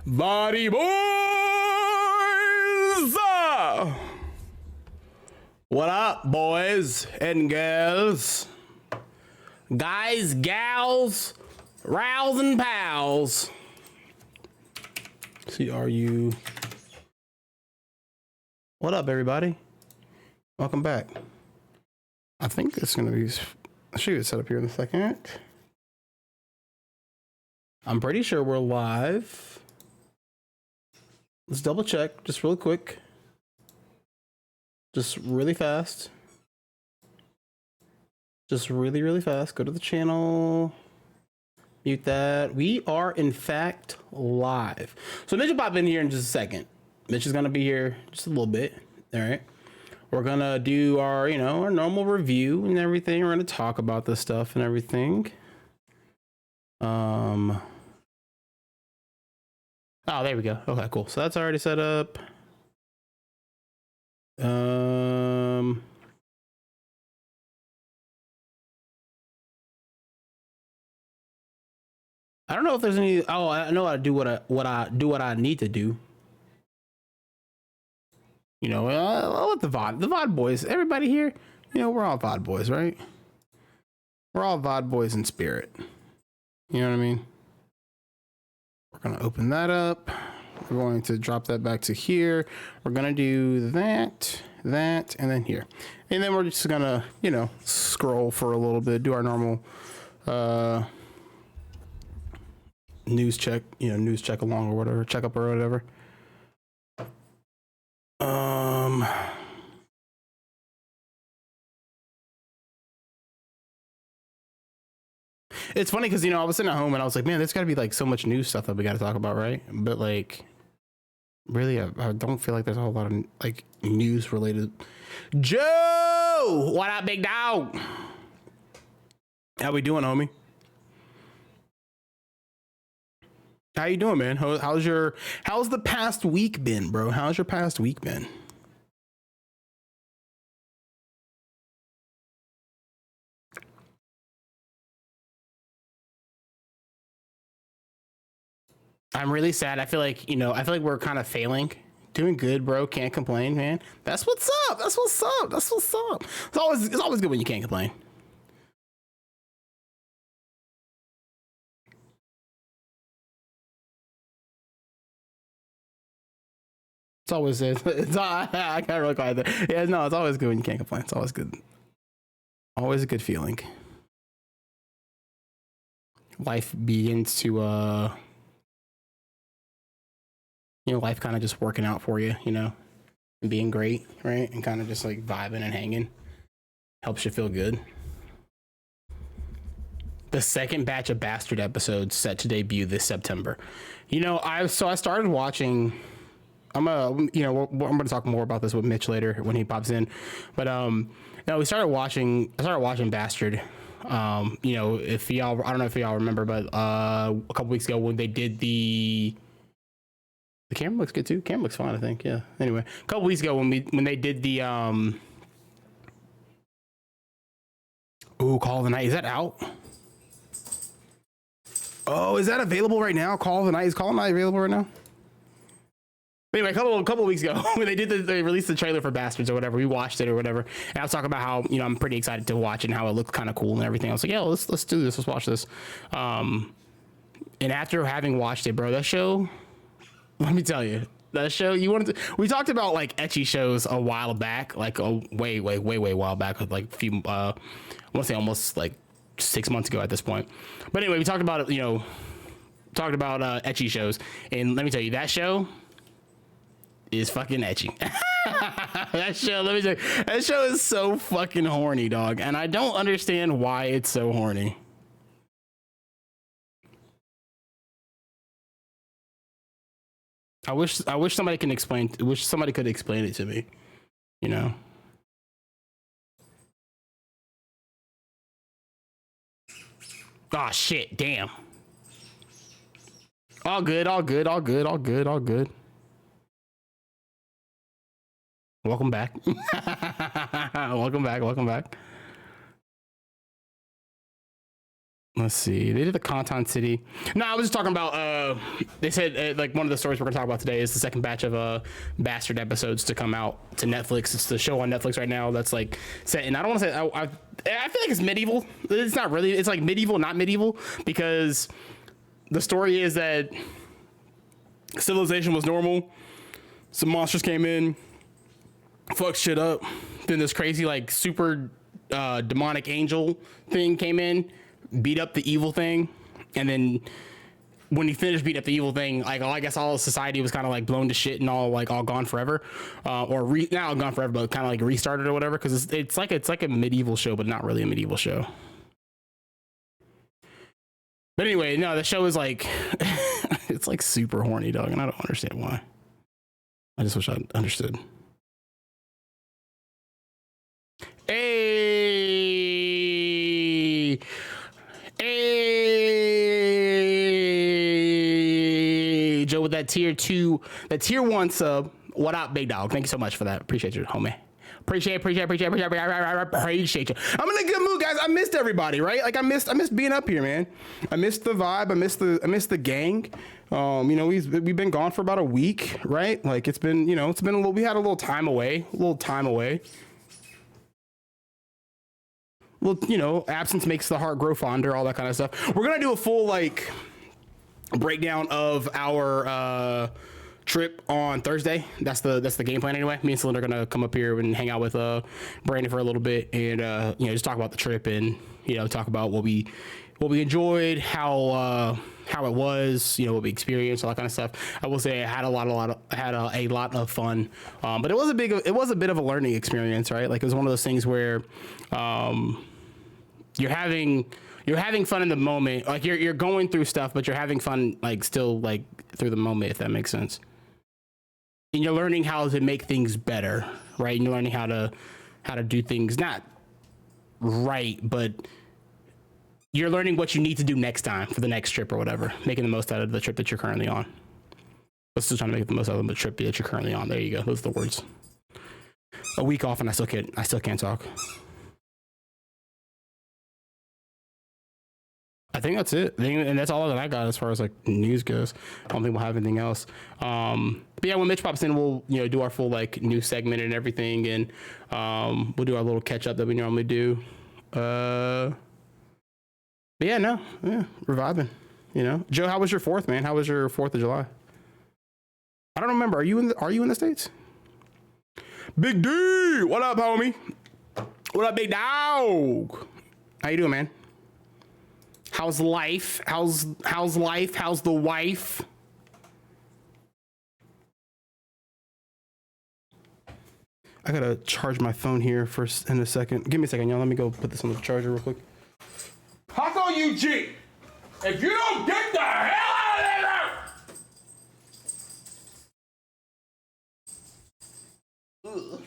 Body boys! What up, boys and girls? Guys, gals, rows and pals. CRU. What up, everybody? Welcome back. I think it's gonna be, I should get set up here in a second. I'm pretty sure we're live. Let's double check just real quick. Just really fast. Just really fast. Go to the channel. Mute that. We are in fact live. So Mitch will pop in here in just a second. Mitch is gonna be here just a little bit. All right. We're gonna do our, our normal review and everything. We're gonna talk about this stuff and everything. Oh, there we go. Okay, cool. So that's already set up. I don't know if there's any. Oh, I know how to do what I need to do. I'll let the VOD boys. Everybody here, we're all VOD boys, right? We're all VOD boys in spirit. You know what I mean? We're gonna open that up. We're going to drop that back to here. We're gonna do that, and then here. And then we're just gonna, scroll for a little bit, do our normal news check, news check along or whatever, checkup or whatever. It's funny because I was sitting at home and I was like, man, there's got to be like so much new stuff that we got to talk about, right? But like, really, I don't feel like there's a whole lot of like news related. Joe, what up, big dog? How we doing, homie? How you doing, man? How's the past week been, bro? How's your past week been? I'm really sad. I feel like, we're kind of failing. Doing good, bro. Can't complain, man. That's what's up. That's what's up. That's what's up. It's always good when you can't complain. It's always I can't really call it that. Yeah, no, it's always good when you can't complain. It's always good. Always a good feeling. Life begins to life kind of just working out for you, and being great, right? And kind of just like vibing and hanging helps you feel good. The second batch of Bastard episodes set to debut this September. I started watching. I'm gonna talk more about this with Mitch later when he pops in, but no, I started watching Bastard. If y'all, I don't know if y'all remember, but a couple weeks ago when they did the camera looks good too. Camera looks fine, I think. Yeah. Anyway, a couple weeks ago when they did the Call of the Night. Is that out? Oh, is that available right now? Call of the Night. Is Call of the Night available right now? Anyway, a couple weeks ago when they released the trailer for Bastards or whatever, we watched it or whatever, and I was talking about how I'm pretty excited to watch it and how it looked kind of cool and everything. I was like, yeah, let's do this. Let's watch this. And after having watched it, bro, that show. Let me tell you, that show we talked about like ecchi shows a while back, like a way while back, with like a few, I want to say almost like 6 months ago at this point. But anyway, we talked about it, ecchi shows, and let me tell you, that show is fucking ecchi. That show, let me tell you, that show is so fucking horny, dog, and I don't understand why it's so horny. I wish somebody could explain it to me, Oh shit, damn. All good. Welcome back. Welcome back. Let's see. They did the Conton City. No, I was just talking about. They said like one of the stories we're gonna talk about today is the second batch of Bastard episodes to come out to Netflix. It's the show on Netflix right now that's like set. And I don't want to say. I feel like it's medieval. It's not really. It's like medieval, not medieval, because the story is that civilization was normal. Some monsters came in, fucked shit up. Then this crazy like super demonic angel thing came in, beat up the evil thing, and then when he finished beating up the evil thing, like I guess all of society was kind of like blown to shit and all gone forever, not gone forever, but kind of like restarted or whatever. Because it's like a medieval show, but not really a medieval show. But anyway, no, the show is like it's like super horny, dog, and I don't understand why. I just wish I understood. Hey, Joe with that tier 1 sub. What up, big dog? Thank you so much for that. Appreciate you, homie. Appreciate you. I'm in a good mood, guys. I missed everybody, right? Like I missed being up here, man. I missed the vibe. I missed the gang. We've been gone for about a week, right? Like it's been a little. We had a little time away. Well, absence makes the heart grow fonder, all that kind of stuff. We're gonna do a full like breakdown of our trip on Thursday. That's the game plan anyway. Me and Cylinder are gonna come up here and hang out with Brandon for a little bit and just talk about the trip and talk about what we enjoyed, how it was, what we experienced, all that kind of stuff. I will say I had a lot of fun, but it was a bit of a learning experience, right? Like it was one of those things where you're having fun in the moment, like you're going through stuff, but you're having fun like still like through the moment, if that makes sense. And you're learning how to make things better, right? And you're learning how to do things not right, but you're learning what you need to do next time for the next trip or whatever, making the most out of the trip that you're currently on. I'm still trying to make the most out of the trip that you're currently on. There you go. Those are the words. A week off and I still can't talk. I think that's it. And that's all that I got as far as like news goes. I don't think we'll have anything else. But yeah, when Mitch pops in, we'll do our full like news segment and everything, and we'll do our little catch up that we normally do. But yeah, we're vibing. Joe, how was your 4th, man? How was your 4th of July? I don't remember. Are you in the States? Big D, what up, homie? What up, big dog? How you doing, man? How's life? How's life? How's the wife? I gotta charge my phone here in a second. Give me a second, y'all. Let me go put this on the charger real quick. Hako UG, if you don't get the hell out of there! Ugh.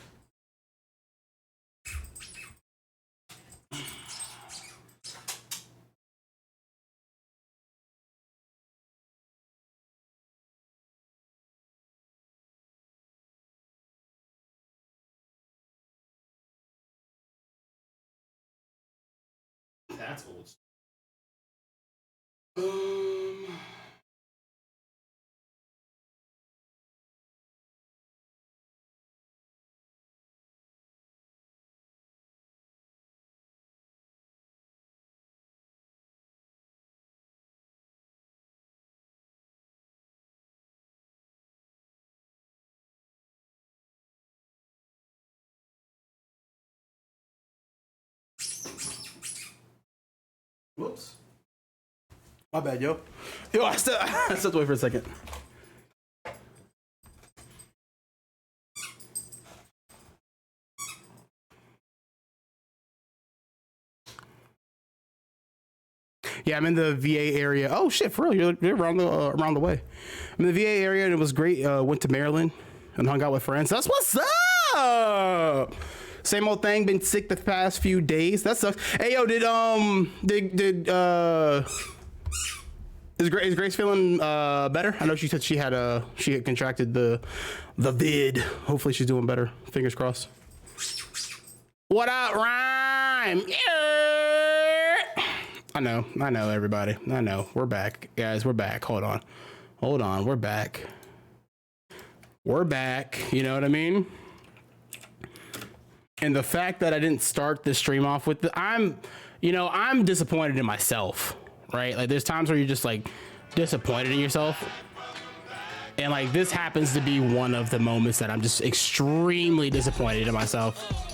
That's old. Whoops. My bad, yo. I still have to wait for a second. Yeah, I'm in the VA area. Oh shit, for real? You're around the way. I'm in the VA area and it was great. Went to Maryland and hung out with friends. That's what's up. Same old thing. Been sick the past few days. That sucks. Hey yo, is Grace feeling better? I know she said she had contracted the vid. Hopefully she's doing better. Fingers crossed. What up, Rhyme? Yeah. I know, everybody. I know. We're back, guys. We're back. Hold on. We're back. You know what I mean? And the fact that I didn't start this stream off with I'm disappointed in myself, right? Like there's times where you're just like disappointed in yourself. And like this happens to be one of the moments that I'm just extremely disappointed in myself.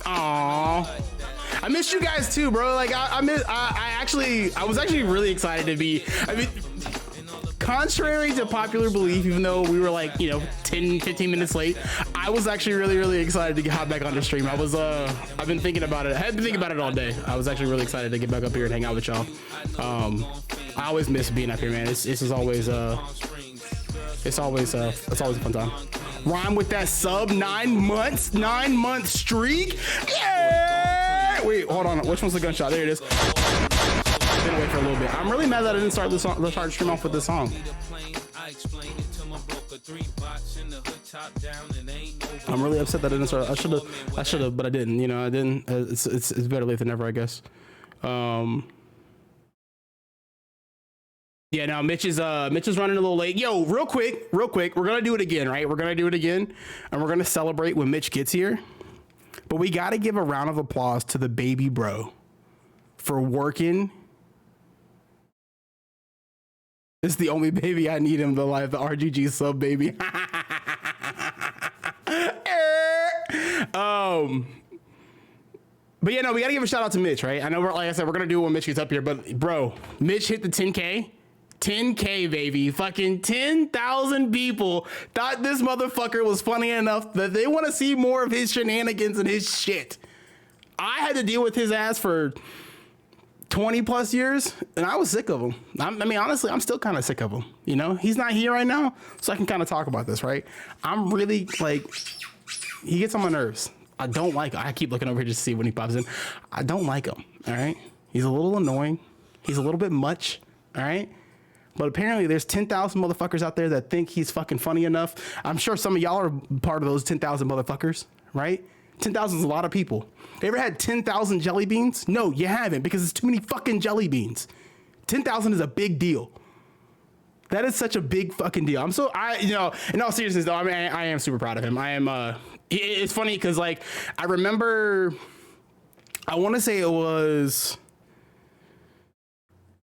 Aww. I missed you guys too, bro. Like I was actually really excited to be, contrary to popular belief, even though we were like, 10, 15 minutes late, I was actually really, really excited to get hop back on the stream. I've been thinking about it. I had been thinking about it all day. I was actually really excited to get back up here and hang out with y'all. I always miss being up here, man. This is always, it's always a fun time. Rhyme with that sub 9 month streak. Yeah. Wait, hold on. Which one's the gunshot? There it is. Been away for a little bit. I'm really mad that I didn't start the stream off with this song. I'm really upset that I didn't start. I should have, but I didn't. I didn't. It's better late than never, I guess. Yeah, now Mitch is running a little late. Yo, real quick, we're gonna do it again, right? We're gonna do it again, and we're gonna celebrate when Mitch gets here. But we gotta give a round of applause to the baby bro for working. This is the only baby I need in the life, the RGG sub baby. But yeah, no, we gotta give a shout out to Mitch, right? I know like I said, we're gonna do it when Mitch gets up here, but bro, Mitch hit the 10K. 10K, baby. Fucking 10,000 people thought this motherfucker was funny enough that they want to see more of his shenanigans and his shit. I had to deal with his ass for 20 plus years, and I was sick of him. Honestly, I'm still kind of sick of him. He's not here right now, so I can kind of talk about this, right? I'm really like, he gets on my nerves. I don't like him. I keep looking over here just to see when he pops in. I don't like him, all right? He's a little annoying. He's a little bit much, all right? But apparently there's 10,000 motherfuckers out there that think he's fucking funny enough. I'm sure some of y'all are part of those 10,000 motherfuckers, right? 10,000 is a lot of people. You ever had 10,000 jelly beans? No, you haven't, because it's too many fucking jelly beans. 10,000 is a big deal. That is such a big fucking deal. In all seriousness though, I am super proud of him. I am, it's funny because like, I remember, I want to say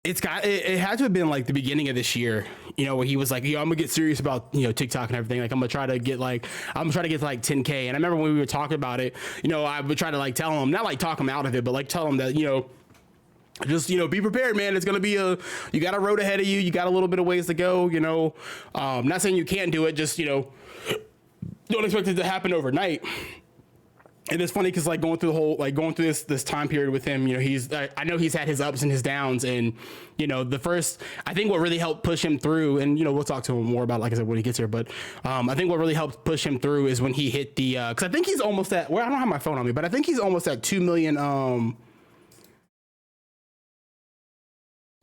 it had to have been like the beginning of this year, where he was like, yo, I'm gonna get serious about, TikTok and everything. Like, I'm gonna try to get to like 10K. And I remember when we were talking about it, I would try to like tell him, not like talk him out of it, but like tell him that, just, be prepared, man. It's gonna be you got a road ahead of you. You got a little bit of ways to go, not saying you can't do it, just, don't expect it to happen overnight. And it's funny because like going through this time period with him, I know he's had his ups and his downs, and I think what really helped push him through, and we'll talk to him more about, like I said, when he gets here, but I think what really helped push him through is when he hit the because I think he's almost at, I don't have my phone on me, but I think he's almost at 2 million.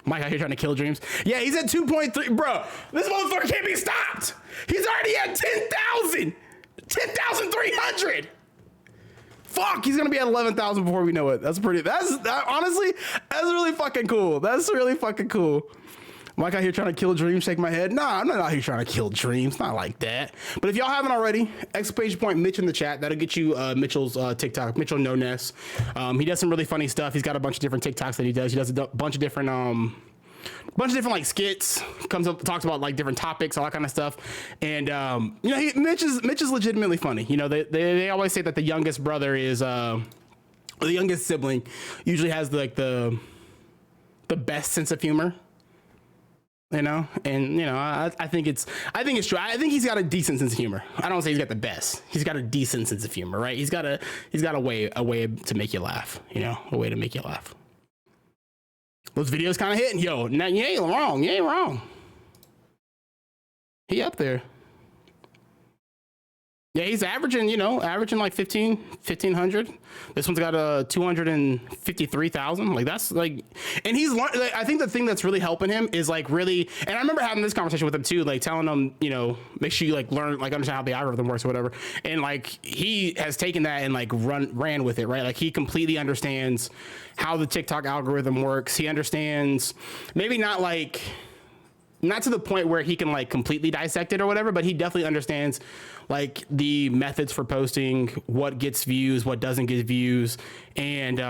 Mike out here trying to kill dreams. Yeah, he's at 2.3, bro. This motherfucker can't be stopped. He's already at 10,300. Fuck, he's gonna be at 11,000 before we know it. Honestly, that's really fucking cool. That's really fucking cool. Mike out here trying to kill dreams, shake my head. Nah, I'm not out here trying to kill dreams. Not like that. But if y'all haven't already, exclamation point Mitch in the chat. That'll get you Mitchell's TikTok, Mitchell No Ness. He does some really funny stuff. He's got a bunch of different TikToks that he does. He does a bunch of different like skits, comes up, talks about like different topics, all that kind of stuff. And Mitch is legitimately funny. They always say that the youngest brother is the youngest sibling usually has the best sense of humor. I think it's true. I think he's got a decent sense of humor. I don't say he's got the best. He's got a decent sense of humor, right? He's got a way to make you laugh, a way to make you laugh. Those videos kind of hitting. Yo, now you ain't wrong. He up there. Yeah, he's averaging like 1,500. This one's got 253,000. Like that's like, and he's like, I think the thing that's really helping him is like really, and I remember having this conversation with him too, like telling him, make sure you like learn, like understand how the algorithm works or whatever. And like he has taken that and like ran with it, right? Like he completely understands how the TikTok algorithm works. He understands maybe not to the point where he can like completely dissect it or whatever, but he definitely understands like the methods for posting, what gets views, what doesn't get views. And,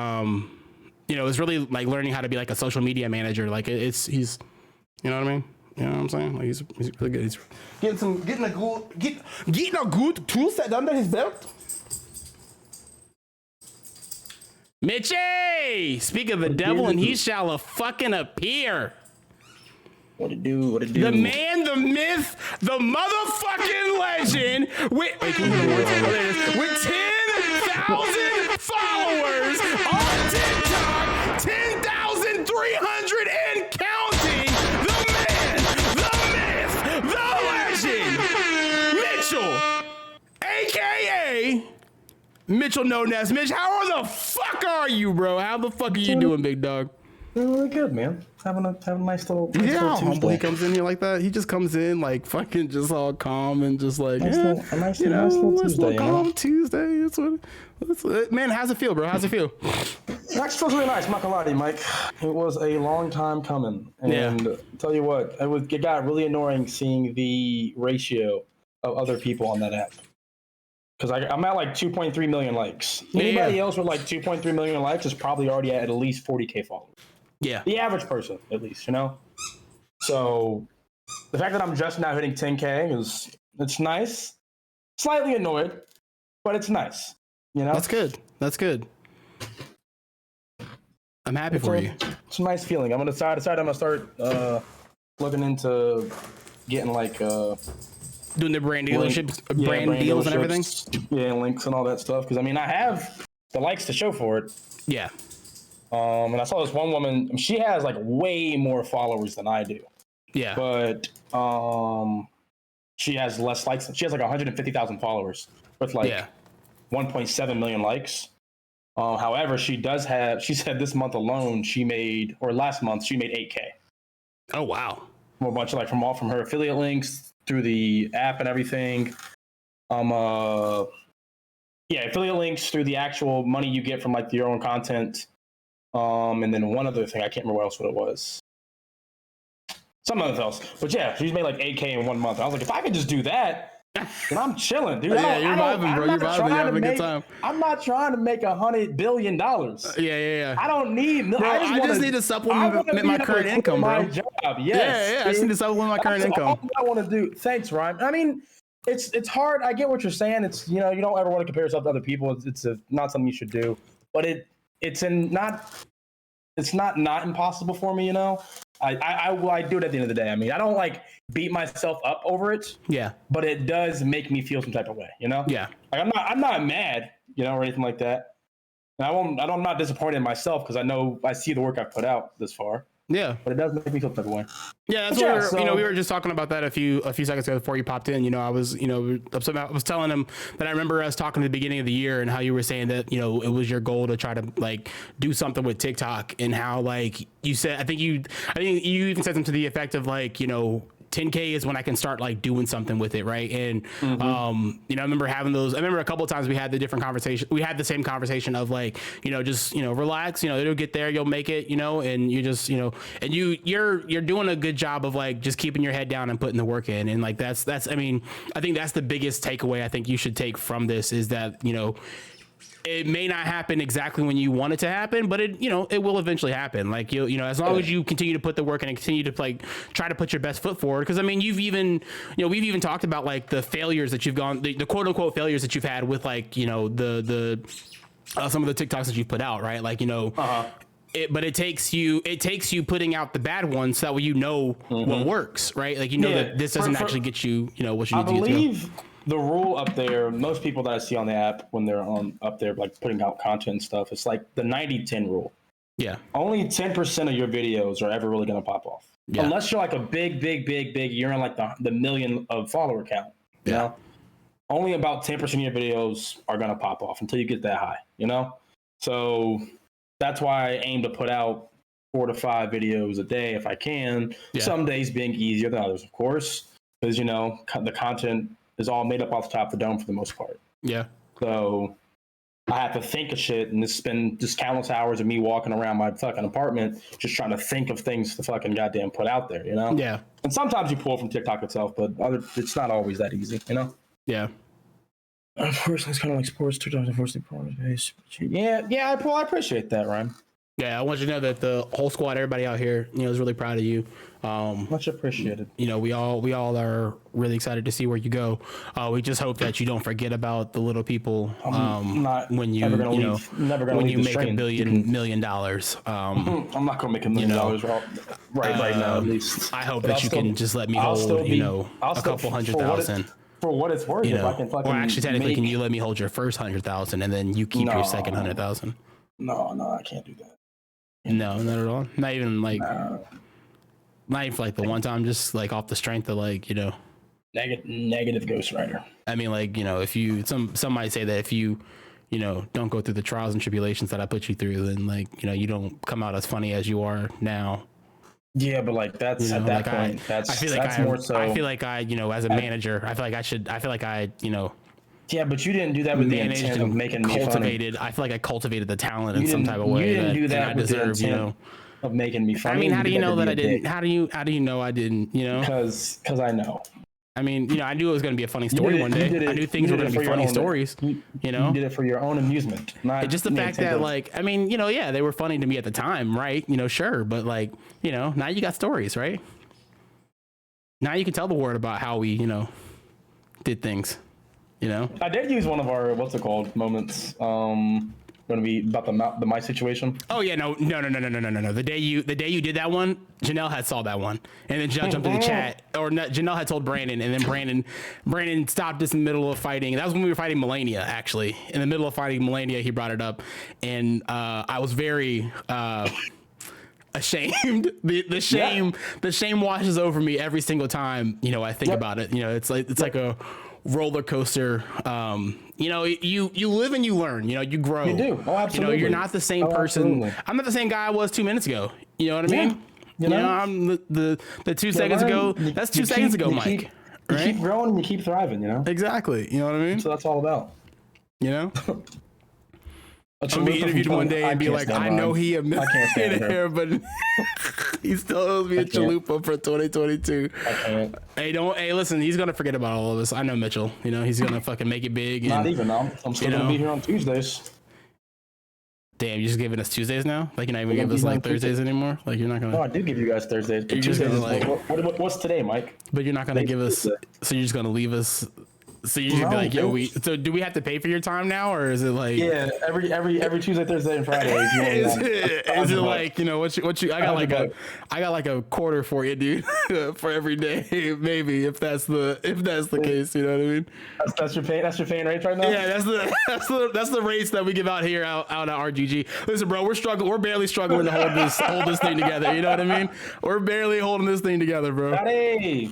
it's really like learning how to be like a social media manager. Like he's, you know what I mean? You know what I'm saying? Like he's really good. He's getting a good tool set under his belt. Mitchie, speak of the devil and he shall fucking appear. What it do? The man, the myth, the motherfucking legend with 10,000 followers on TikTok, 10,300 and counting. The man, the myth, the legend, Mitchell, aka Mitchell No Nest. Mitch, how the fuck are you, bro? How the fuck are you doing, big dog? Doing really good, man. Having a nice little how Tuesday. humble he comes in here like that. He just comes in like fucking just all calm and just like nice little Tuesday, calm Tuesday. That's what, man. How's it feel, bro? How's it feel? It actually feels really nice. I'm not gonna lie to you, Mike. It was a long time coming, and tell you what, it got really annoying seeing the ratio of other people on that app. Because I'm at like 2.3 million likes. Anybody else with like 2.3 million likes is probably already at least 40K followers. Yeah. The average person, at least, So the fact that I'm just now hitting 10K it's nice. Slightly annoyed, but it's nice. That's good. That's good. I'm happy for you. It's a nice feeling. I'm gonna decide I'm gonna start looking into getting like doing the brand dealerships, brand deals and everything. Yeah, links and all that stuff. Because I have the likes to show for it. Yeah. And I saw this one woman. She has like way more followers than I do. Yeah. But she has less likes. She has like 150,000 followers with like 1.7 million likes. However, she said this month alone, last month, she made 8K. Oh, wow. A bunch of from her affiliate links through the app and everything. Affiliate links through the actual money you get from like your own content. And then one other thing, I can't remember what it was. Some other else. But yeah, she's made like 8K in 1 month. I was like, if I could just do that, then I'm chilling, dude. Yeah, you're vibing, bro. You're vibing. You're having a good time. I'm not trying to make $100 billion. Yeah. I don't need. Bro, I just need to supplement my current income, bro. My job. Yes. Yeah. I just need to supplement my current income. All I want to do. Thanks, Ryan. It's hard. I get what you're saying. It's you don't ever want to compare yourself to other people. It's not something you should do. But it's not impossible for me. I do it at the end of the day. I don't like beat myself up over it. Yeah. But it does make me feel some type of way. Yeah. Like I'm not mad, or anything like that. And I'm not disappointed in myself because I see the work I've put out this far. Yeah. But it does make me feel some type of way. Yeah, that's what we were just talking about that a few seconds ago before you popped in. I was I was telling him that I remember us talking at the beginning of the year and how you were saying that it was your goal to try to like do something with TikTok and how like you said I think you even said something to the effect of like 10K is when I can start like doing something with it, right? And I remember having those. I remember a couple of times we had the same conversation of like, just relax, it'll get there, you'll make it, and you just, and you're doing a good job of like just keeping your head down and putting the work in, and like that's I think that's the biggest takeaway I think you should take from this is that it may not happen exactly when you want it to happen, but it will eventually happen. Like as long as you continue to put the work in and continue to like try to put your best foot forward. Because you've even we've even talked about like the failures that you've gone, the quote unquote failures that you've had with like the some of the TikToks that you've put out, right? Like but it takes you putting out the bad ones so that way what works, right? Like that this doesn't actually get you what you need to get to. The rule up there, most people that I see on the app when they're up there like putting out content and stuff, it's like the 90-10 rule. Yeah. Only 10% of your videos are ever really going to pop off. Yeah. Unless you're like a big, you're in like the million of follower count. You know? only about 10% of your videos are going to pop off until you get that high, you know? So that's why I aim to put out 4 to 5 videos a day if I can. Yeah. Some days being easier than others, of course, because, you know, the content is all made up off the top of the dome for the most part. Yeah. So I have to think of shit and spend just countless hours of me walking around my fucking apartment just trying to think of things to fucking goddamn put out there, you know? Yeah. And sometimes you pull from TikTok itself, but it's not always that easy, you know? Yeah. Unfortunately, it's kind of like sports. 2014 performance based. Yeah, I appreciate that, Ryan. Yeah, I want you to know that the whole squad, everybody out here, you know, is really proud of you. Much appreciated. You know, we all are really excited to see where you go. We just hope that you don't forget about the little people when you make $1 million. I'm not gonna make $1 million right now, at least. I hope that you can just let me hold, you know, a couple 100,000. For what it's worth, you know, if I can fucking. Or actually, technically, can you let me hold your first 100,000 and then you keep your second 100,000? No, I can't do that. No, not at all. Not even like, not even for like the one time, just like off the strength of like, you know, negative ghostwriter. I mean, like, you know, if you some might say that if you know, don't go through the trials and tribulations that I put you through, then like, you know, you don't come out as funny as you are now. Yeah, but like that's, you know, at that like point, I feel like I, you know, as a manager, I feel like I, you know. Yeah, but you didn't do that with the intent of making me funny. I feel like I cultivated the talent in some type of way. You didn't do that I with deserve, the intent, you know, of making me funny. I mean, how do you know that I didn't? How do you know I didn't? You know, because I know. I mean, you know, I knew it was going to be a funny story one day. I knew things were going to be funny stories. You know, you did it for your own amusement. Not just the fact that, like, I mean, you know, yeah, they were funny to me at the time, right? You know, sure, but like, you know, now you got stories, right? Now you can tell the world about how we, you know, did things. You know, I did use one of our moments. Going to be about the my situation. Oh yeah, no. The day you did that one, Janelle had saw that one, and then Janelle jumped in the chat, or Janelle had told Brandon, and then Brandon stopped us in the middle of fighting. That was when we were fighting Melania, actually. In the middle of fighting Melania, he brought it up, and I was very ashamed. The shame washes over me every single time, you know, I think about it. You know, it's like a roller coaster. You know, you live and you learn, you know, you grow. You do. Oh, absolutely. You know, you're not the same person. Absolutely. I'm not the same guy I was 2 minutes ago. You know what I mean? You know, I'm the 2 seconds ago. That's 2 seconds ago, Mike. You keep growing and you keep thriving, you know? Exactly. You know what I mean? So that's all about. You know? I'm be interviewed one day and be like, I know he a millionaire, but he still owes me a chalupa for 2022. I can't. Hey, listen, he's gonna forget about all of us. I know Mitchell. You know, he's gonna fucking make it big. Not even. I'm still gonna be here on Tuesdays. Damn, you're just giving us Tuesdays now? Like you're not even giving us like Thursdays anymore? Like you're not gonna. No, I do give you guys Thursdays. But you're just gonna like. What's today, Mike? But you're not gonna give us. So you're just gonna leave us. So you should be like, yo, so do we have to pay for your time now, or is it like? Yeah, every Tuesday, Thursday, and Friday. Is it like, you know, what you? I got like a quarter for you, dude, for every day, maybe if that's the case, you know what I mean? That's your paying rates right now. Yeah, that's the rates that we give out here out at RGG. Listen, bro, we're barely struggling to hold this thing together. You know what I mean? We're barely holding this thing together, bro. Hey.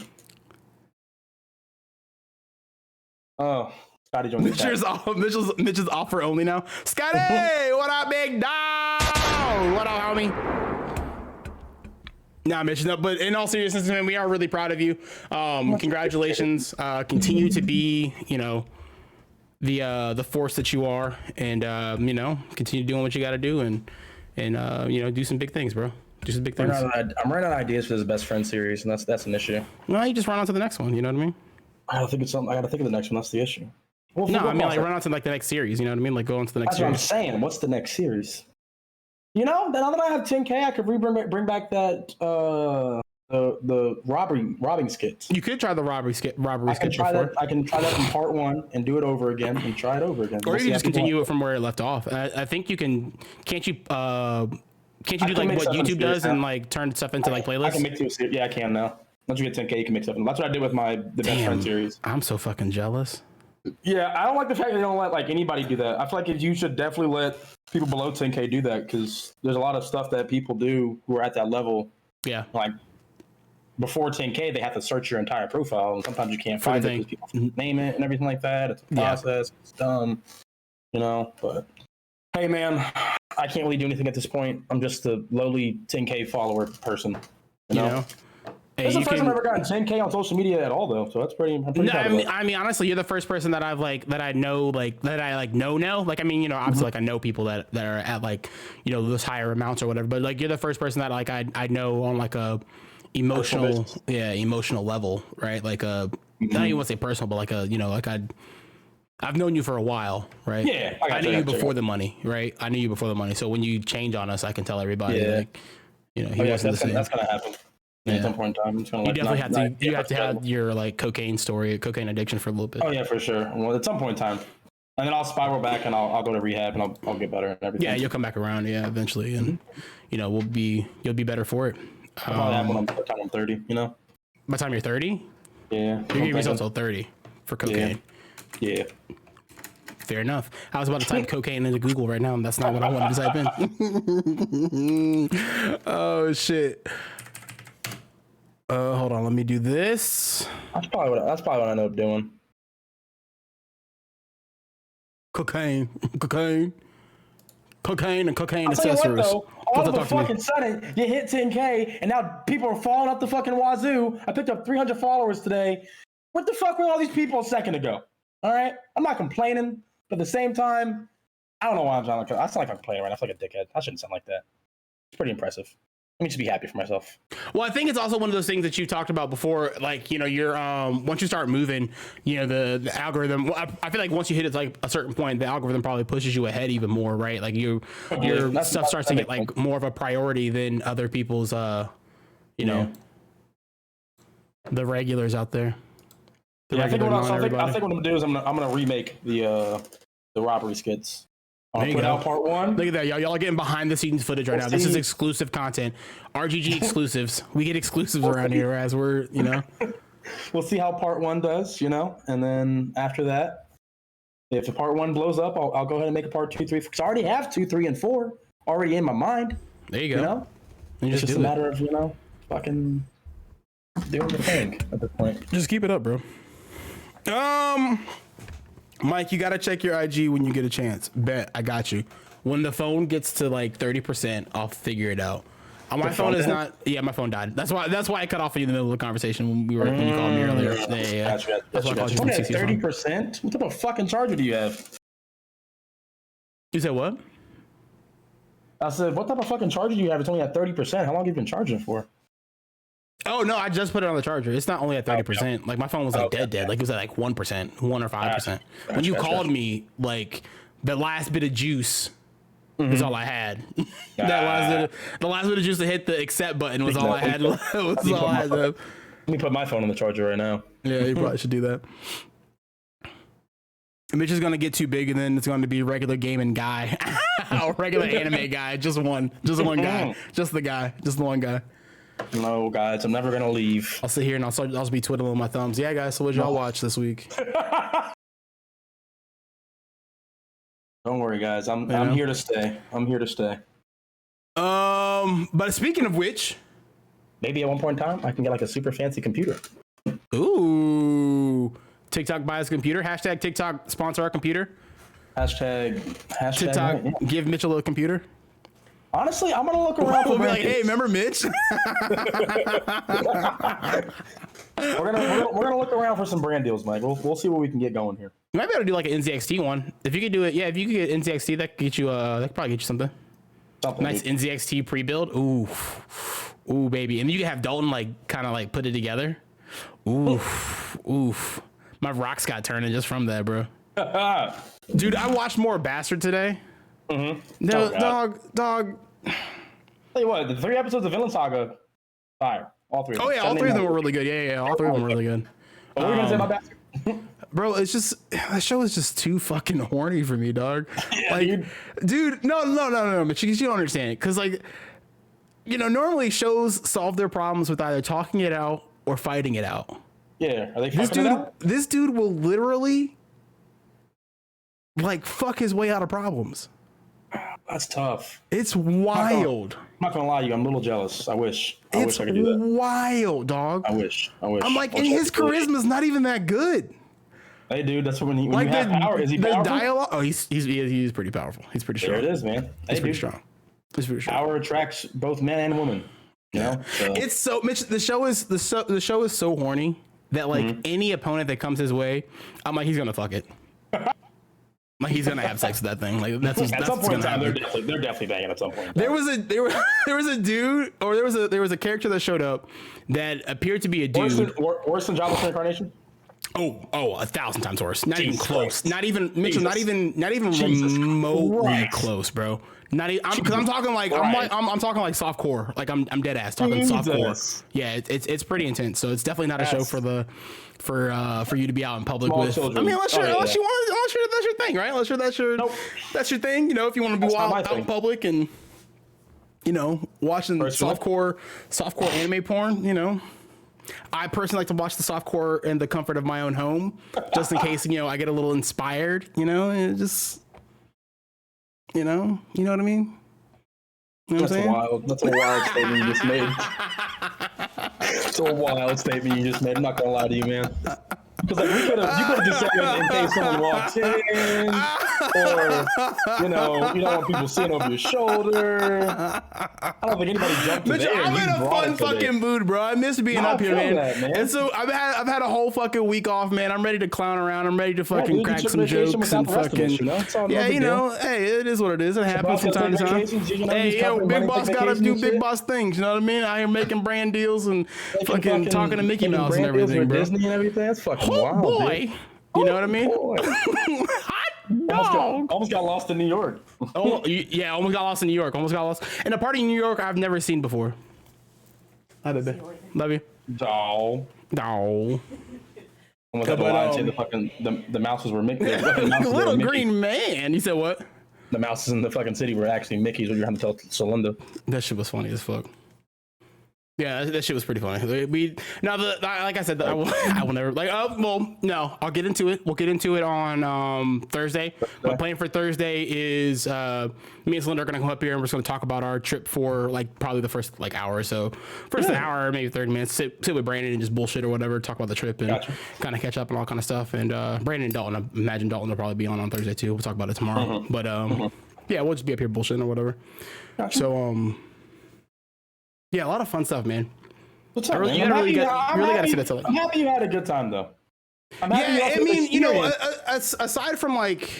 Oh, Scotty joined the chat. Mitchell's offer only now. Scotty, what up, big dog? What up, homie? Nah, Mitch, no, but in all seriousness, man, we are really proud of you. Congratulations. Continue to be, you know, the force that you are, and you know, continue doing what you got to do, and you know, do some big things, bro. Do some big things. I'm running out of ideas for this best friend series, and that's an issue. No, you just run on to the next one. You know what I mean? I gotta think of the next one. That's the issue. No, I mean, like, run on to like the next series. You know what I mean? Like, go on to the next series. That's what I'm saying. What's the next series? You know, now that I have 10K, I could bring back that the robbing skits. You could try the robbery skit. I can try that in part 1 and do it over again and try it over again. Or you can just continue it from where it left off. I think you can. Can't you? Can't you do like what YouTube does and like turn stuff into like playlists? I can make it. Yeah, I can now. Once you get 10K, you can mix up. That's what I did with the best friend series. I'm so fucking jealous. Yeah, I don't like the fact that they don't let like anybody do that. I feel like you should definitely let people below 10K do that, because there's a lot of stuff that people do who are at that level. Yeah. Like before 10K, they have to search your entire profile, and sometimes you can't find it because people name it and everything like that. It's a process. It's dumb, you know. But hey, man, I can't really do anything at this point. I'm just a lowly 10K follower person. You know? Hey, this is the first time I've ever gotten 10K on social media at all, though. So that's pretty. I'm pretty I mean, honestly, you're the first person that I know, like I mean, you know, obviously, like I know people that are at like, you know, those higher amounts or whatever. But like, you're the first person that like I know on like a emotional level, right? Like not even want to say personal, but like a, you know, like I've known you for a while, right? Yeah, I knew you before the money, right? I knew you before the money. So when you change on us, I can tell everybody, like, you know, he wasn't the same. That's gonna happen. At some point in time, it's gonna you definitely have to have your like cocaine addiction for a little bit. Oh yeah, for sure. Well, at some point in time, and then I'll spiral back and I'll go to rehab and I'll get better and everything. Yeah, you'll come back around, eventually, and you know you'll be better for it. By the time I'm 30, you know. By the time you're 30, yeah, you're gonna be until 30 for cocaine. Yeah. Fair enough. I was about to type cocaine into Google right now, and that's not what I wanted to type in. Oh shit. Hold on, let me do this. That's probably what I end up doing. Cocaine and cocaine accessories. All of a fucking sudden, you hit 10K, and now people are falling up the fucking wazoo. I picked up 300 followers today. What the fuck were all these people a second ago? All right, I'm not complaining, but at the same time, I don't know why I'm sounding like I sound like I'm complaining right now. I feel like a dickhead. I shouldn't sound like that. It's pretty impressive. Let me just be happy for myself. Well, I think it's also one of those things that you talked about before. Like, you know, you're once you start moving, you know, the algorithm. Well, I feel like once you hit it like a certain point, the algorithm probably pushes you ahead even more, right? Like your stuff starts to get like more of a priority than other people's. You know, the regulars out there. I think what I'm gonna do is I'm gonna remake the robbery skits. I'll put out part 1. Look at that, y'all are getting behind the scenes footage right now. This is exclusive content. RGG exclusives. We get exclusives around here as we're, you know. We'll see how part 1 does, you know, and then after that, if the part 1 blows up, I'll go ahead and make a part 2, 3, because I already have 2, 3, and 4 already in my mind. There you go. You know, it's just a matter of, you know, fucking doing the thing at this point. Just keep it up, bro. Mike, you gotta check your IG when you get a chance. Bet, I got you. When the phone gets to like 30%, I'll figure it out. My phone is not. Yeah, my phone died. That's why I cut off in the middle of the conversation when you called me earlier. Yeah. Gotcha. That's why I called you. 30%. What type of fucking charger do you have? You said what? I said, what type of fucking charger do you have? It's only at 30%. How long have you been charging for? Oh no, I just put it on the charger. It's not only at 30%. Like my phone was like dead. Like it was at like 1%, 1 or 5%. When you called me, like the last bit of juice was all I had. The last bit of juice to hit the accept button was all I had. Let me put my phone on the charger right now. Yeah, you probably should do that. Mitch is gonna get too big, and then it's going to be regular gaming guy, regular anime guy, just one guy, just the one guy. No, guys, I'm never gonna leave. I'll sit here and I'll be twiddling my thumbs. Yeah, guys, so what y'all watch this week? Don't worry, guys. I'm here to stay. I'm here to stay. But speaking of which, maybe at one point in time I can get like a super fancy computer. Ooh, TikTok buys a computer. Hashtag TikTok sponsor our computer. Hashtag TikTok give Mitchell a computer. Honestly, I'm gonna look around. We'll be like, hey, remember Mitch? we're gonna look around for some brand deals, Mike. We'll see what we can get going here. You might be able to do like an NZXT one. If you could do it, if you could get NZXT, that could get you. That could probably get you something. Nice NZXT pre-build. Ooh, baby, and you can have Dalton like kind of like put it together. Oof. My rocks got turning just from that, bro. Dude, I watched more Bastard today. Mm-hmm. No, dog. Tell you what, the 3 episodes of Vinland Saga, fire. All 3 of them. Oh, yeah, all 3 of them were really good. Yeah, all 3 of them were really good. What were you going to say about Bastard? Bro, it's just, that show is just too fucking horny for me, dog. Yeah, like, dude, no, but you don't understand. Because, like, you know, normally shows solve their problems with either talking it out or fighting it out. Yeah, are they fucking it out? This dude will literally, like, fuck his way out of problems. That's tough. It's wild. I'm not gonna lie to you. I'm a little jealous. I wish I could do that. Wild, dog. I wish. I'm like, and his charisma's not even that good. Hey, dude, that's when you have power. Is he powerful? The dialogue. Oh, he's pretty powerful. He's pretty strong. There it is, man. He's pretty strong. He's pretty strong. Power attracts both men and women. You know, so. It's so Mitch. The show is so horny that like any opponent that comes his way, I'm like, he's gonna fuck it. Like he's gonna have sex with that thing. Like that's at some point in time, they're definitely banging at some point. There was a dude, or there was a character that showed up that appeared to be a dude. Worse than Jabba's reincarnation. Oh, 1,000 times worse. Not even close. Christ. Not even Mitchell. Jesus. Not even remotely close, bro. Not even because I'm talking like I'm talking like soft core. Like I'm dead ass talking soft core. Yeah, it's pretty intense. So it's definitely not a show for you to be out in public with. Children. I mean, unless that's your thing, right? Unless that's your thing. You know, if you want to be out in public and watching soft core anime porn, I personally like to watch the softcore in the comfort of my own home, just in case I get a little inspired. And just you know what I mean. That's a wild statement you just made. It's a wild statement you just made. I'm not gonna lie to you, man. Because like you could have just said it in case someone walks in, or you don't want people seeing over your shoulder. I don't think anybody jumped to there. I'm in a fun fucking mood, bro. I miss being up here, man. And so I've had a whole fucking week off, man. I'm ready to clown around. I'm ready to fucking crack some jokes and fucking hey, it is what it is. It happens from time to time. Hey, big boss gotta do big boss things. You know what I mean? Out here making brand deals and fucking talking to Mickey Mouse and everything, bro. Disney and everything. That's fucking. Oh wow, boy, dude. You know what I mean? Hot dog. Almost got lost in New York. Almost got lost in New York. Almost got lost in a party in New York I've never seen before. Hi, baby. Love you. Doll. Doll. Almost had to lie and say the fucking the mouses were Mickey. Little green man. You said what? The mouses in the fucking city were actually Mickey's. What you're having to tell Celinda. That shit was funny as fuck. Yeah, that shit was pretty funny. Like I said, I will never no, I'll get into it. We'll get into it on Thursday. My plan for Thursday is me and Celinda are gonna come up here and we're just gonna talk about our trip for like probably the first like hour or so. An hour, maybe 30 minutes. Sit with Brandon and just bullshit or whatever. Talk about the trip and kind of catch up and all kind of stuff. And Brandon and Dalton, I imagine Dalton will probably be on Thursday too. We'll talk about it tomorrow. But yeah, we'll just be up here bullshitting or whatever. Gotcha. So yeah, a lot of fun stuff, man. What's up, man? You really got to see that. I'm happy you had a good time, though. Aside from like,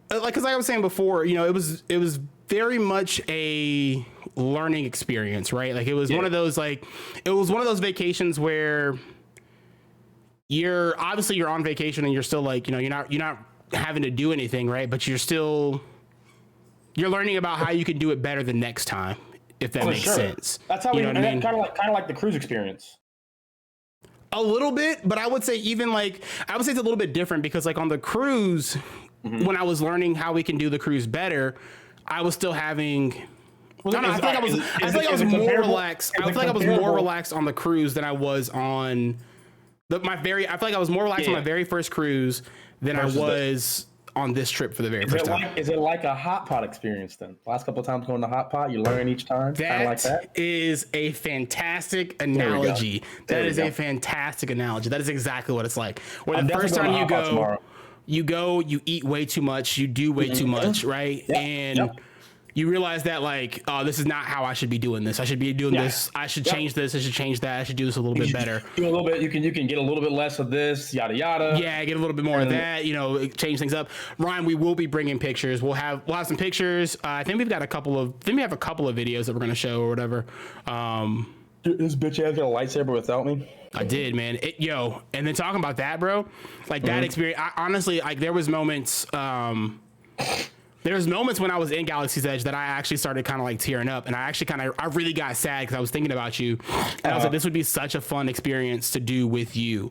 because like I was saying before, it was very much a learning experience, right? Like it was one of those vacations where you're on vacation and you're still like, you're not having to do anything, right? But you're learning about how you can do it better the next time. If that makes sense. That's how kind of like the cruise experience. A little bit, but I would say it's a little bit different because like on the cruise, when I was learning how we can do the cruise better, I was still having. I feel like I was more relaxed. I feel like I was more relaxed on the cruise than I was on I feel like I was more relaxed on my very first cruise than I was on this trip for the very first time. Is it like a hot pot experience then? Last couple of times going to hot pot, you learn each time. That is a fantastic analogy. That is a fantastic analogy. That is exactly what it's like. Where the first time you eat way too much, you do way too much, right? You realize that like, oh, this is not how I should be doing this. I should be doing this. I should change this. I should change that. I should do this a little bit better. Do a little bit. You can get a little bit less of this. Yada yada. Yeah, get a little bit more of that. Change things up. Ryan, we will be bringing pictures. We'll have some pictures. I think we have a couple of videos that we're gonna show or whatever. This bitch ass got a lightsaber without me. I did, man. And then talking about that, bro. Like that experience. I, honestly, like there was moments. There's moments when I was in Galaxy's Edge that I actually started kind of like tearing up, and I really got sad because I was thinking about you, and I was like, this would be such a fun experience to do with you.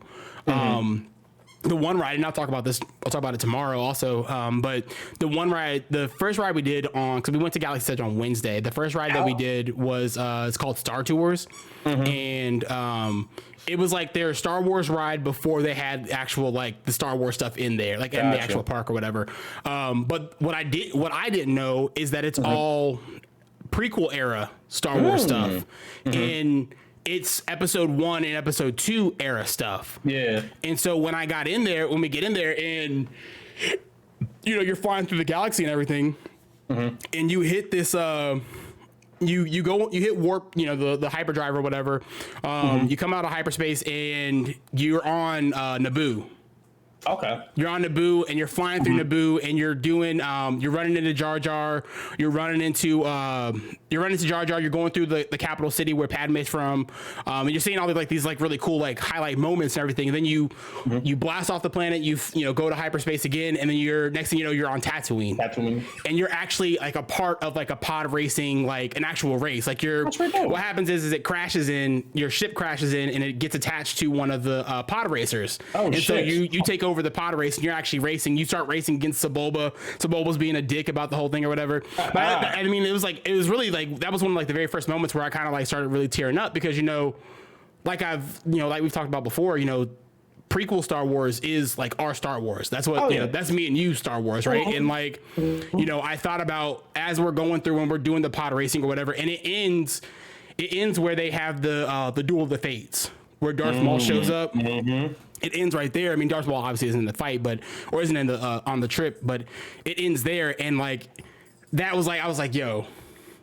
the one ride, and I'll talk about this. I'll talk about it tomorrow also. But the first ride we did on, because we went to Galaxy Edge on Wednesday. The first ride that we did was it's called Star Tours, and it was like their Star Wars ride before they had actual like the Star Wars stuff in there, like in the actual park or whatever. But what I didn't know is that it's all prequel era Star Wars stuff, and it's episode 1 and episode 2 era stuff. Yeah. And so when we get in there and, you know, you're flying through the galaxy and everything, and you hit this, you hit warp, you know, the hyperdrive or whatever. You come out of hyperspace and you're on Naboo. Okay. You're on Naboo and you're flying through Naboo and you're doing you're running into Jar Jar, you're running into Jar Jar, you're going through the capital city where Padme's from, and you're seeing all these like really cool like highlight moments and everything. And then you blast off the planet, you go to hyperspace again, and then next thing you know you're on Tatooine. And you're actually like a part of like a pod racing, like an actual race. Like what happens is it crashes in, your ship crashes in and it gets attached to one of the pod racers. Oh, and shit. So you take over the pod race and you're actually racing. You start racing against Sebulba. Sebulba's being a dick about the whole thing or whatever. But I mean, it was really like, that was one of like the very first moments where I kind of like started really tearing up because, you know, like like we've talked about before, you know, prequel Star Wars is like our Star Wars. That's what, you know, that's me and you Star Wars, right? And like, you know, I thought about as we're going through when we're doing the pod racing or whatever, and it ends where they have the Duel of the Fates, where Darth Maul shows up. It ends right there. I mean, Darth Maul obviously isn't in the fight, or isn't in the on the trip, but it ends there. And like, that was like, I was like, yo,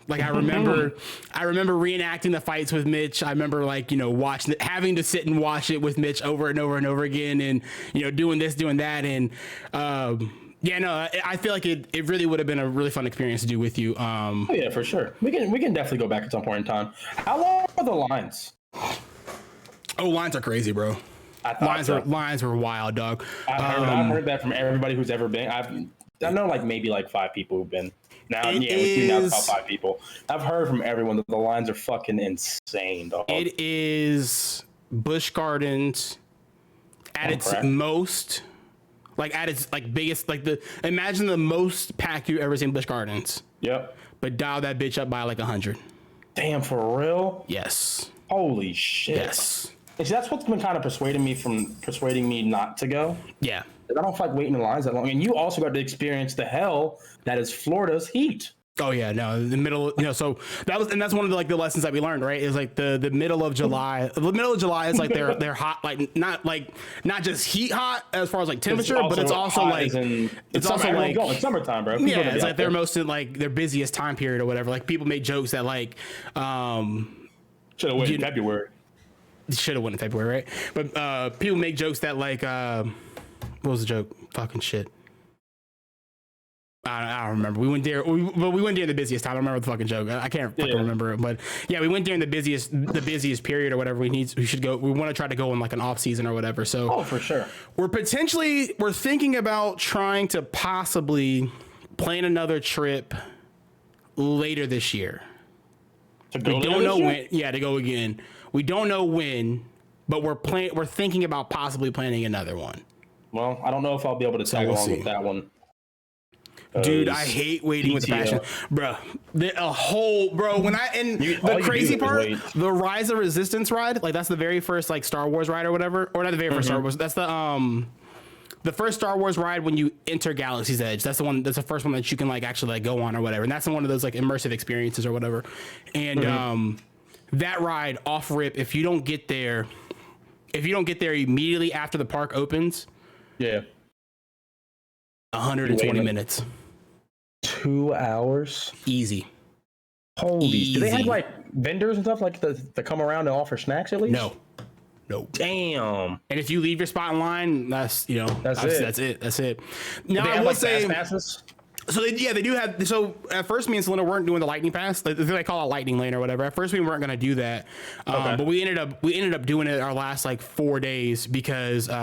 like I remember reenacting the fights with Mitch. I remember like, you know, having to sit and watch it with Mitch over and over and over again, and you know, doing this, doing that, and yeah, no, I feel like it really would have been a really fun experience to do with you. Oh yeah, for sure. We can definitely go back at some point in time. How long are the lines? Oh, lines are crazy, bro. Lines were wild, dog. I've heard that from everybody who's ever been. I know like maybe like 5 people who've been. Now, we do now about 5 people. I've heard from everyone that the lines are fucking insane, dog. It is Busch Gardens at its most, like at its like biggest, like imagine the most packed you've ever seen Busch Gardens. Yep. But dial that bitch up by like 100. Damn, for real? Yes. Holy shit. Yes. And see, that's what's been kind of persuading me not to go. Yeah. I don't like waiting in lines that long. And you also got to experience the hell that is Florida's heat. Oh yeah, no, the middle, you know, so that's one of the, like the lessons that we learned, right? Is like the middle of July. The middle of July is like they're hot, not just heat hot as far as like temperature, but it's also like it's also like it's summertime, bro. Yeah, it's like they're most in like their busiest time period or whatever. Like people make jokes that like should have waited in February. Should have went in February, right? But people make jokes that like what was the joke? Fucking shit. I don't remember. We went there, but we went during the busiest time. I don't remember the fucking joke. I can't fucking remember it. But yeah, we went during the busiest period or whatever. We should go. We want to try to go in like an off season or whatever. So for sure. We're thinking about trying to possibly plan another trip later this year. We don't know when. Yeah, to go again. We don't know when, but we're thinking about possibly planning another one. Well, I don't know if I'll be able to tag along with that one. Dude, I hate waiting with the passion, bro. The crazy part, the Rise of Resistance ride, like that's the very first like Star Wars ride or whatever, or not the very first Star Wars. That's the first Star Wars ride when you enter Galaxy's Edge. That's the one. That's the first one that you can like actually like go on or whatever. And that's one of those like immersive experiences or whatever. And that ride off rip, if you don't get there immediately after the park opens, 120 minutes. 2 hours? Easy. Holy. Easy. Do they have like vendors and stuff like that come around and offer snacks at least? No. Damn. And if you leave your spot in line, that's it. Now I will say passes? So they do have. So at first, me and Selena weren't doing the lightning pass. They call it lightning lane or whatever. At first, we weren't going to do that, but we ended up doing it our last like 4 days because you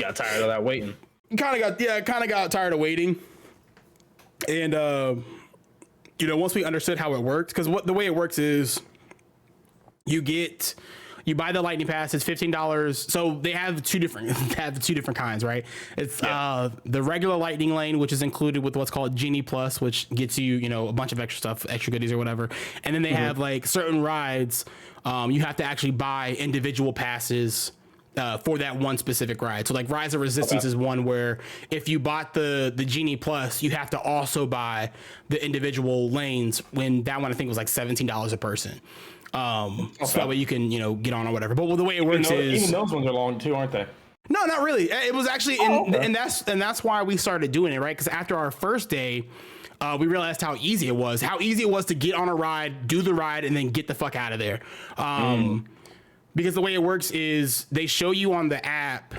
got tired of that waiting. Kind of got tired of waiting, and once we understood how it worked, because the way it works is you get You buy the lightning pass. It's $15. So they have two different kinds, right? It's the regular lightning lane, which is included with what's called Genie Plus, which gets you, you know, a bunch of extra stuff, extra goodies or whatever. And then they have like certain rides. You have to actually buy individual passes for that one specific ride. So like Rise of Resistance is one where if you bought the Genie Plus, you have to also buy the individual lanes, when that one I think was like $17 a person. So that way you can, you know, get on or whatever. But the way it works is even those ones are long too, aren't they? No, not really. It was actually, and that's why we started doing it, right? Because after our first day, we realized how easy it was to get on a ride, do the ride, and then get the fuck out of there. Because the way it works is they show you on the app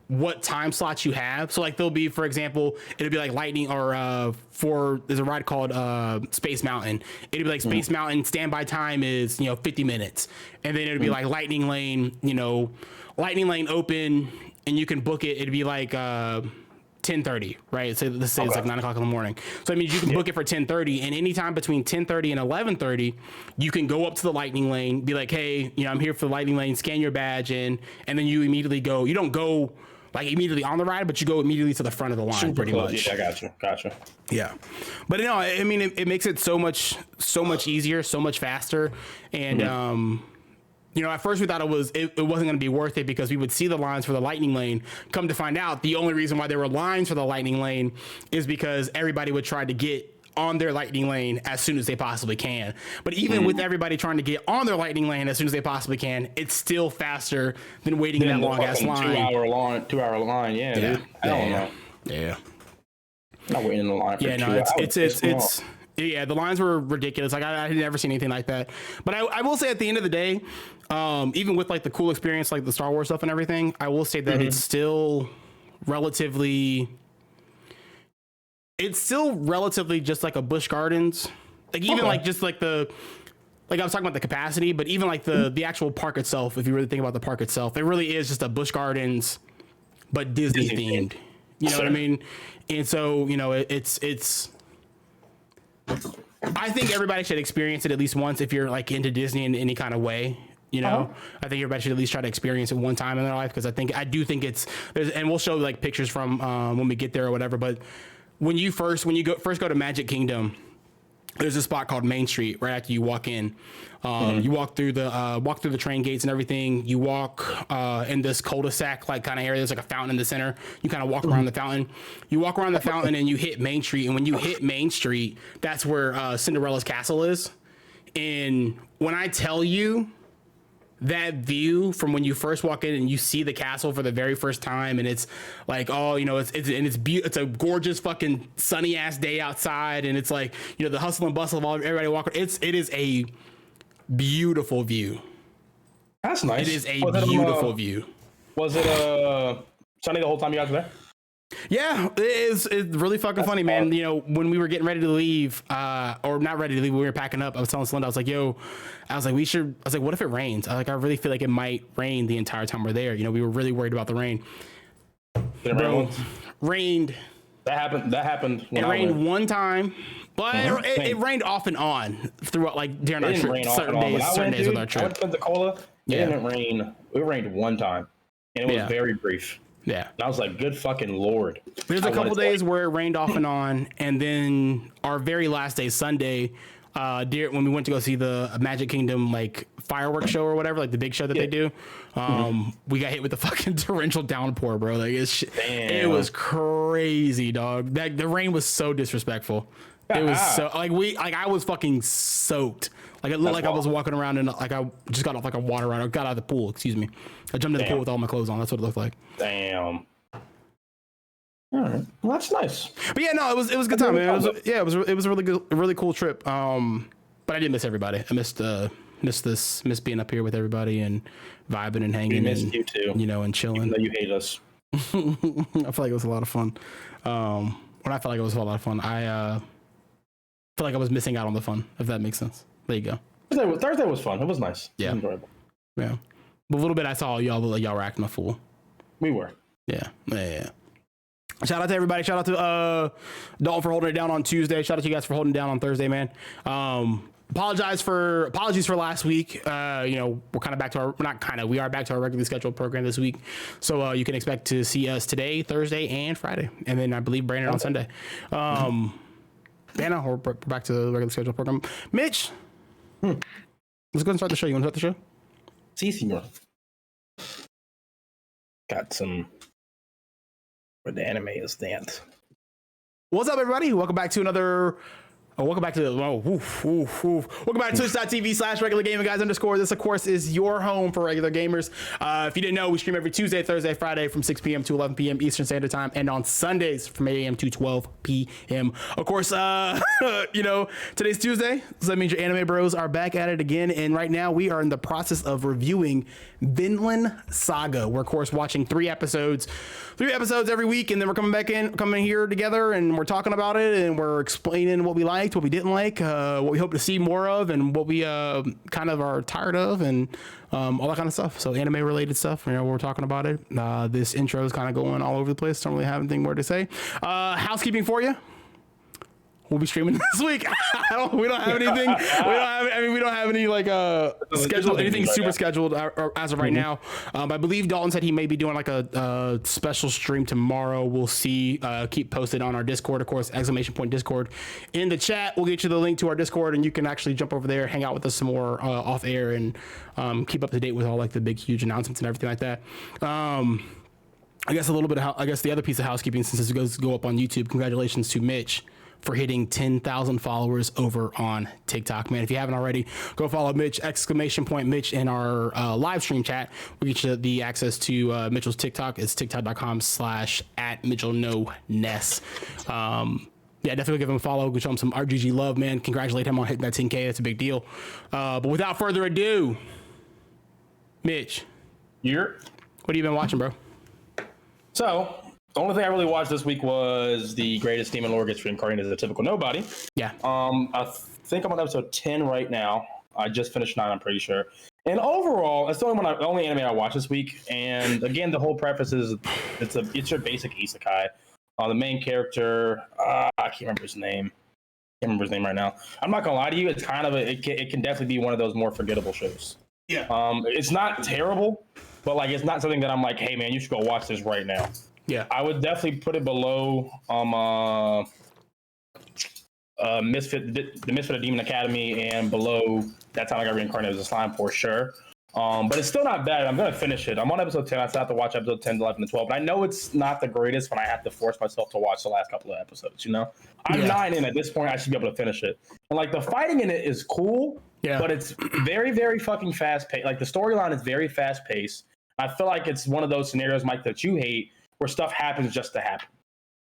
what time slots you have. So like there'll be, for example, it'll be like lightning or there's a ride called Space Mountain. It'll be like Space Mountain standby time is, you know, 50 minutes. And then it'll be like lightning lane, you know, lightning lane open, and you can book it. It'd be like 10:30, right? So let's say it's like 9 o'clock in the morning. So I mean, you can book it for 10:30, and anytime between 10:30 and 11:30, you can go up to the lightning lane, be like, hey, you know, I'm here for the lightning lane, scan your badge in, and then you immediately go. You don't go like immediately on the ride, but you go immediately to the front of the line, pretty much. Yeah, gotcha. Yeah, but no, I mean, it makes it so much easier, so much faster, and you know, at first we thought it wasn't going to be worth it because we would see the lines for the lightning lane. Come to find out, the only reason why there were lines for the lightning lane is because everybody would try to get on their lightning lane as soon as they possibly can. But even with everybody trying to get on their lightning lane as soon as they possibly can, it's still faster than waiting in that long ass line. 2 hour line. Yeah, dude. I don't know. Yeah. Not waiting in the line for 2 hours. It's yeah, the lines were ridiculous. Like I had never seen anything like that. But I will say at the end of the day, even with like the cool experience, like the Star Wars stuff and everything, I will say that it's still relatively just like a Busch Gardens. Like even like just like I was talking about the capacity, but even like the actual park itself, if you really think about the park itself, it really is just a Busch Gardens, but Disney themed. You know what I mean? And so, you know, it's I think everybody should experience it at least once if you're like into Disney in any kind of way. You know, I think everybody should at least try to experience it one time in their life, because I do think and we'll show like pictures from when we get there or whatever. But when you go to Magic Kingdom, there's a spot called Main Street right after you walk in. You walk through the train gates and everything. You walk in this cul-de-sac like kind of area. There's like a fountain in the center. You kind of walk around the fountain. You walk around the fountain and you hit Main Street. And when you hit Main Street, that's where Cinderella's castle is. And when I tell you that view from when you first walk in and you see the castle for the very first time, and it's like, oh, you know, it's a gorgeous fucking sunny ass day outside, and it's like, you know, the hustle and bustle of everybody walking. It is a beautiful view. That's nice. It is a beautiful view. Was it sunny the whole time you guys were there? Yeah, it's really fucking funny, man. You know, when we were getting ready to leave, or not ready to leave, we were packing up. I was telling Celinda, I was like, what if it rains? I really feel like it might rain the entire time we're there. You know, we were really worried about the rain. Rained. That happened. It rained one time, but it rained off and on throughout, like during our trip, certain days with our trip. I went to Pensacola. It didn't rain. It rained one time, and it was very brief. Yeah. And I was like, good fucking Lord. There's a couple days where it rained off and on. And then our very last day, Sunday, when we went to go see the Magic Kingdom, like fireworks show or whatever, like the big show that they do, we got hit with the fucking torrential downpour, bro. Like it was crazy, dog. The rain was so disrespectful. It was so I was fucking soaked. Like it looked like I was walking around and like I just got off like a water run. I got out of the pool. Excuse me. I jumped in the pool with all my clothes on. That's what it looked like. Damn. All right. Well, that's nice. But yeah, no, it was a good time, man. It was a really cool trip. But I did miss everybody. I miss being up here with everybody and vibing and hanging. We missed you too. You know, and chilling. Even though you hate us. I feel like it was a lot of fun. When I felt like it was a lot of fun, I feel like I was missing out on the fun, if that makes sense. There you go. Thursday was fun. It was nice. Yeah. It was enjoyable. Yeah. But a little bit I saw y'all were acting a fool. We were. Yeah. Shout out to everybody. Shout out to Dalton for holding it down on Tuesday. Shout out to you guys for holding it down on Thursday, man. apologies for last week. You know, we're kind of back to our, we are back to our regularly scheduled program this week. So you can expect to see us today, Thursday, and Friday. And then I believe Brandon on Sunday. Anna, we're back to the regular scheduled program. Mitch, let's go and start the show. You want to start the show? Si, senor. Got some where the anime is dance. What's up, everybody? Welcome back to another. Welcome back to welcome back to twitch.tv/regular gaming guys _ This, of course, is your home for regular gamers. If you didn't know, we stream every Tuesday, Thursday, Friday from 6 p.m. to 11 p.m. Eastern Standard Time, and on Sundays from 8 a.m. to 12 p.m. Of course, you know, today's Tuesday, so that means your anime bros are back at it again. And right now, we are in the process of reviewing Vinland Saga. We're, of course, watching 3 episodes every week, and then we're coming here together, and we're talking about it, and we're explaining what we liked, what we didn't like, what we hope to see more of, and what we kind of are tired of, and all that kind of stuff. So anime related stuff, you know, we're talking about it. This intro is kind of going all over the place. Don't really have anything more to say. Housekeeping for you. We'll be streaming this week. We don't have anything. We don't have any like scheduled anything super scheduled as of right now. I believe Dalton said he may be doing like a special stream tomorrow. We'll see. Keep posted on our Discord, of course. !Discord in the chat. We'll get you the link to our Discord, and you can actually jump over there, hang out with us some more off air, and keep up to date with all like the big huge announcements and everything like that. I guess a little bit of the other piece of housekeeping, since this go up on YouTube. Congratulations to Mitch for hitting 10,000 followers over on TikTok, man. If you haven't already, go follow Mitch, !Mitch in our live stream chat. We'll get you the access to Mitchell's TikTok. It's tiktok.com/@MitchellNoNess. Yeah, definitely give him a follow. Go show him some RGG love, man. Congratulate him on hitting that 10K. That's a big deal. But without further ado, Mitch, what have you been watching, bro? So, the only thing I really watched this week was the greatest demon lord gets reincarnated as a typical nobody. Yeah. I think I'm on episode 10 right now. I just finished 9, I'm pretty sure. And overall, it's the only anime I watched this week. And again, the whole preface is it's your basic isekai. The main character, I can't remember his name. Right now. I'm not gonna lie to you. It's kind of it can definitely be one of those more forgettable shows. Yeah. It's not terrible, but like it's not something that I'm like, hey man, you should go watch this right now. Yeah, I would definitely put it below the Misfit of Demon Academy, and below That Time I Got Reincarnated as a Slime for sure. But it's still not bad. I'm going to finish it. I'm on episode 10. I still have to watch episode 10, 11, and 12. But I know it's not the greatest when I have to force myself to watch the last couple of episodes, you know? I'm 9 in at this point. I should be able to finish it. And like the fighting in it is cool, but it's very, very fucking fast paced. Like the storyline is very fast paced. I feel like it's one of those scenarios, Mike, that you hate, where stuff happens just to happen.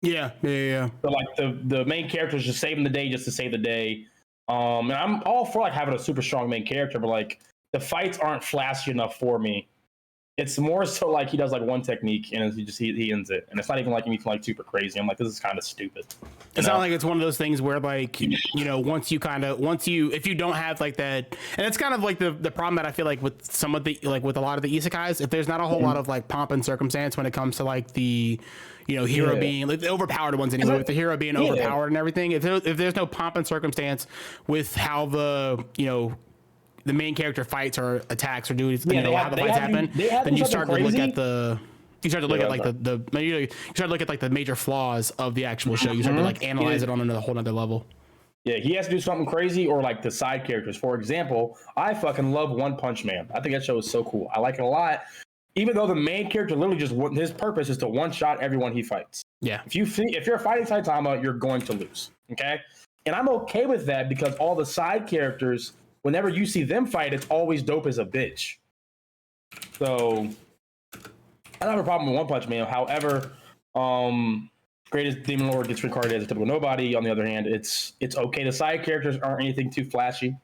Yeah. So like the main character is just saving the day just to save the day. And I'm all for like having a super strong main character, but like the fights aren't flashy enough for me. It's more so like he does like one technique and he ends it, and it's not even like anything like super crazy. I'm like, this is kind of stupid. It's not like it's one of those things where like, you know, if you don't have like that, and it's kind of like the problem that I feel like with some of the, like with a lot of the isekais, if there's not a whole lot of like pomp and circumstance when it comes to like the, you know, hero being like the overpowered ones anyway, with the hero being overpowered and everything, if there's no pomp and circumstance with how the, you know, the main character fights or attacks or do how the fights happen, then you start to look at the major flaws of the actual show. You start to like analyze it on a whole nother level. Yeah, he has to do something crazy, or like the side characters. For example, I fucking love One Punch Man. I think that show is so cool. I like it a lot. Even though the main character literally just his purpose is to one shot everyone he fights. Yeah. If you're fighting Saitama, you're going to lose. Okay, and I'm okay with that because all the side characters, whenever you see them fight, it's always dope as a bitch. So I don't have a problem with One Punch Man. However, greatest demon lord gets reincarnated as a typical nobody. On the other hand, it's okay. The side characters aren't anything too flashy.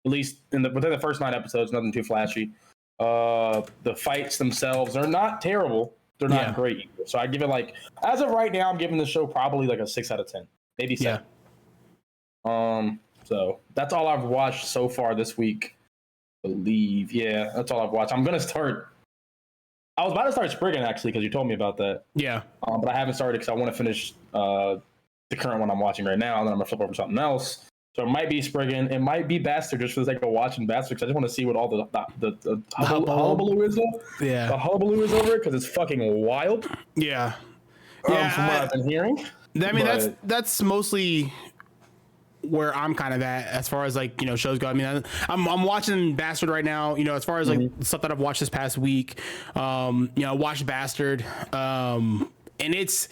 At least within the first 9 episodes, nothing too flashy. The fights themselves are not terrible. They're not great either. So I give it like, as of right now, I'm giving the show probably like a 6 out of 10, maybe 7. So that's all I've watched so far this week. I believe, that's all I've watched. I was about to start Spriggan actually because you told me about that. Yeah. But I haven't started because I want to finish the current one I'm watching right now, and then I'm gonna flip over to something else. So it might be Spriggan, it might be Bastard, just for the sake of watching Bastard, because I just want to see what all the hullabaloo is. Yeah, the hullabaloo is over it, because it's fucking wild. Yeah, from what I've been hearing. I mean, that's mostly where I'm kind of at as far as like, you know, shows go. I mean, I'm watching Bastard right now, you know, as far as like stuff that I've watched this past week. You know, I watched Bastard, and it's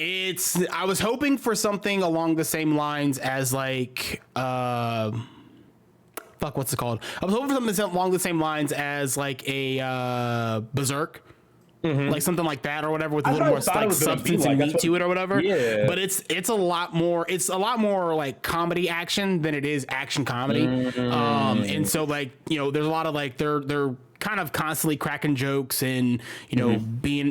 I was hoping for something along the same lines as like what's it called? I was hoping for something along the same lines as like a Berserk. Like something like that or whatever, with a little more like substance and meat to it or whatever. Yeah. But it's a lot more like comedy action than it is action comedy. And so like, you know, there's a lot of like they're kind of constantly cracking jokes and, you know,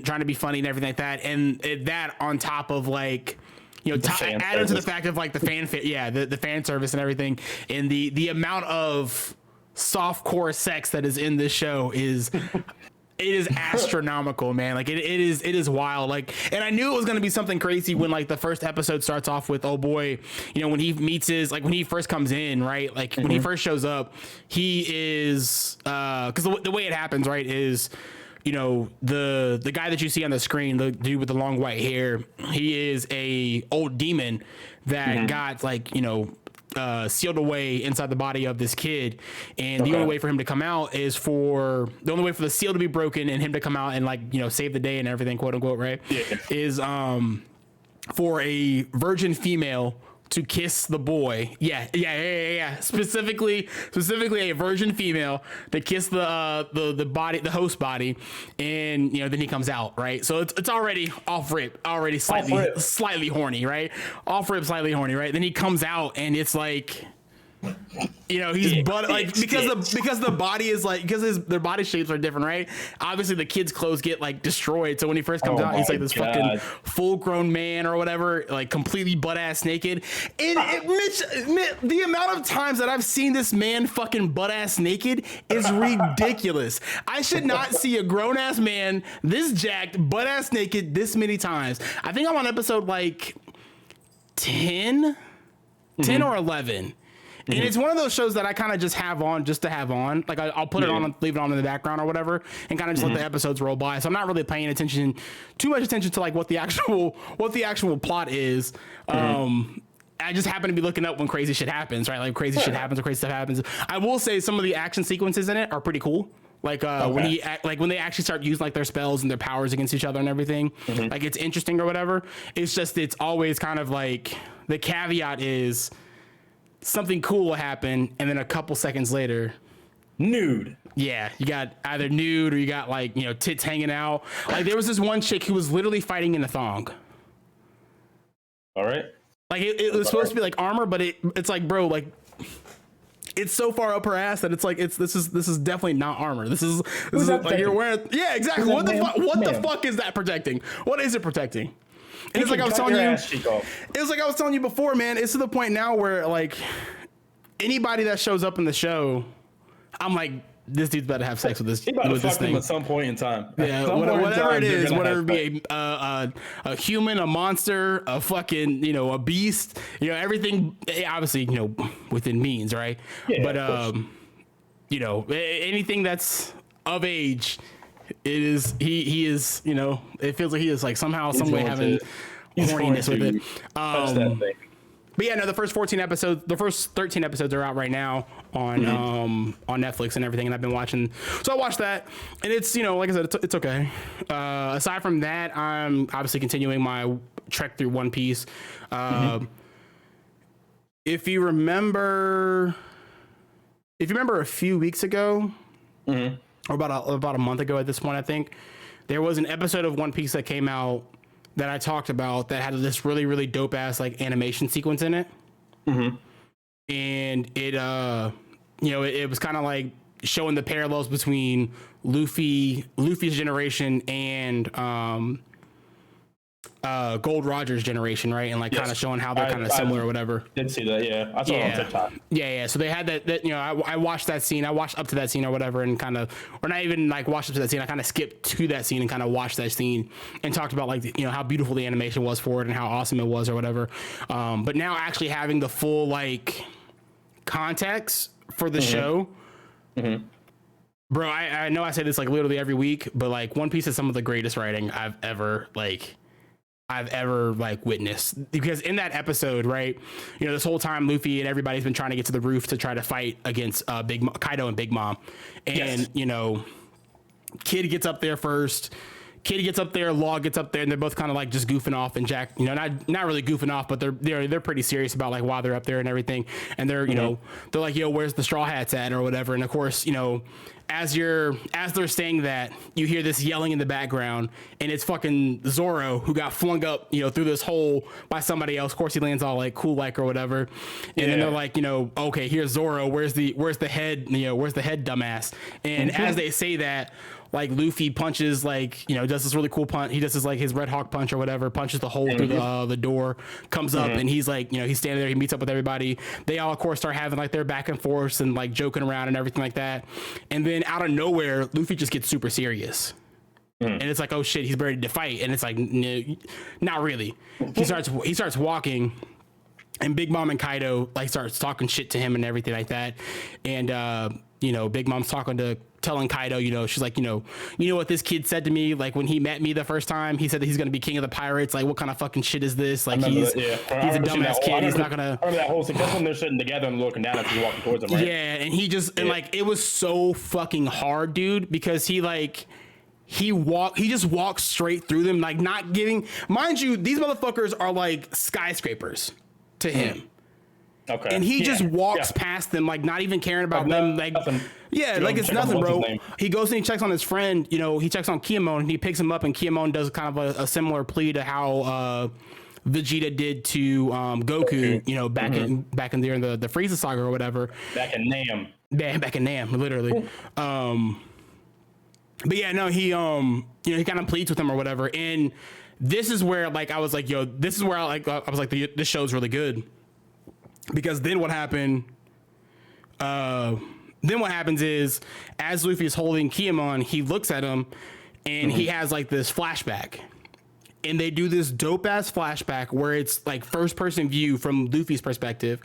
trying to be funny and everything like that. And that on top of like, you know, added to the fact of like the the fan service and everything, and the amount of softcore sex that is in this show is it is astronomical, man. Like it is wild. Like, and I knew it was going to be something crazy when like the first episode starts off with, oh boy, you know, when he meets his, like when he first comes in, right? Like when he first shows up, he is, cause the way it happens, right, is, you know, the guy that you see on the screen, the dude with the long white hair, he is a old demon that got like, you know, sealed away inside the body of this kid, and the only way for him to come out is the only way for the seal to be broken and him to come out and like, you know, save the day and everything, quote unquote, right? Is for a virgin female to kiss the boy. Specifically a virgin female to kiss the body, the host body, and you know, then he comes out, right? So it's already off rip, already slightly horny, right? Off rip, slightly horny, right? Then he comes out and it's like, you know, he's because the body is like, because their body shapes are different, right? Obviously the kid's clothes get like destroyed, so when he first comes out, he's like this fucking full-grown man or whatever, like completely butt-ass naked. And Mitch, the amount of times that I've seen this man fucking butt-ass naked is ridiculous. I should not see a grown-ass man this jacked, butt-ass naked this many times. I think I'm on episode like 10 or 11. And it's one of those shows that I kind of just have on just to have on. Like I'll put it on, leave it on in the background or whatever, and kind of just let the episodes roll by. So I'm not really paying too much attention to like what the actual plot is. I just happen to be looking up when crazy shit happens, right? Like crazy shit happens or crazy stuff happens. I will say some of the action sequences in it are pretty cool. Like when they actually start using like their spells and their powers against each other and everything, like it's interesting or whatever. It's just, it's always kind of like the caveat is something cool will happen, and then a couple seconds later, nude. Yeah, you got either nude or you got like, you know, tits hanging out. Like there was this one chick who was literally fighting in a thong. All right. Like it was supposed to be like armor, but it's like, bro, like it's so far up her ass that it's like this is definitely not armor. This is like you're wearing. Yeah, exactly. What the fuck is that protecting? What is it protecting? And it's like I was telling you before, man. It's to the point now where like anybody that shows up in the show, I'm like, this dude's about to have sex with this. With this thing at some point in time. Yeah, whatever it is, whatever it be a human, a monster, a fucking, you know, a beast, you know, everything obviously, you know, within means, right? Yeah, but you know, anything that's of age. It is he is, you know, it feels like he is like somehow, some way having horniness with it. But yeah, no, the first 13 episodes are out right now on Netflix and everything, and I've been watching. So I watched that, and it's, you know, like I said, it's okay. Aside from that, I'm obviously continuing my trek through One Piece. If you remember a few weeks ago, or about a month ago at this point, I think, there was an episode of One Piece that came out that I talked about that had this really, really dope ass like animation sequence in it. And it, you know, it was kind of like showing the parallels between Luffy's generation and Gold Rogers generation, right? And like kind of showing how they're kind of similar or whatever. Did see that, yeah. I saw it on TikTok. Yeah. So they had that you know, I watched that scene. I watched up to that scene or whatever, and kind of, or not even like watched up to that scene. I kind of skipped to that scene and kind of watched that scene and talked about like you know how beautiful the animation was for it and how awesome it was or whatever. But now actually having the full like context for the show. Bro, I know I say this like literally every week, but like One Piece is some of the greatest writing I've ever witnessed, because in that episode, right, you know, this whole time Luffy and everybody's been trying to get to the roof to try to fight against Kaido and Big Mom, and you know, Kid gets up there first. Kid gets up there, Law gets up there, and they're both kind of like just goofing off, and Jack, you know, not really goofing off, but they're pretty serious about like why they're up there and everything, and they're you know, they're like, yo, where's the Straw Hats at or whatever, and of course, you know, as they're saying that, you hear this yelling in the background, and it's fucking Zoro who got flung up, you know, through this hole by somebody else. Of course, he lands all like cool like or whatever, and then they're like, you know, okay, here's Zoro. Where's the head? You know, where's the head, dumbass? And as they say that, like Luffy punches, like, you know, does this really cool punch. He does this like his Red Hawk punch or whatever, punches the hole through the door, comes up, and he's like, you know, he's standing there, he meets up with everybody. They all of course start having like their back and forth and like joking around and everything like that. And then out of nowhere, Luffy just gets super serious. And it's like, oh shit, he's ready to fight. And it's like, no, not really. He starts walking, and Big Mom and Kaido like starts talking shit to him and everything like that. And you know, Big Mom's telling Kaido, you know, she's like, you know what this kid said to me, like when he met me the first time, he said that he's gonna be king of the pirates. Like, what kind of fucking shit is this? Like, he's a dumbass kid. He's not gonna. I remember that whole scene. That's when they're sitting together and looking down as he's walking towards them, right? Yeah, and he just and like it was so fucking hard, dude, because he just walks straight through them, like not giving. Mind you, these motherfuckers are like skyscrapers to him. Okay. And he just walks past them, like not even caring about them. Like, nothing. Yeah, like it's nothing, bro. He goes and he checks on his friend. You know, he checks on Kiemon and he picks him up, and Kiemon does kind of a similar plea to how Vegeta did to Goku. You know, back in there in the Frieza saga or whatever. Back in Nam. Yeah, back in Nam, literally. But yeah, no, he you know, he kind of pleads with him or whatever, and this is where like I was like, yo, this is where I was like, this show's really good. Because then what happened? Then what happens is, as Luffy is holding Kiemon, he looks at him, and he has like this flashback, and they do this dope ass flashback where it's like first person view from Luffy's perspective,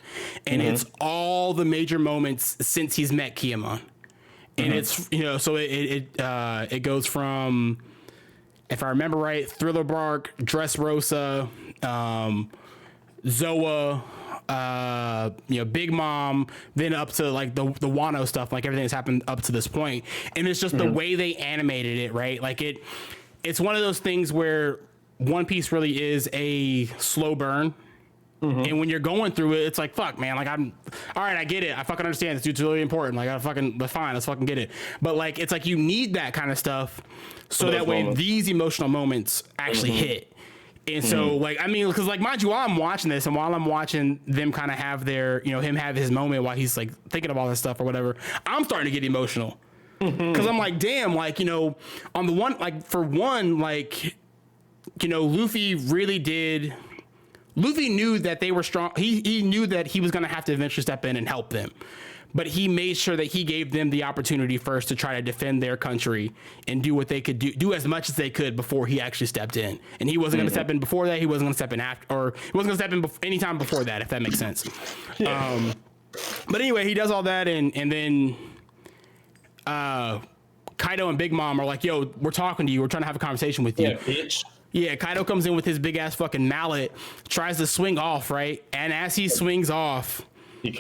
and it's all the major moments since he's met Kiemon, and it's, you know, so it goes from, if I remember right, Thriller Bark, Dressrosa, Zoa. You know, Big Mom, then up to like the Wano stuff, like everything that's happened up to this point, and it's just the way they animated it, right? Like it's one of those things where One Piece really is a slow burn, and when you're going through it, it's like, fuck, man, like I'm all right, I get it, I fucking understand this dude's really important, like that's fine, let's fucking get it, but like it's like you need that kind of stuff so that way these emotional moments actually hit. And so, like, I mean, because, like, mind you, while I'm watching this and while I'm watching them kind of have their, you know, him have his moment while he's, like, thinking of all this stuff or whatever, I'm starting to get emotional. Because I'm like, damn, like, you know, on the one, like, for one, like, you know, Luffy knew that they were strong. He knew that he was going to have to eventually step in and help them. But he made sure that he gave them the opportunity first to try to defend their country and do what they could do as much as they could before he actually stepped in. And he wasn't going to step in before that. He wasn't going to step in after, or he wasn't going to step in anytime before that, if that makes sense. Yeah. But anyway, he does all that, and then Kaido and Big Mom are like, "Yo, we're talking to you. We're trying to have a conversation with you." Yeah, bitch. Yeah, Kaido comes in with his big ass fucking mallet, tries to swing off, right? And as he swings off. Luffy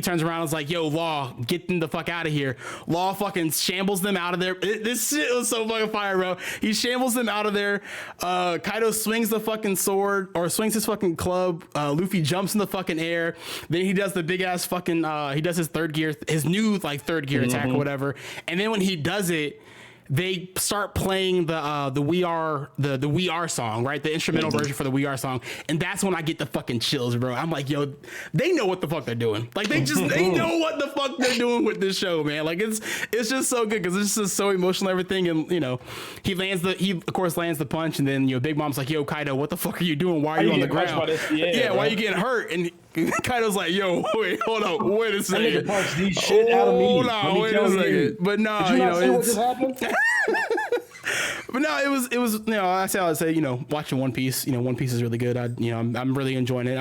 turns around and is like, yo, Law, get them the fuck out of here. Law fucking shambles them out of there. This shit was so fucking fire, bro. He shambles them out of there. Kaido swings the fucking sword, or swings his fucking club. Luffy jumps in the fucking air. Then he does the big ass fucking, he does his new like third gear attack or whatever. And then when he does it, they start playing the We Are the We Are song, right? The instrumental version for the We Are song, and that's when I get the fucking chills, bro. I'm like, yo, they know what the fuck they're doing. Like they know what the fuck they're doing with this show, man. Like it's just so good because it's just so emotional, everything, and you know, he of course lands the punch, and then Big Mom's like, yo, Kaido, what the fuck are you doing? Why are you on the ground? Why are you getting hurt? And Kaido's like, yo, wait, hold on, wait a second. I punch these shit out of me. Hold on, wait a second. But no, did you not see what just happened? But no, it was I say watching One Piece, One Piece is really good. I'm really enjoying it.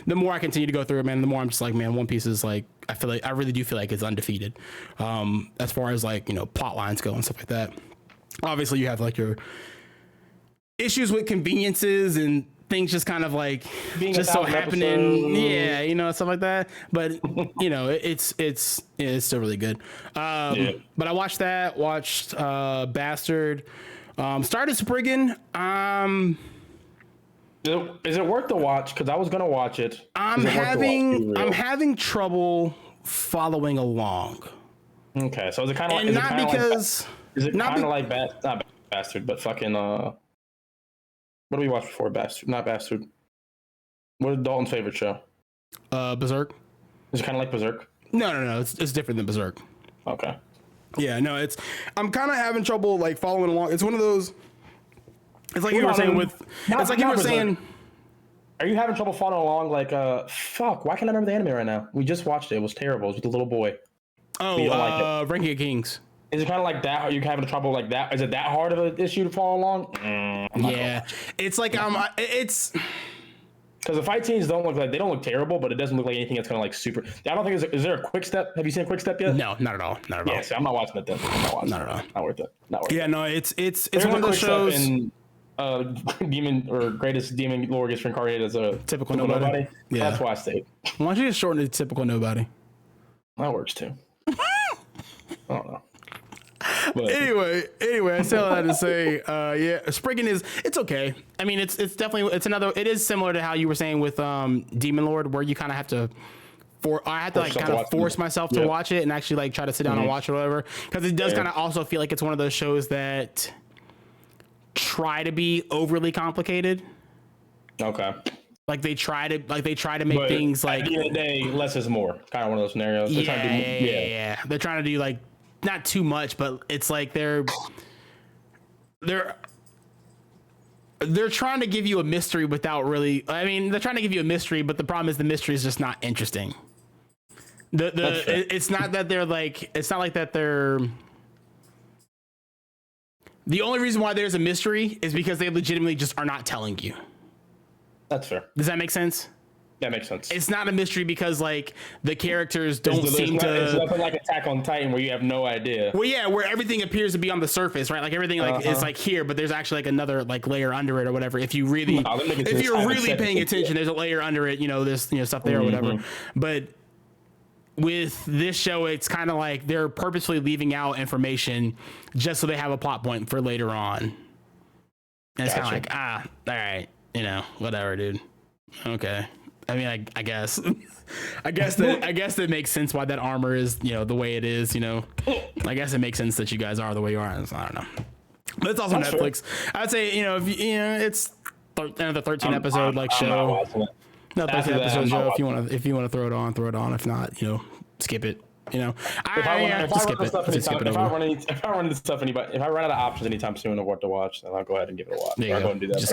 The more I continue to go through it, man, the more I'm just like, man, One Piece is like, I really do feel like it's undefeated. As far as like, plot lines go and stuff like that. Obviously you have like your issues with conveniences and things just kind of like being just so happening. Yeah, stuff like that. But it's still really good. But I watched Bastard, started Spriggan. Is it worth the watch? Because I was gonna watch it. I'm having trouble following along. Okay, so is it kind of like, not Bastard, but fucking what do we watch before Bastard? Not Bastard. What is Dalton's favorite show? Berserk. Is it kind of like Berserk? No. It's different than Berserk. Okay. Yeah, no, I'm kind of having trouble like following along. It's one of those. It's like you were saying with. It's like you were saying. Are you having trouble following along? Like, fuck. Why can't I remember the anime right now? We just watched it. It was terrible. It was with the little boy. Oh, Ranking of Kings. Is it kind of like that? Are you having trouble like that? Is it that hard of an issue to follow along? Yeah, it's like it's because the fight scenes don't look terrible, but it doesn't look like anything that's gonna like super. I don't think is there a quick step? Have you seen a quick step yet? No, not at all. Yeah, see, I'm not watching it then. Not at all. Not worth it. Yeah, no, it's one of those shows. In, demon or greatest demon lore gets reincarnated as a typical nobody. Yeah, that's why I stayed. Why don't you just shorten it to typical nobody? That works too. I don't know. But anyway, I still had to say, Spriggan it's okay. I mean, it's definitely it is similar to how you were saying with Demon Lord, where you kind of have to. I had to like kind of force myself to watch it and actually like try to sit down and watch it or whatever, because it does kind of also feel like it's one of those shows that try to be overly complicated. Okay. Like they try to make things like at the end of the day, less is more. Kind of one of those scenarios. Yeah. They're trying to do like not too much, but it's like they're trying to give you a mystery without really. I mean, they're trying to give you a mystery, but the problem is the mystery is just not interesting. It's not that they're like. It's not like that they're. The only reason why there's a mystery is because they legitimately just are not telling you. That's fair. Does that make sense? That makes sense. It's not a mystery because like the characters don't seem to. It's nothing like Attack on Titan where you have no idea. Well, yeah, where everything appears to be on the surface, right? Like everything like is like here, but there's actually like another like layer under it or whatever. If you really, if you're really paying attention, there's a layer under it. There's stuff there or whatever. But with this show, it's kind of like they're purposefully leaving out information just so they have a plot point for later on. And it's kind of like all right, whatever, dude. Okay. I mean, I guess, I guess that makes sense why that armor is, the way it is, I guess it makes sense that you guys are the way you are. I don't know, but it's also Netflix. Fair. I'd say, if it's another 13 episode show. No, 13 episode show. If you want to throw it on, throw it on. If not, skip it. If I run out of options anytime soon of what to watch, then I'll go ahead and give it a watch. I'll go and do that. Just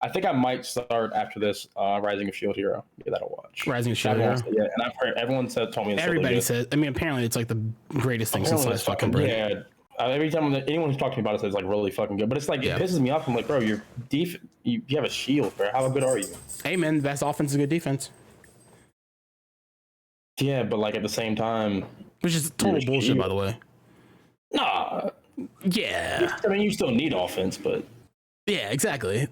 I think I might start after this Rising of Shield Hero. Yeah, that'll watch. Rising of Shield Hero. Yeah, and I've heard everyone told me. Everybody says. I mean, apparently it's like the greatest thing since sliced fucking bread. Yeah. Every time anyone who's talking to me about it says it's like really fucking good, but it's like it pisses me off. I'm like, bro, you have a shield, bro. How good are you? Hey man, the best offense is good defense. Yeah, but like at the same time, which is total bullshit, by the way. Nah. Yeah. I mean, you still need offense, but yeah, exactly.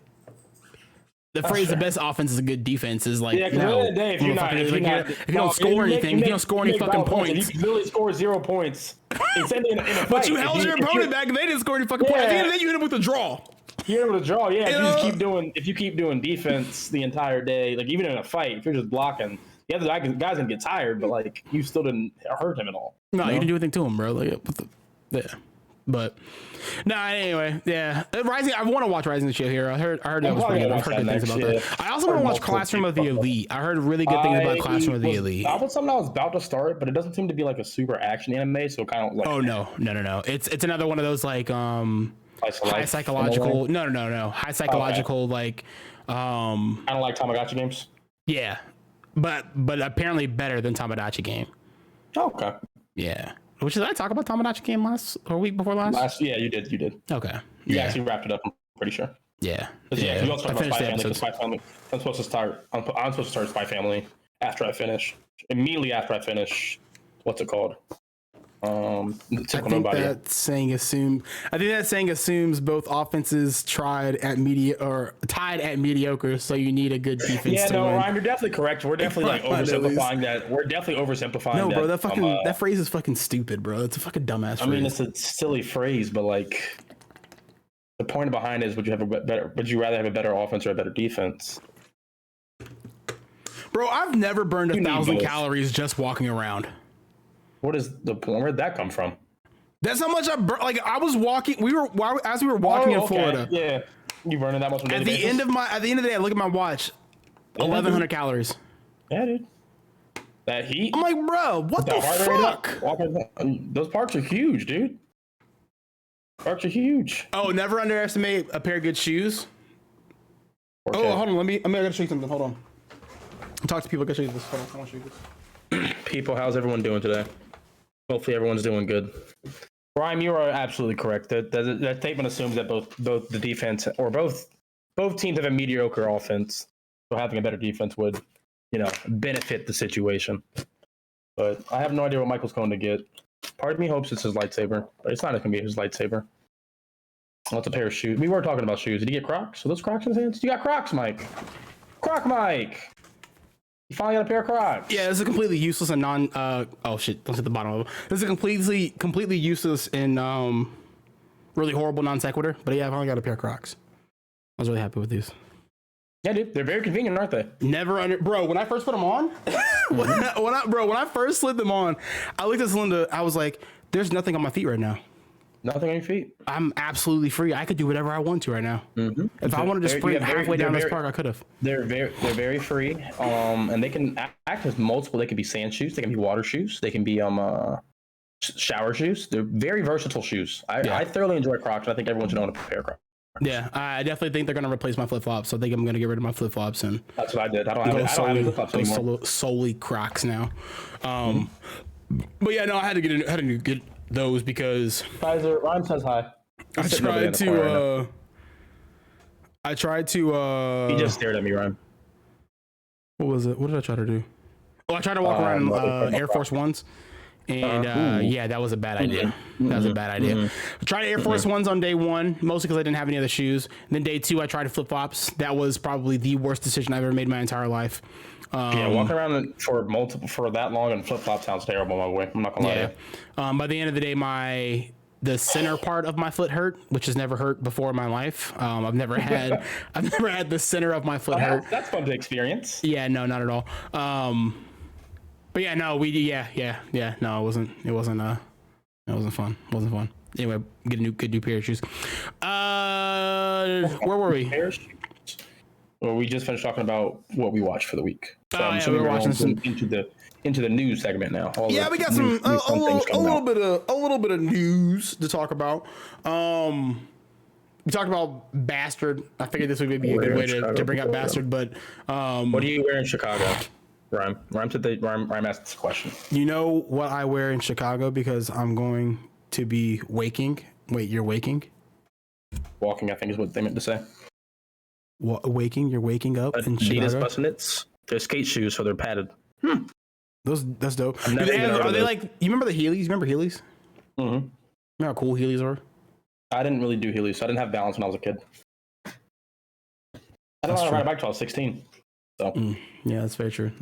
The phrase "the best offense is a good defense" is like, at the end of the day, if you don't score anything, if you don't score any fucking points, you literally score 0 points. It's in a fight. But you held your opponent back, and they didn't score any fucking points. At the end of the day, you hit him with a draw. You hit him with a draw, yeah. If you keep doing defense the entire day, like even in a fight, if you're just blocking, the other guy's gonna get tired, but like you still didn't hurt him at all. No, you didn't do anything to him, bro. Like, yeah. But no, anyway, yeah. Rising. I want to watch Rising the Shield Hero. I heard that was pretty good. I've heard good things about that. I also want to watch Classroom of the Elite. I heard really good things about Classroom of the Elite. That was something I was about to start, but it doesn't seem to be like a super action anime, so kind of like. Oh no. It's another one of those like high psychological. No. High psychological like. Kind of like Tamagotchi games. Yeah, but apparently better than Tamagotchi game. Okay. Yeah. Which did I talk about Tamagotchi game last or week before last? Yeah, you did. Okay. You actually wrapped it up. I'm pretty sure. Yeah. You also talked about Spy Family. I'm supposed to start Spy Family after I finish. Immediately after I finish. What's it called? I think that saying assumes both offenses tied at mediocre, so you need a good defense. Yeah, no, Ryan, you're definitely correct. We're definitely like oversimplifying that. We're definitely oversimplifying. No, bro, that phrase is fucking stupid, bro. It's a fucking dumbass phrase. I mean, it's a silly phrase, but like the point behind it is, would you rather have a better offense or a better defense? Bro, I've never burned 1,000 calories just walking around. What is the point? Where'd that come from? That's how much I burn. Like I was walking. As we were walking in Florida. Yeah, you burning that much. At the end of the day, I look at my watch. 1,100 calories. Yeah, dude. That heat. I'm like, bro, what the fuck? Those parks are huge, dude. Parks are huge. Oh, never underestimate a pair of good shoes. Okay. Oh, hold on. I gotta show you something. Hold on. Talk to people. I gotta show you this. Hold on. I want to show you this. People, how's everyone doing today? Hopefully everyone's doing good. Ryan, you are absolutely correct. That statement assumes that both the defense or both teams have a mediocre offense, so having a better defense would, benefit the situation. But I have no idea what Michael's going to get. Part of me hopes it's his lightsaber, but it's not going to be his lightsaber. What's a pair of shoes? We were talking about shoes. Did he get Crocs? Are those Crocs in his hands? You got Crocs, Mike. Croc Mike. You finally got a pair of Crocs. Yeah, this is completely useless and oh shit, don't hit the bottom of it. This is completely useless and really horrible non sequitur. But yeah, I finally got a pair of Crocs. I was really happy with these. Yeah, dude, they're very convenient, aren't they? Bro, when I first put them on, when I first slid them on, I looked at Celinda. I was like, "There's nothing on my feet right now. Nothing on your feet. I'm absolutely free. I could do whatever I want to right now. Mm-hmm. If I wanted to sprint halfway down this park, I could have. They're very free. And they can act as multiple. They can be sand shoes. They can be water shoes. They can be shower shoes. They're very versatile shoes. I thoroughly enjoy Crocs. And I think everyone should own a pair of Crocs. Yeah, I definitely think they're gonna replace my flip flops. So I think I'm gonna get rid of my flip flops and that's what I did. I don't have flip flops anymore. Solely Crocs now. But yeah, no, I had to get those because Ryan says hi. I tried to. He just stared at me, Ryan. What was it? What did I try to do? Oh, I tried to walk around Air Force Ones. And yeah, that was a bad idea. That was a bad idea. I tried Air Force Ones on day one, mostly because I didn't have any other shoes. And then day two, I tried flip flops. That was probably the worst decision I've ever made in my entire life. Yeah, walking around for that long in flip flops sounds terrible, my boy. I'm not gonna lie to you. By the end of the day, the center part of my foot hurt, which has never hurt before in my life. I've never had the center of my foot hurt. That's fun to experience. Yeah, no, not at all. But yeah, no, no, it wasn't fun. It wasn't fun. Anyway, get a good pair of shoes. Where were we? Well, we just finished talking about what we watched for the week. So we're watching some into the news segment now. We got some a little bit of news to talk about. We talked about Bastard. I figured this would be a good way to bring up Bastard, but what do you wear in Chicago? Rhyme asked this question. You know what I wear in Chicago because I'm going to be waking. Wait, you're waking? Walking, I think is what they meant to say. What, waking? You're waking up in Chicago? Adidas Busnets. They're skate shoes, so they're padded. That's dope. Are they like? You remember the Heelys? You remember Heelys? Mm-hmm. Remember how cool Heelys are? I didn't really do Heelys. So I didn't have balance when I was a kid. I don't know how to ride a bike until I was 16. So yeah, that's very true.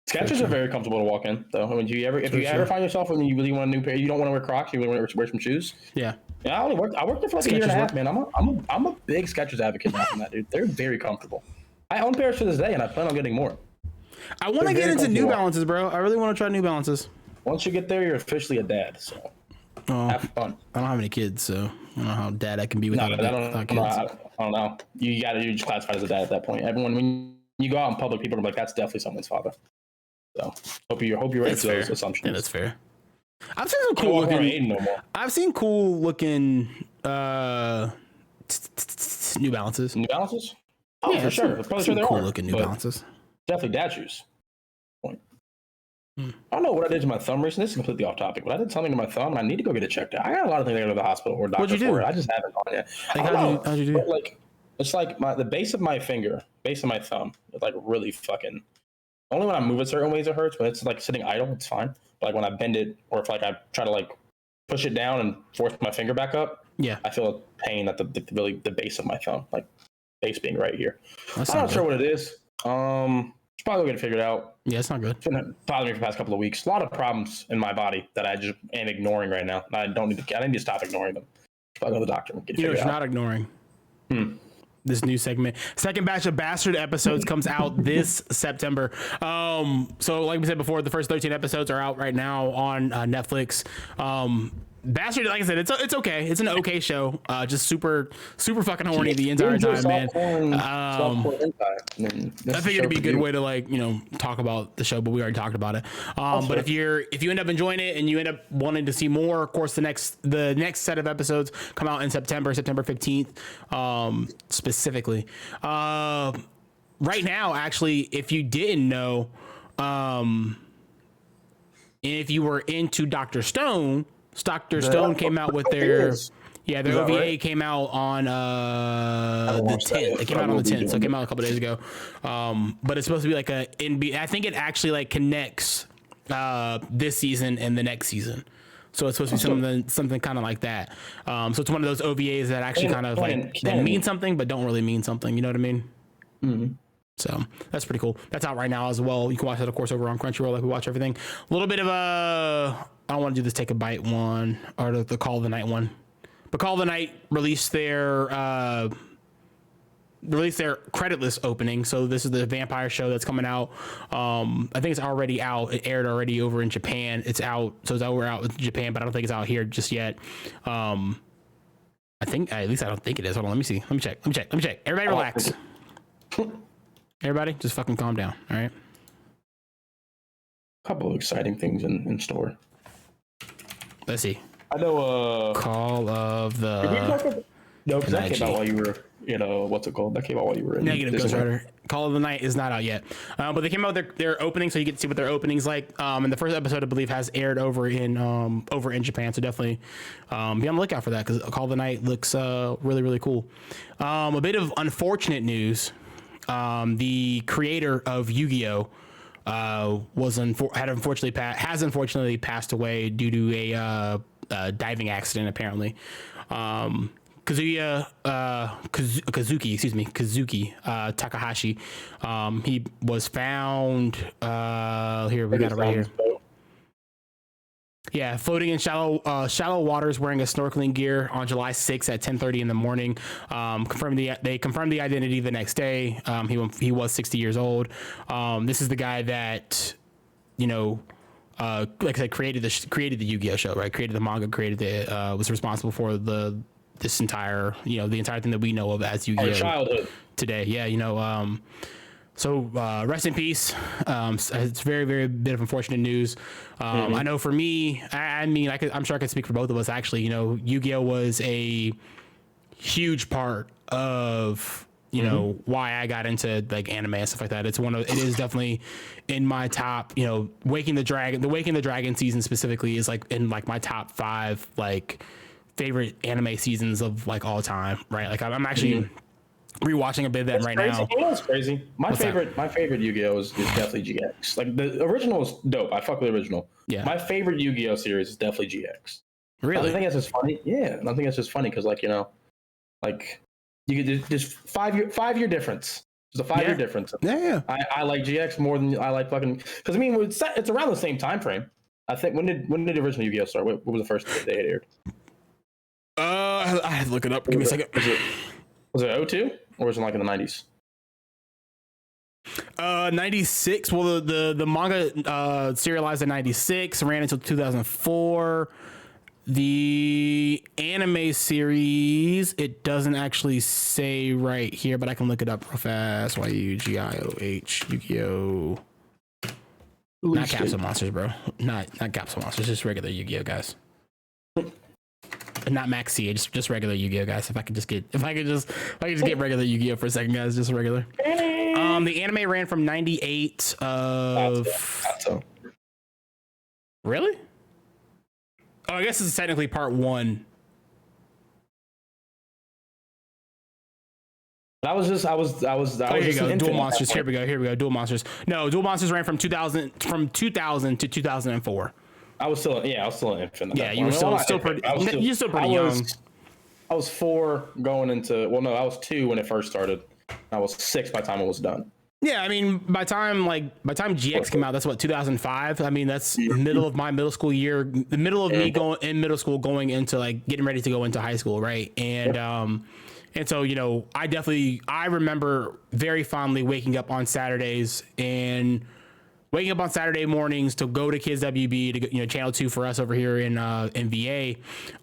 Skechers are very comfortable to walk in, though. If you ever find yourself when you really want a new pair, you don't want to wear Crocs, you want to wear some shoes. Yeah. Yeah, I worked there for like a year and a half, man. I'm a big Skechers advocate now from that, dude. They're very comfortable. I own pairs to this day, and I plan on getting more. I want to get into New Balances, bro. I really want to try New Balances. Once you get there, you're officially a dad. So Have fun. I don't have any kids, so I don't know how dad I can be without, without kids. I don't know. You're just classified as a dad at that point. Everyone, when you go out in public, people are like, that's definitely someone's father. So hope you're ready for those assumptions. Yeah, that's fair. I've seen some cool looking. I've seen cool looking New Balances. New Balances? Oh, yeah, for sure. Probably sure cool looking New Balances. Definitely dad shoes. Point. I don't know what I did to my thumb recently. This is completely off topic, but I did something to my thumb and I need to go get it checked out. I got a lot of things I go to the hospital or doctor for. I just haven't gone yet. How'd you do? But like, it's like the base of my finger, base of my thumb, it's like really fucking. Only when I move it certain ways it hurts. When it's like sitting idle, it's fine. But like when I bend it, or if like I try to like push it down and force my finger back up, I feel a pain at the base of my thumb, like base being right here. I'm not sure what it is. Should probably get it figured out. Yeah, it's not good. It's been bothering me for the past couple of weeks. A lot of problems in my body that I just am ignoring right now. I need to stop ignoring them. Should probably go to the doctor and get it figured out. You're not ignoring. This new segment. Second batch of Bastard episodes comes out this September. So like we said before, the first 13 episodes are out right now on Netflix. Bastard, like I said, it's okay. It's an okay show. Just super fucking horny the entire time, man. I figured it'd be a good way to talk about the show, but we already talked about it. But if you end up enjoying it and you end up wanting to see more, of course, the next set of episodes come out in September 15th, specifically. Right now, actually, if you didn't know, if you were into Dr. Stone came out with their OVA came out on the 10th. It came out on the 10th, so it came out a couple days ago. But it's supposed to be like I think it actually like connects this season and the next season. So it's supposed to be something kind of like that. So it's one of those OVAs that actually kind of like that mean something but don't really mean something. You know what I mean? Mm-hmm. So that's pretty cool. That's out right now as well. You can watch that, of course, over on Crunchyroll, like we watch everything. A little bit of I don't want to do this Take a Bite one or the Call of the Night one. But Call of the Night released their creditless opening. So this is the vampire show that's coming out. I think it's already out. It aired already over in Japan. It's out. So it's over out in Japan, but I don't think it's out here just yet. I think, at least I don't think it is. Hold on, let me see. Let me check. Everybody relax. Everybody, just fucking calm down, all right? Couple of exciting things in store. Let's see. I know. Call of the. No, because that came out while you were, what's it called? That came out while you were in Negative Ghost Rider. Call of the Night is not out yet, but they came out with their opening, so you get to see what their opening's like. And the first episode, I believe, has aired over in Japan, so definitely be on the lookout for that because Call of the Night looks really, really cool. A bit of unfortunate news. The creator of Yu-Gi-Oh! Has unfortunately passed away due to a diving accident, apparently. Kazuki Takahashi. He was found here. We got it right here. Yeah, floating in shallow waters wearing a snorkeling gear on July 6th at 10:30 in the morning. They confirmed the identity the next day. He was 60 years old. This is the guy that, like I said, created the Yu-Gi-Oh! Show, right? Created the manga, was responsible for this entire, the entire thing that we know of as Yu-Gi-Oh! Our childhood today. Yeah, so rest in peace. It's very, very bit of unfortunate news. I know for me, I'm sure I could speak for both of us. Actually, Yu-Gi-Oh! Was a huge part of why I got into like anime and stuff like that. It is definitely in my top. The Waking the Dragon season specifically is like in like my top 5 like favorite anime seasons of like all time. Right? Like I'm actually. Rewatching a bit of that right now. You know what's crazy? My favorite Yu-Gi-Oh! is definitely GX. Like the original is dope. I fuck with the original. Yeah. My favorite Yu-Gi-Oh! Series is definitely GX. Really? I think that's just funny. Yeah, I think that's just funny because like you get this 5 year difference. There's a 5 year difference. Yeah. I like GX more than I like fucking because I mean it's around the same time frame. I think when did the original Yu-Gi-Oh! start? What was the first day it aired? I had to look it up. Give me a second. Was it 02 or was it like in the 90s? 96. Well, the manga serialized in 96, ran until 2004. The anime series, it doesn't actually say right here, but I can look it up real fast. YUGIOH, Yu-Gi-Oh! Not Capsule Monsters, bro. Not Capsule Monsters, just regular Yu-Gi-Oh, guys. Not Max C, just regular Yu-Gi-Oh, guys. If I could just get regular Yu-Gi-Oh for a second, guys, just regular. The anime ran from 98 of. Really? Oh, I guess it's technically part 1. I was here you go. Duel Monsters. Here we go. Duel Monsters. No, Duel Monsters ran from 2000 to 2004. I was still an infant. Yeah, you were still pretty. You're still pretty young. I was 4 going into. Well, no, I was 2 when it first started. I was 6 by the time it was done. Yeah, I mean, by the time GX came out, that's what, 2005. I mean, that's middle of my middle school year, the middle of me going in middle school, going into like getting ready to go into high school, right? And so, you know, I remember very fondly waking up on Saturdays and waking up on Saturday mornings to go to Kids WB, to, you know, Channel 2 for us over here in VA,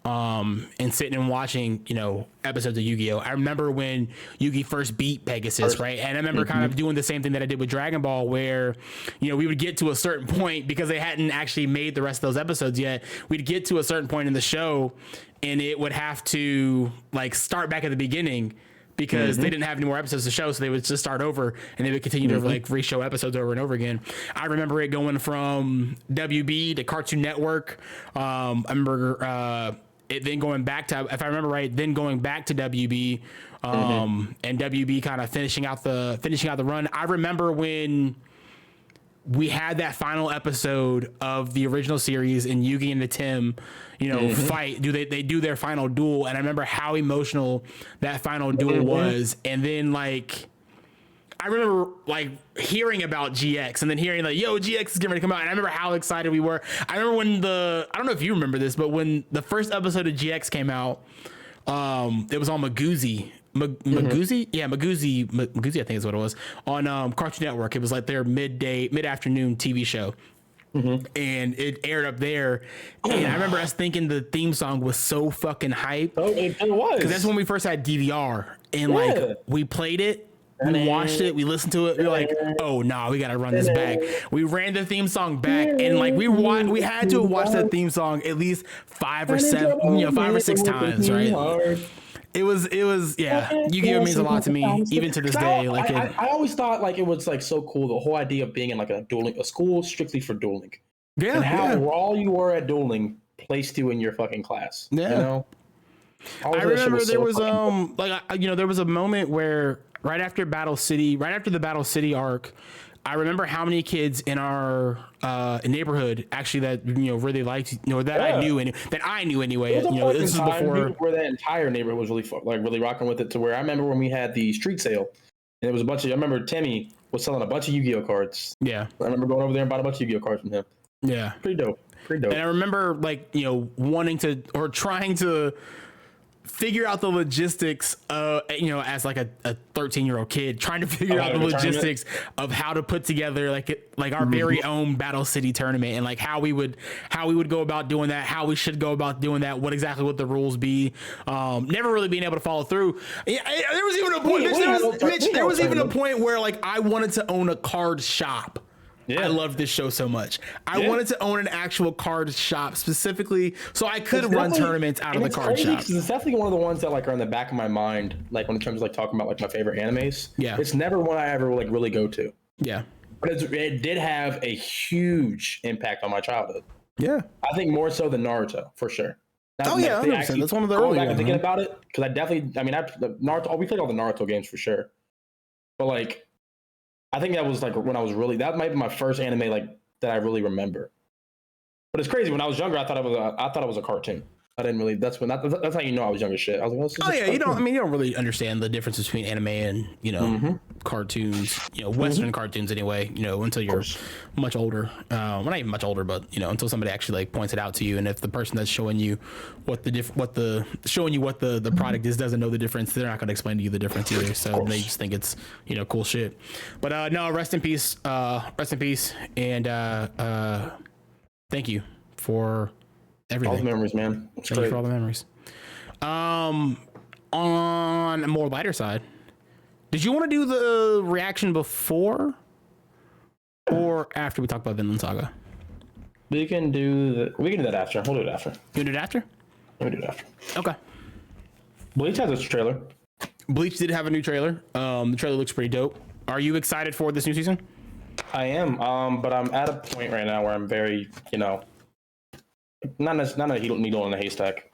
and sitting and watching, you know, episodes of Yu-Gi-Oh! I remember when Yugi first beat Pegasus, right? And I remember kind of doing the same thing that I did with Dragon Ball, where, you know, we would get to a certain point because they hadn't actually made the rest of those episodes yet. We'd get to a certain point in the show and it would have to like start back at the beginning, because they didn't have any more episodes to show, so they would just start over and they would continue to like re-show episodes over and over again. I remember it going from WB to Cartoon Network. I remember it then going back to, if I remember right, then going back to WB, and WB kind of finishing out the run. I remember when we had that final episode of the original series and Yugi and the Tim, you know, fight. They do their final duel, and I remember how emotional that final duel was. And then like, I remember like hearing about GX and then hearing like, yo, GX is getting ready to come out. And I remember how excited we were. I remember when I don't know if you remember this, but when the first episode of GX came out, it was on Magoozy. Magoozy? Yeah, Magoozy, I think is what it was, on Cartoon Network. It was like their mid-afternoon TV show. And it aired up there. And I remember us thinking the theme song was so fucking hype. Oh, it was. Because that's when we first had DVR. And like, we played it, we watched it, we listened to it, we were like, oh nah, we gotta run this back. We ran the theme song back, and like we had to watch that theme song at least 5 or 6 times, right? It was yeah. Yu-Gi-Oh! Means a lot to me, even to this day. Like I always thought like it was like so cool, the whole idea of being in like a school strictly for dueling. Yeah. And how all you were at dueling placed you in your fucking class. Yeah. You know? I remember there was there was a moment where right after the Battle City arc, I remember how many kids in our neighborhood actually that, you know, really liked, you know, that I knew anyway. You know, this is before where that entire neighborhood was really rocking with it, to where I remember when we had the street sale and there was a bunch of, I remember Timmy was selling a bunch of Yu-Gi-Oh cards. Yeah. I remember going over there and bought a bunch of Yu-Gi-Oh cards from him. Yeah. Pretty dope. And I remember like, you know, wanting to, or trying to figure out the logistics, you know, as like a 13-year-old kid trying to figure out the logistics of how to put together like our very own Battle City tournament, and like how we would go about doing that, how we should go about doing that, what the rules be. Never really being able to follow through. Yeah, there was even a point. There was even a point where like I wanted to own a card shop. Yeah. I loved this show so much. I wanted to own an actual card shop specifically so I could run tournaments out of the card shop. It's definitely one of the ones that like are in the back of my mind, like when it comes to like talking about like my favorite animes. Yeah. It's never one I ever like really go to. Yeah. But it did have a huge impact on my childhood. Yeah. I think more so than Naruto, for sure. That's one of the early ones. Thinking about it, because Naruto, we played all the Naruto games for sure. But like, I think that was like when I was that might be my first anime like that I really remember. But it's crazy. When I was younger, I thought it was a cartoon. I didn't really. That's how you know I was young as shit. I was like, you don't really understand the difference between anime and, you know, cartoons, you know, Western cartoons anyway, you know, until you're much older. Well, not even much older, but you know, until somebody actually like points it out to you. And if the person that's showing you what the product is doesn't know the difference, they're not going to explain to you the difference either. So they just think it's, you know, cool shit. But no, rest in peace, and thank you for everything. All the memories, man. Thank you for all the memories. On a more lighter side, did you want to do the reaction before or after we talk about Vinland Saga? We can do that after. We'll do it after. You do it after? We'll do it after. Okay. Bleach has its trailer. Bleach did have a new trailer. The trailer looks pretty dope. Are you excited for this new season? I am, but I'm at a point right now where I'm very, not a needle in a haystack.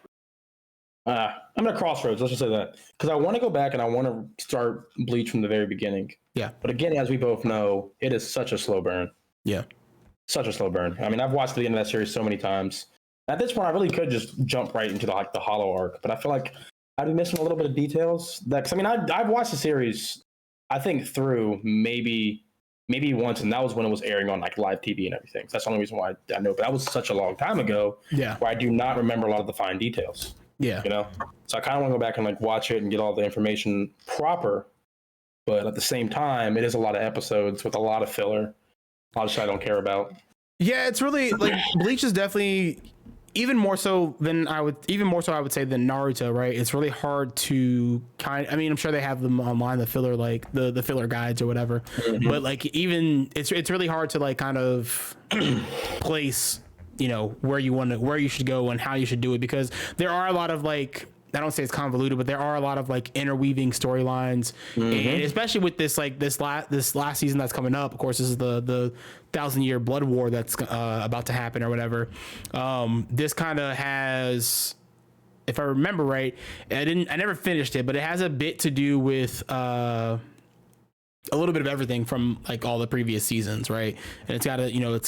I'm at a crossroads. Let's just say that, because I want to go back and I want to start Bleach from the very beginning. Yeah. But again, as we both know, it is such a slow burn. Yeah. Such a slow burn. I mean, I've watched the end of that series so many times. At this point, I really could just jump right into the Hollow arc, but I feel like I'd be missing a little bit of details. Because I mean, I've watched the series, I think through maybe once, and that was when it was airing on like live TV and everything. So that's the only reason why I know. But that was such a long time ago. Yeah. Where I do not remember a lot of the fine details. Yeah. So I kind of want to go back and like watch it and get all the information proper. But at the same time, it is a lot of episodes with a lot of filler. A lot of shit I don't care about. Yeah, it's really like Bleach is definitely even more so I would say than Naruto, right? It's really hard to I mean, I'm sure they have them online, the filler, like the filler guides or whatever. Mm-hmm. But like even it's really hard to like kind of place, where you should go and how you should do it, because there are a lot of like, I don't say it's convoluted, but there are a lot of like interweaving storylines, and especially with this last season that's coming up. Of course, this is the 1,000-year blood war that's about to happen or whatever. This kind of has, if I remember right, I never finished it, but it has a bit to do with a little bit of everything from like all the previous seasons, right? And it's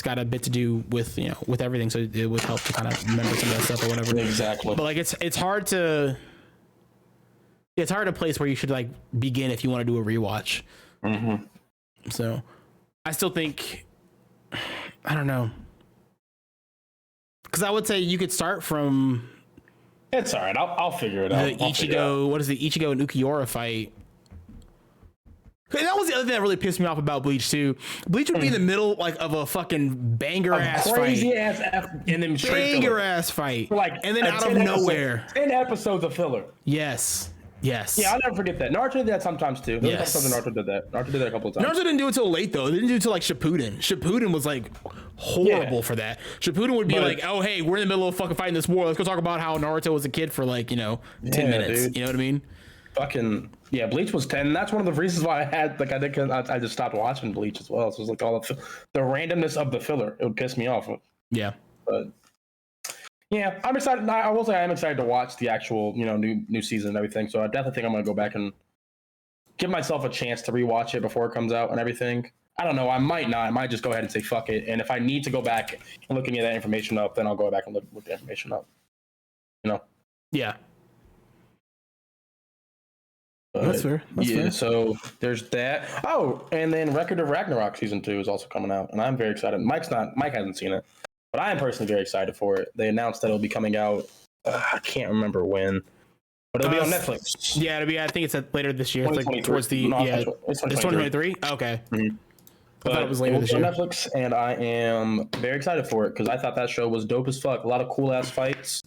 got a bit to do with with everything, so it would help to kind of remember some of that stuff or whatever. Exactly. But like it's hard to place where you should like begin if you want to do a rewatch. Mm-hmm. So I still think, I don't know, because I would say you could start from. It's all right. I'll figure it out. The Ichigo, what is the Ichigo and Ukiura fight? And that was the other thing that really pissed me off about Bleach too. Bleach would be in the middle like of a fucking banger ass fight, crazy ass, and then banger ass fight, for like, and then out of nowhere, 10 episodes of filler. Yes. Yeah, I'll never forget that. Naruto did that sometimes too. Yes. Naruto did that. Naruto did that a couple of times. Naruto didn't do it till late though. They didn't do it till like Shippuden. Shippuden was like horrible for that. Shippuden would be like, oh hey, we're in the middle of fucking fighting this war. Let's go talk about how Naruto was a kid for like 10 minutes. Dude. You know what I mean? Fucking yeah, Bleach was 10. That's one of the reasons why I just stopped watching Bleach as well. So it was like all the randomness of the filler. It would piss me off. Yeah, but yeah, I'm excited. I will say I am excited to watch the actual new season and everything. So I definitely think I'm gonna go back and give myself a chance to rewatch it before it comes out and everything. I don't know. I might not. I might just go ahead and say fuck it. And if I need to go back and look any of that information up, then I'll go back and look the information up. Yeah. That's fair. That's fair. So there's that. Oh, and then Record of Ragnarok season 2 is also coming out, and I'm very excited. Mike hasn't seen it, but I am personally very excited for it. They announced that it'll be coming out. I can't remember when, but it'll be on Netflix. Yeah, it'll be. I think it's later this year. It's like towards the it's 2023. Okay. Mm-hmm. I thought it was later this year. On Netflix, and I am very excited for it because I thought that show was dope as fuck. A lot of cool ass fights.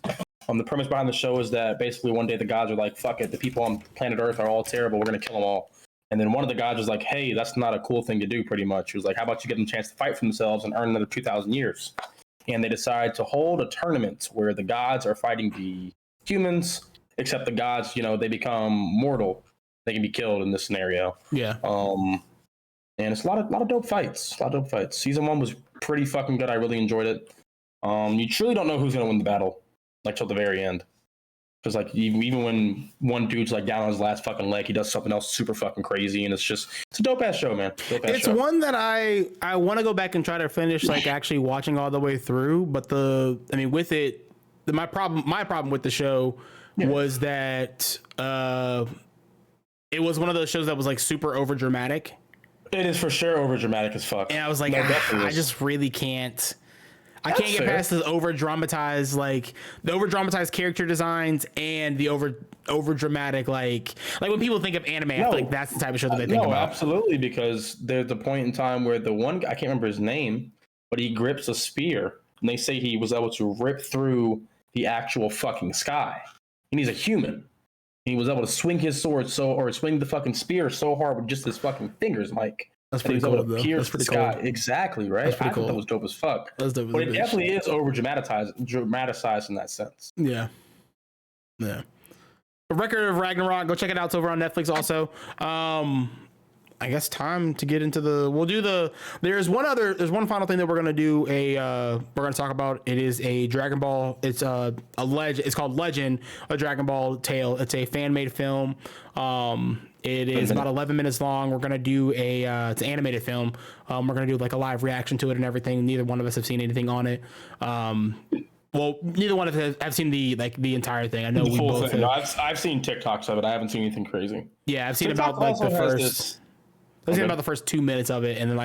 The premise behind the show is that basically one day the gods are like, fuck it, the people on planet Earth are all terrible, we're going to kill them all. And then one of the gods was like, hey, that's not a cool thing to do, pretty much. He was like, how about you give them a chance to fight for themselves and earn another 2,000 years? And they decide to hold a tournament where the gods are fighting the humans, except the gods, they become mortal. They can be killed in this scenario. Yeah. And it's a lot of dope fights. Season 1 was pretty fucking good. I really enjoyed it. You truly don't know who's going to win the battle. Like till the very end, because like even when one dude's like down on his last fucking leg, he does something else super fucking crazy, and it's a dope ass show, man. It's one that I want to go back and try to finish, like actually watching all the way through. But with it, my problem with the show was that it was one of those shows that was like super over dramatic. It is for sure over dramatic as fuck, and I was like, I just really can't. I can't get past the over dramatized character designs and the over dramatic like when people think of anime, I feel like that's the type of show that they think about. No, absolutely, because there's the point in time where the one, I can't remember his name, but he grips a spear and they say he was able to rip through the actual fucking sky. And he's a human. He was able to swing his sword swing the fucking spear so hard with just his fucking fingers, Mike. That's pretty cool, though. Pierce the sky. Exactly, right? That's pretty I cool. thought that was dope as fuck. That's dope. But it definitely is over dramatized in that sense. Yeah. Yeah. The Record of Ragnarok. Go check it out. It's over on Netflix also. I guess time to get into there's one final thing that we're going to do we're going to talk about. It is a Dragon Ball. It's it's called Legend, a Dragon Ball tale. It's a fan-made film. It is about 11 minutes long. We're going to do it's an animated film. We're going to do like a live reaction to it and everything. Neither one of us have seen anything on it. Well, neither one of us have seen the entire thing. I know we both have. No, I've seen TikToks of it. I haven't seen anything crazy. Yeah, I've seen TikTok about the first. I was about the first 2 minutes of it, and then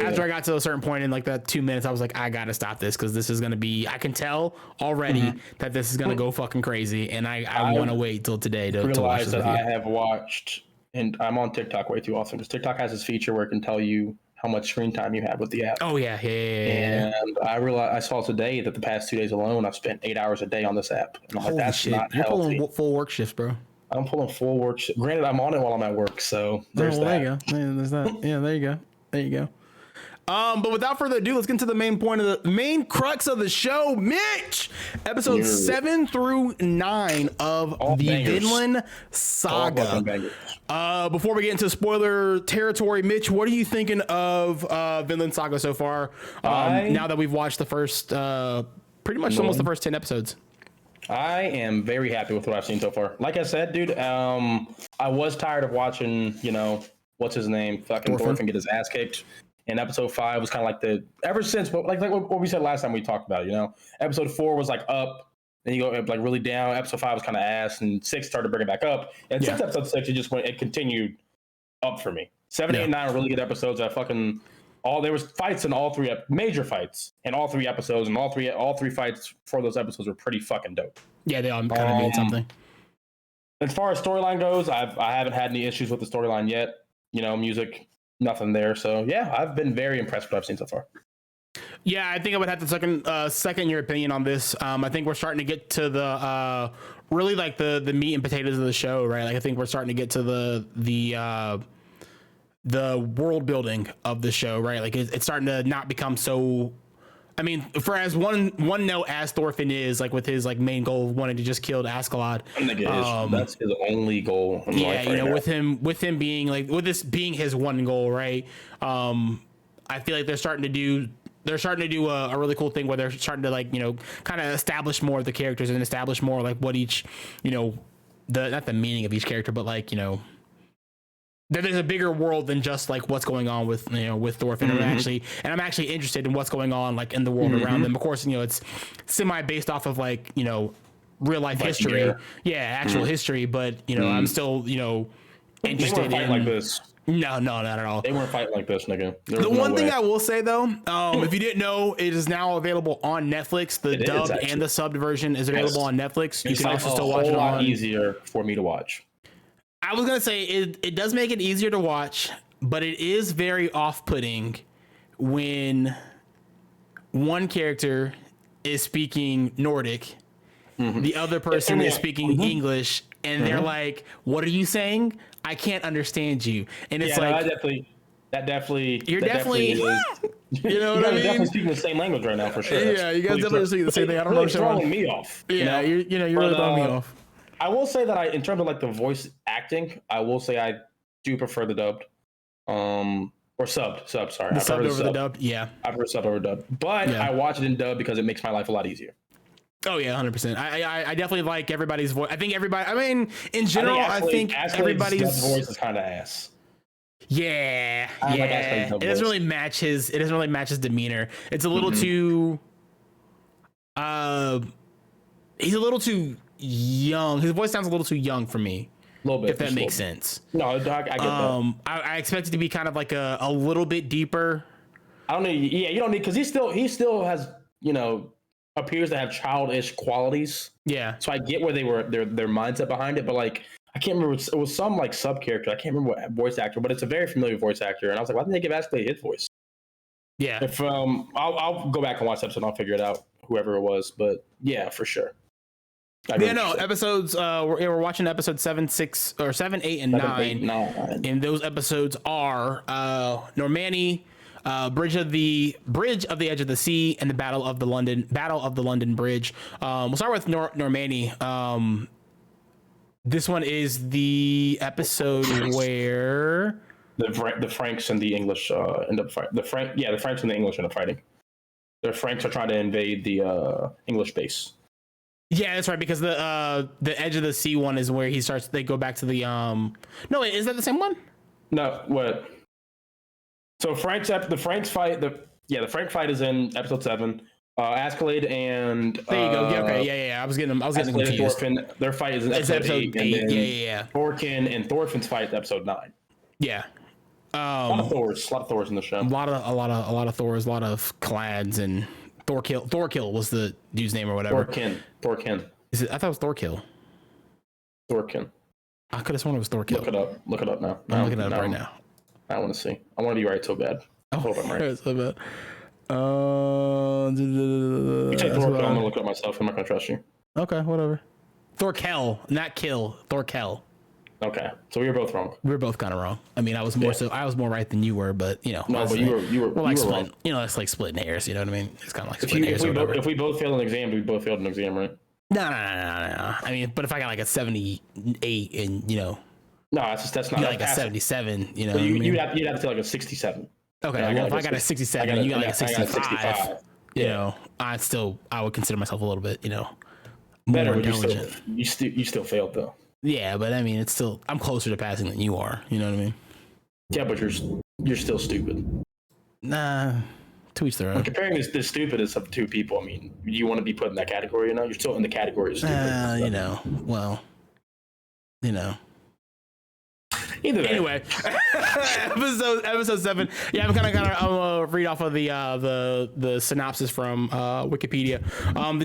after I got to a certain point in that 2 minutes, I was like, I gotta stop this because this is gonna be. I can tell already that this is gonna go fucking crazy, and I want to wait till today to watch this. I have watched, and I'm on TikTok way too often because TikTok has this feature where it can tell you how much screen time you have with the app. Oh yeah. And I saw today that the past 2 days alone, I've spent 8 hours a day on this app, and I'm like, that's shit. Not healthy. You're pulling full work shifts, bro. I'm pulling full work. Granted, I'm on it while I'm at work, so there's that. There you go. Yeah, there's that. Yeah, there you go. There you go. But without further ado, let's get to the main crux of the show, Mitch. Episodes 7 through 9 of the Vinland Saga. Before we get into spoiler territory, Mitch, what are you thinking of Vinland Saga so far? Now that we've watched the first, pretty much almost the first 10 episodes. I am very happy with what I've seen so far. Like I said, dude, I was tired of watching, what's his name? Fucking Thorfinn get his ass kicked. And episode 5 was kind of like ever since, like what we said last time we talked about, episode 4 was like up, then you go like really down. Episode 5 was kind of ass, and 6 started to bring it back up. And since episode 6, it continued up for me. 7, 8, and 9 were really good episodes. There was fights in all 3 major fights in all 3 episodes, and all three fights for those episodes were pretty fucking dope. Yeah, they all kind of mean something. As far as storyline goes, I haven't had any issues with the storyline yet. Music, nothing there. So yeah, I've been very impressed with what I've seen so far. Yeah, I think I would have to second your opinion on this. I think we're starting to get to the really like the meat and potatoes of the show, right? Like I think we're starting to get to the world building of the show, right? Like it's starting to not become so. I mean, for as one note as Thorfinn is, like with his main goal of wanting to just kill Askeladd. That's his only goal in life right now. with him being with this being his one goal, right? I feel like they're starting to do a really cool thing where they're starting to kind of establish more of the characters and establish more what each, not the meaning of each character, but that there's a bigger world than just what's going on with Thorfinn. And I'm actually interested in what's going on in the world around them. Of course, it's semi based off of real life history. Yeah, actual history, but I'm still interested in like this. No, not at all. They weren't fighting like this, nigga. The one thing I will say though, if you didn't know, it is now available on Netflix. The dubbed and the subbed version is available on Netflix. You can also still watch it on. It's a lot easier for me to watch. I was gonna say it does make it easier to watch, but it is very off-putting when one character is speaking Nordic, the other person is speaking English, and they're like, "What are you saying? I can't understand you." And it's that definitely you're definitely is. You know what I mean? Definitely speaking the same language right now for sure. Yeah, you guys definitely speaking the same thing. I don't really know. Throwing me off. Yeah, you're really throwing me off. I will say that in terms of the voice acting, I will say I do prefer the dubbed, or subbed. Sorry, the subbed over the dubbed. Yeah, I prefer subbed over dubbed, but I watch it in dub because it makes my life a lot easier. Oh yeah, 100%. I definitely like everybody's voice. I think everybody. I mean, in general, I think everybody's voice is kind of ass. Yeah. It doesn't really match his. It doesn't really match his demeanor. It's a little too. He's a little too young. His voice sounds a little too young for me. A little bit, if that makes sense. No, I get that. I expect it to be kind of a little bit deeper. I don't know. Yeah, you don't need, because he still has appears to have childish qualities. Yeah. So I get where they were their mindset behind it, but I can't remember. It was some sub character. I can't remember what voice actor, but it's a very familiar voice actor. And I was like, why didn't they give Ashley his voice? Yeah. If I'll go back and watch the episode and I'll figure it out, whoever it was. But yeah, for sure. Episodes. We're watching episode 7, 6, or 7, 8, and 9. And those episodes are Normandy, Bridge of the Edge of the Sea, and the Battle of the London Bridge. We'll start with Normandy. This one is the episode where the Franks and the English end up fighting. The Franks and the English end up fighting. The Franks are trying to invade the English base. Yeah, that's right. Because the Edge of the Sea one is where he starts. They go back to the No, wait, is that the same one? No, what? So the Frank fight. The Frank fight is in episode 7. Askeladd and there you go. Yeah, okay, yeah. I was getting confused. Thorfinn, their fight is in episode 8. Yeah. Thorkin and Thorfinn's fight is episode 9. Yeah. A lot of Thors in the show. A lot of Thors, a lot of Clads, and Thorkill was the dude's name or whatever. Thorkin. Is it? I thought it was Thorkill. Thorkin. I could have sworn it was Thorkill. Look it up now. I'm looking it up right now. I want to see. I want to be right so bad. I hope I'm right. So bad. You take Thorkill. I'm gonna look it up myself. I'm not gonna trust you. Okay, whatever. Thorkel, not kill. Thorkel. Okay, so we were both wrong. We were both kind of wrong. I mean, I was more right than you were, but you know. No, but you were wrong. You know, it's like splitting hairs. You know what I mean? It's kind of like splitting hairs. If we both failed an exam, we both failed an exam, right? No. I mean, but if I got like a 78 and you know. No, that's not like a 77. You know, you'd have to take like a 67. Okay, well, if I got a 67, you got like a 65. You know, I would consider myself a little bit, you know, more better. Intelligent. You still failed though. Yeah, but I mean, I'm closer to passing than you are. You know what I mean? Yeah, but you're still stupid. Nah, to each their own. Comparing this stupid of two people, I mean, you want to be put in that category? You know, you're still in the category of stupid. You know, well, you know. Either way. Anyway, episode 7. Yeah, I'm gonna read off of the synopsis from Wikipedia. The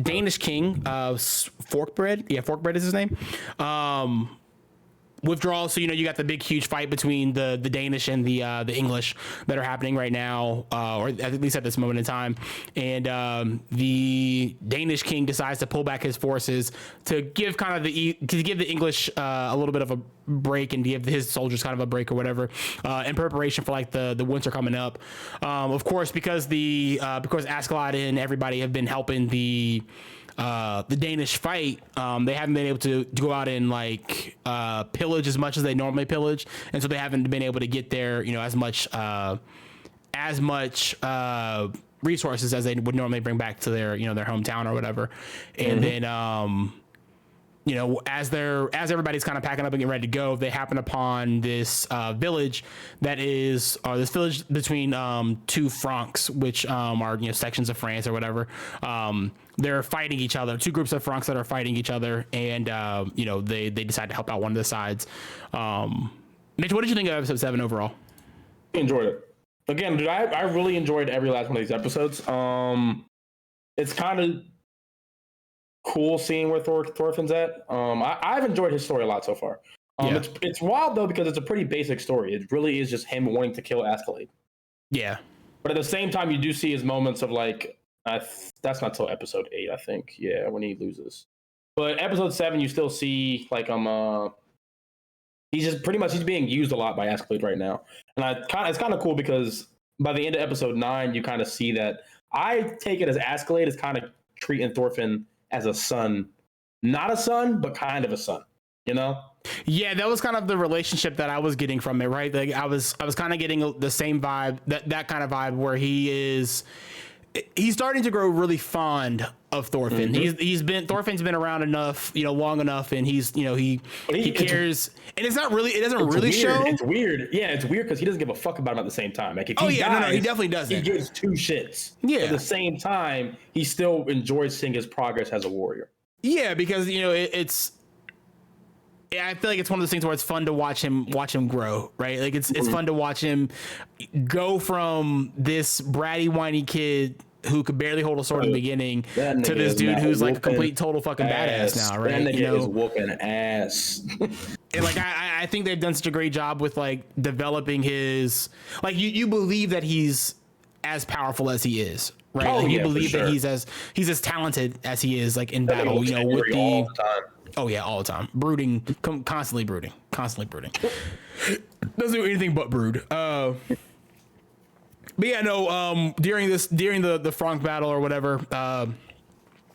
Danish king, Forkbread. Yeah, Forkbread is his name. Withdrawal. So you got the big huge fight between the Danish and the English that are happening right now, or at least at this moment in time. And the Danish king decides to pull back his forces to give the English a little bit of a break and give his soldiers kind of a break or whatever, in preparation for like the winter coming up. Of course, because Askeladd and everybody have been helping the Danish fight, they haven't been able to go out and like pillage as much as they normally pillage, and so they haven't been able to get there, as much resources as they would normally bring back to their their hometown or whatever. And then as everybody's kind of packing up and getting ready to go, they happen upon this village between two Francs, which are sections of France or whatever. They're fighting each other. Two groups of Francs that are fighting each other, and they decide to help out one of the sides. Mitch, what did you think of episode 7 overall? I enjoyed it. Again, dude, I really enjoyed every last one of these episodes. It's kind of cool seeing where Thorfinn's at. I've enjoyed his story a lot so far. It's wild though because it's a pretty basic story. It really is just him wanting to kill Askeladd. Yeah, but at the same time, you do see his moments of like that's not till episode 8, I think. Yeah, when he loses. But episode 7, you still see like he's being used a lot by Askeladd right now, and it's kind of cool because by the end of episode 9, you kind of see that I take it as Askeladd is kind of treating Thorfinn as a son, not a son, but kind of a son, Yeah, that was kind of the relationship that I was getting from it, right? Like I was kind of getting the same vibe, that kind of vibe where he's starting to grow really fond of Thorfinn. Mm-hmm. Thorfinn's been around enough, long enough, and he cares. And it doesn't really show. It's weird. Yeah, it's weird because he doesn't give a fuck about him at the same time. Like if he dies, he definitely doesn't. He gives two shits. Yeah. At the same time, he still enjoys seeing his progress as a warrior. Yeah, because it's. I feel like it's one of those things where it's fun to watch him grow, right? Like it's fun to watch him go from this bratty, whiny kid who could barely hold a sword in the beginning to this dude who's like a complete total fucking badass now, right? That nigga is whooping ass. And like I think they've done such a great job with like developing his, like you believe that he's as powerful as he is, right? Like, you believe that he's as talented as he is, like in battle, with the all the time. Oh yeah, all the time, brooding, constantly brooding. Doesn't do anything but brood. But yeah, no. During the Frank battle or whatever,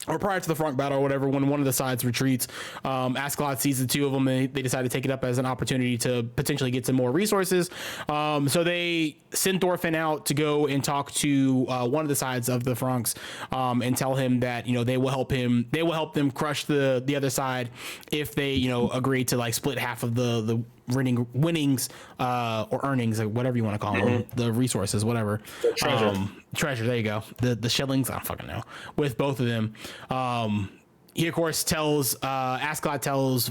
or prior to the Frank battle or whatever, when one of the sides retreats, Askeladd sees the two of them, and they decide to take it up as an opportunity to potentially get some more resources. So they send Thorfinn out to go and talk to one of the sides of the Franks, and tell him that they will help them crush the other side if they agree to like split half of the winnings or earnings, like whatever you want to call them, the resources, whatever. Treasure, there you go. The shillings, I don't fucking know. With both of them, he of course tells Askeladd tells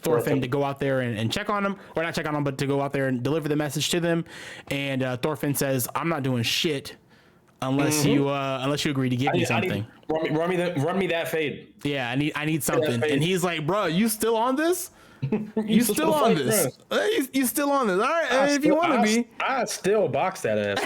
Thorfinn to go out there and check on them, or not check on them, but to go out there and deliver the message to them. And Thorfinn says, "I'm not doing shit unless you agree to give me something. Run me that fade. Yeah, I need something." And he's like, "Bro, you still on this? You still on this? You still on this? All right, if you want to be." I still box that ass,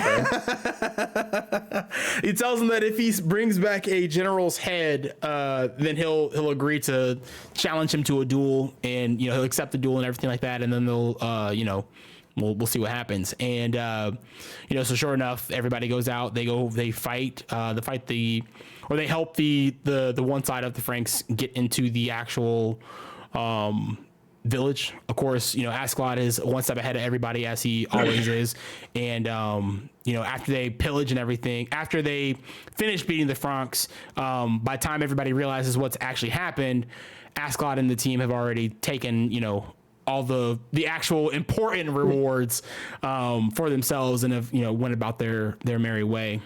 bro. He tells him that if he brings back a general's head, then he'll agree to challenge him to a duel, and he'll accept the duel and everything like that, and then they'll we'll see what happens. And so sure enough, everybody goes out. They fight. They help the one side of the Franks get into the actual village. Of course, Askeladd is one step ahead of everybody, as he always is. And after they pillage and everything, after they finish beating the Franks, by the time everybody realizes what's actually happened, Askeladd and the team have already taken all the actual important rewards for themselves, and have went about their merry way.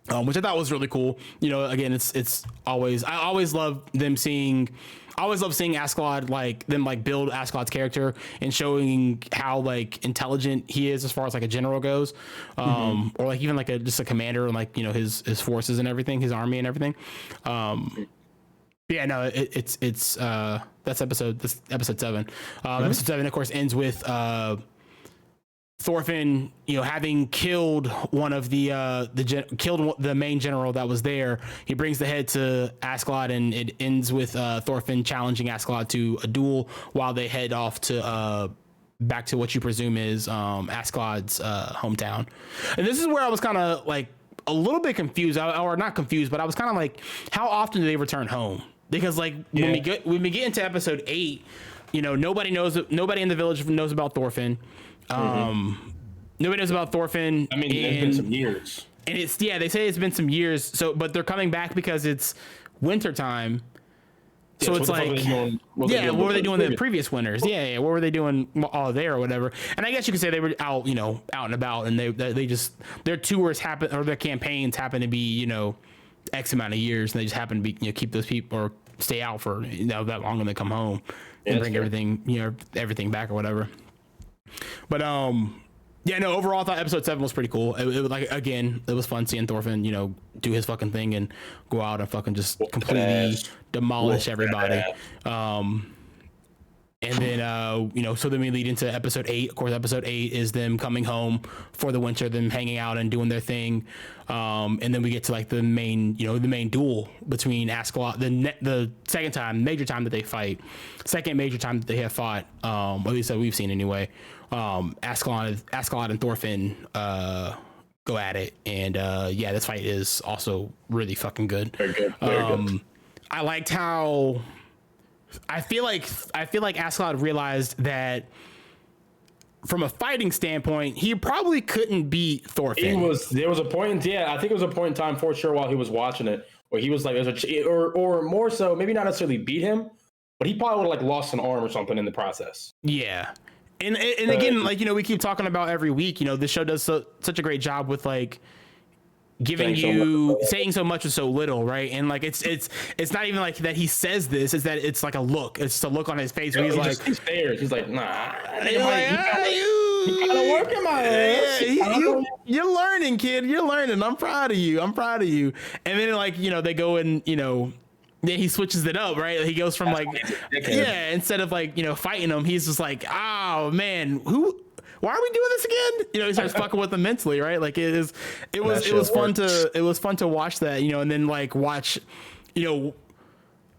Which I thought was really cool. Again, it's always, I always love seeing Askeladd, build Askeladd's character and showing how intelligent he is as far as a general goes, or even just a commander, and his forces and everything, his army and everything. Yeah, no, that's episode 7. Episode 7, of course, ends with Thorfinn, having killed one of the main general that was there. He brings the head to Askeladd, and it ends with Thorfinn challenging Askeladd to a duel while they head off to back to what you presume is Askeladd's hometown. And this is where I was kind of a little bit confused, or not confused, but I was kind of how often do they return home? Because when we get into episode 8, nobody in the village knows about Thorfinn. Nobody knows about Thorfinn. I mean, it's been some years. And they say it's been some years. So, but they're coming back because it's winter time. So it's what were they doing the previous winters? Yeah. What were they doing all there or whatever? And I guess you could say they were out, out and about, and they just, their tours happen, or their campaigns happen to be, X amount of years, and they just happen to be, keep those people or stay out for that long, and they come home and bring everything back or whatever. But overall I thought episode 7 was pretty cool. It was again, it was fun seeing Thorfinn, do his fucking thing and go out and fucking just completely demolish everybody. And then so then we lead into episode 8. Of course, episode 8 is them coming home for the winter, them hanging out and doing their thing. And then we get to the main duel between Askeladd, the second major time that they fight, second major time that they have fought, at least that we've seen anyway. Askeladd and Thorfinn go at it, and this fight is also really fucking good. Very good. I liked how I feel like Askeladd realized that from a fighting standpoint, he probably couldn't beat Thorfinn. There was a point, I think it was a point in time for sure while he was watching it where he was or more so, maybe not necessarily beat him, but he probably would have lost an arm or something in the process. Yeah. And again, we keep talking about every week, this show does such a great job with giving saying so much with so little, right? And it's not even that he says this, is that it's a look. It's just a look on his face where he stares. He's like, nah. You gotta work in my ass. You're learning, kid. You're learning. I'm proud of you. And then they go and then he switches it up, right? He goes from instead of fighting him, he's just oh man, why are we doing this again? You know, he starts fucking with them mentally, right? Like it was fun to watch that, you know, and then like watch, you know,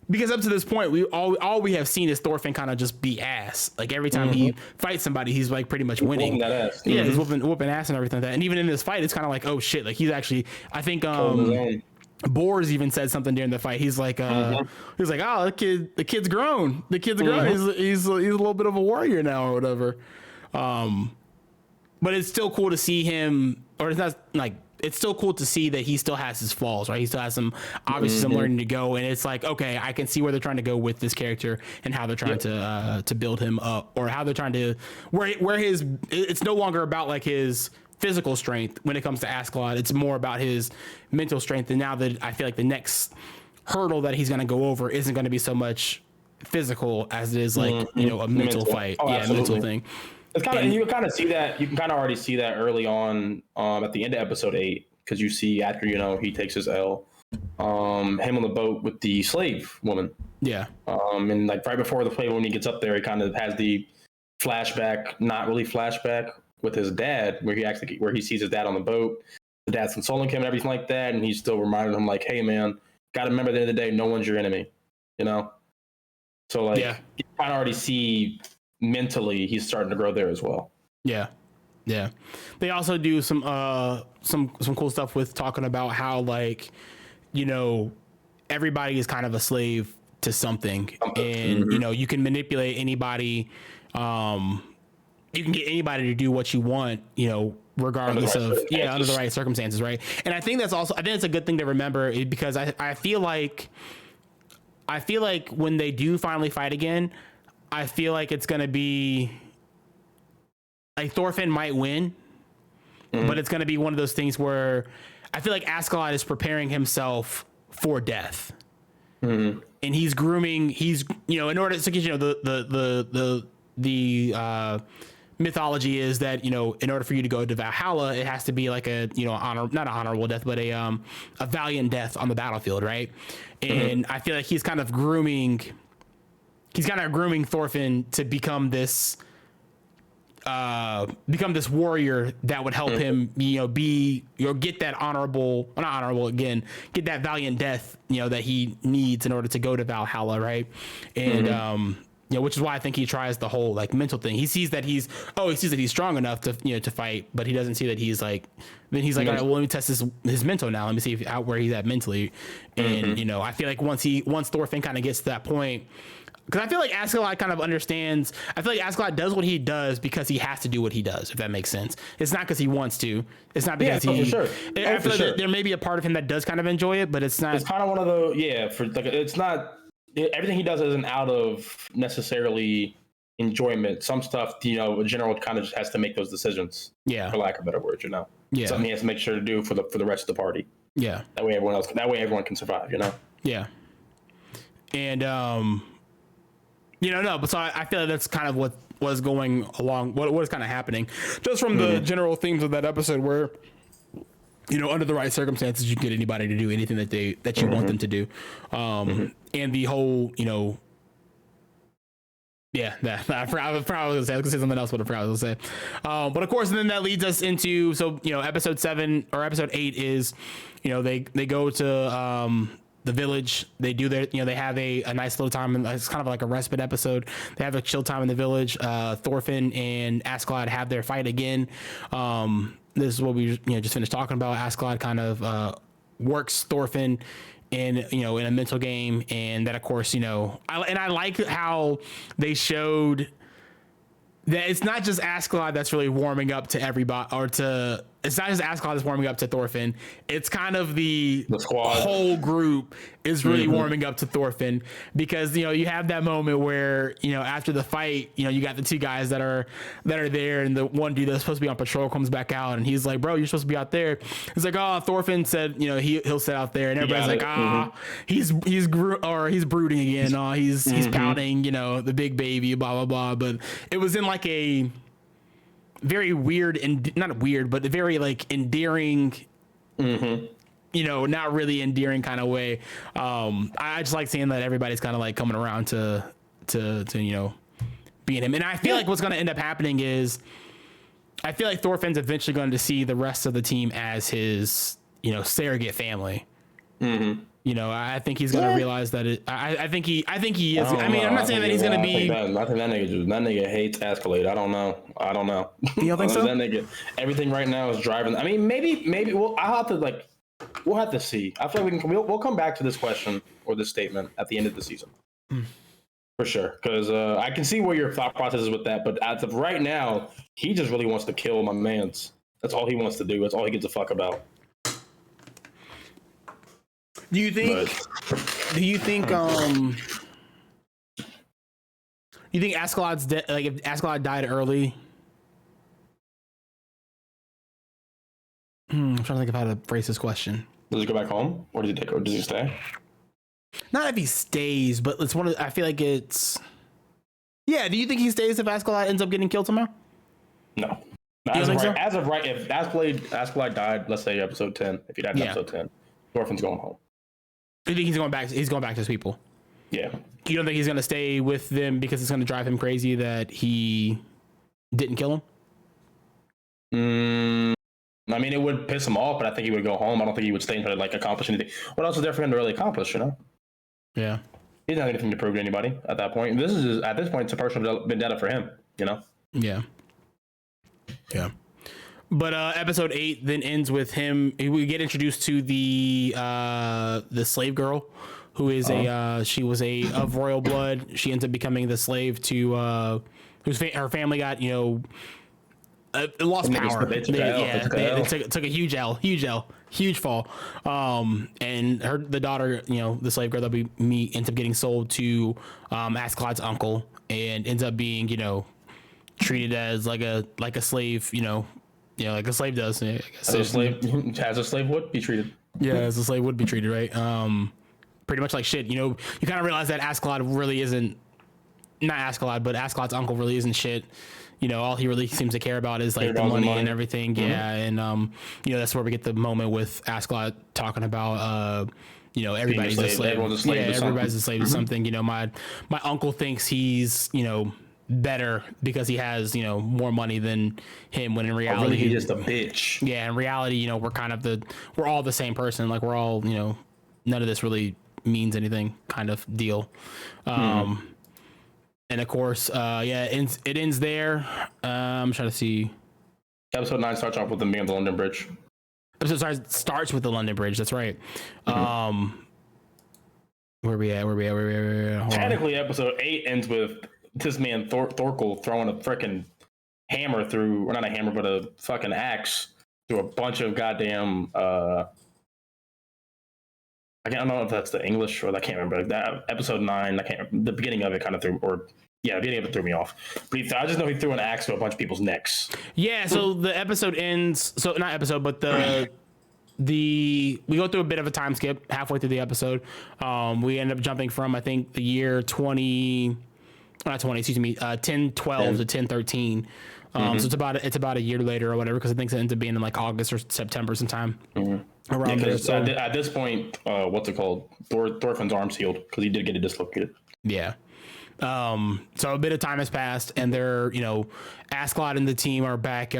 because up to this point, all we have seen is Thorfinn kind of just be ass. Like every time he fights somebody, he's like pretty much winning. That ass. Yeah, he's whooping ass and everything like that. And even in this fight, it's kind of like, oh shit, like he's actually, I think Boars even said something during the fight. He's like, oh, the kid's grown. The kid's grown. He's a little bit of a warrior now or whatever. But it's still cool to see him, or it's not like, it's still cool to see that he still has his flaws, right? He still has some learning to go, and it's like, okay, I can see where they're trying to go with this character and how they're trying to build him up, or how they're trying to where it's no longer about like his physical strength when it comes to Askeladd. It's more about his mental strength, and now that I feel like the next hurdle that he's going to go over isn't going to be so much physical as it is like you know, a mental fight. Mental thing. It's kind of, and you can kind of see that. You can kind of already see that early on, at the end of episode 8, because you see after, you know, he takes his L, him on the boat with the slave woman. Yeah. And like right before the play, when he gets up there, he kind of has the flashback, not really flashback, with his dad, where he sees his dad on the boat. The dad's consoling him and everything like that, and he's still reminding him like, "Hey, man, gotta remember at the end of the day, no one's your enemy," you know. So like, you kind of already see. Mentally, he's starting to grow there as well. Yeah. They also do some cool stuff with talking about how, like, you know, everybody is kind of a slave to something, and you know, you can manipulate anybody. You can get anybody to do what you want, you know, regardless of under the right circumstances, right? And I think it's a good thing to remember, because I feel like when they do finally fight again, I feel like it's going to be like Thorfinn might win, but it's going to be one of those things where I feel like Askeladd is preparing himself for death. And he's you know, in order to, you know, the mythology is that, you know, in order for you to go to Valhalla, it has to be like a, you know, not an honorable death, but a valiant death on the battlefield. Right. And I feel like he's kind of grooming Thorfinn to become this warrior that would help him, you know, get that get that valiant death, you know, that he needs in order to go to Valhalla, right? And you know, which is why I think he tries the whole like mental thing. He sees that he's strong enough to, you know, to fight, but he doesn't see that he's like, then he's like, all right, well, let me test his mental now. Let me see where he's at mentally. And you know, I feel like once Thorfinn kind of gets to that point. Because I feel like Askeladd kind of understands. I feel like Askeladd does what he does because he has to do what he does, if that makes sense. It's not because he wants to. It's not because he. For sure. I feel like there may be a part of him that does kind of enjoy it, but it's not. It's kind of one of the for like it's not everything he does isn't out of necessarily enjoyment. Some stuff, you know, in general, kind of just has to make those decisions. Yeah. For lack of better words, you know. Yeah. Something he has to make sure to do for the rest of the party. Yeah. That way everyone can survive. You know. Yeah. And you know, no, but so I feel like that's kind of what was going along, what is kind of happening, just from the general themes of that episode, where, you know, under the right circumstances, you can get anybody to do anything that you want them to do, and the whole, you know, I was gonna say something else, but I forgot what I was gonna say. But of course, then that leads us into, so, you know, episode 7 or episode 8 is, you know, they go to the village. They do their, you know, they have a nice little time, and it's kind of like a respite episode. They have a chill time in the village. Thorfinn and Askeladd have their fight again. This is what we, you know, just finished talking about. Askeladd kind of works Thorfinn in a mental game, and that, of course, you know, I like how they showed that it's not just Askeladd that's really warming up to everybody, it's not just Askeladd that's warming up to Thorfinn. It's kind of the whole group is really warming up to Thorfinn, because, you know, you have that moment where, you know, after the fight, you know, you got the two guys that are there, and the one dude that's supposed to be on patrol comes back out, and he's like, bro, you're supposed to be out there. It's like, oh, Thorfinn said, you know, he'll sit out there, and everybody's like, he's brooding again. He's pouting, you know, the big baby, blah blah blah. But it was in like a very weird, and not weird, but a very like endearing, you know, not really endearing kind of way. I just like seeing that everybody's kind of like coming around to you know, being him. And I feel like what's going to end up happening is I feel like Thorfinn's eventually going to see the rest of the team as his, surrogate family. Mm-hmm. I think he's going to realize that I think he is. I mean, I'm not saying that he's going to be. I think that nigga hates Escalade. I don't know. You don't think so? That nigga, everything right now is driving. I mean, maybe we'll have to see. I feel like we'll come back to this question or this statement at the end of the season. For sure, because I can see where your thought process is with that, but as of right now, he just really wants to kill my mans. That's all he wants to do. That's all he gives a fuck about. Do you think Askeladd's if Askeladd died early? I'm trying to think of how to phrase this question. Does he go back home, or does he stay? Not if he stays, but it's one of. I feel like it's. Yeah. Do you think he stays if Askeladd ends up getting killed somehow? No. As of right, if Askeladd died, let's say episode 10. If he died in episode 10, Thorfinn's going home. You think he's going back? He's going back to his people. Yeah. You don't think he's going to stay with them because it's going to drive him crazy that he didn't kill him? I mean, it would piss him off, but I think he would go home. I don't think he would stay and try to accomplish anything. What else is there for him to really accomplish? Yeah. He doesn't have anything to prove to anybody at that point. At this point, it's a personal vendetta for him. Yeah. Yeah. But episode 8 then ends with him. We get introduced to the slave girl, who is she was of royal blood. She ends up becoming the slave to her family got lost power. They took a huge fall. And the daughter, the slave girl that we meet, ends up getting sold to Askeladd's uncle, and ends up being treated as like a slave, like a slave does. As a slave would be treated. Yeah, as a slave would be treated, right? Pretty much like shit. You kind of realize that Askeladd really isn't, not Askeladd, but Askeladd's uncle really isn't shit. All he really seems to care about is like the money and everything. Mm-hmm. Yeah, and that's where we get the moment with Askeladd talking about everybody's a slave. Everyone's a slave. Yeah, everybody's a slave to something. My uncle thinks he's better because he has more money than him, when in reality really he's just a bitch. Yeah, in reality we're all the same person. Like, we're all none of this really means anything kind of deal. And of course it ends there. I'm trying to see. Episode 9 starts off with them being on the London Bridge. Episode starts with the London Bridge. That's right. Where we at? Technically, episode 8 ends with this man Thorkel throwing a freaking hammer through, or not a hammer, but a fucking axe through a bunch of goddamn. I don't know if that's the English, or I can't remember. That episode 9, I can't remember. The beginning of it kind of threw, the beginning of it threw me off. But I just know he threw an axe to a bunch of people's necks. Yeah. So the episode ends. So not episode, but we go through a bit of a time skip halfway through the episode. We end up jumping from, I think, the year 1012 to 1013. So it's about a year later or whatever, because I think it ends up being in like August or September sometime around there. So at this point, what's it called? Thorfinn's arm's healed because he did get it dislocated. Yeah. So a bit of time has passed, and they're Askeladd and the team are back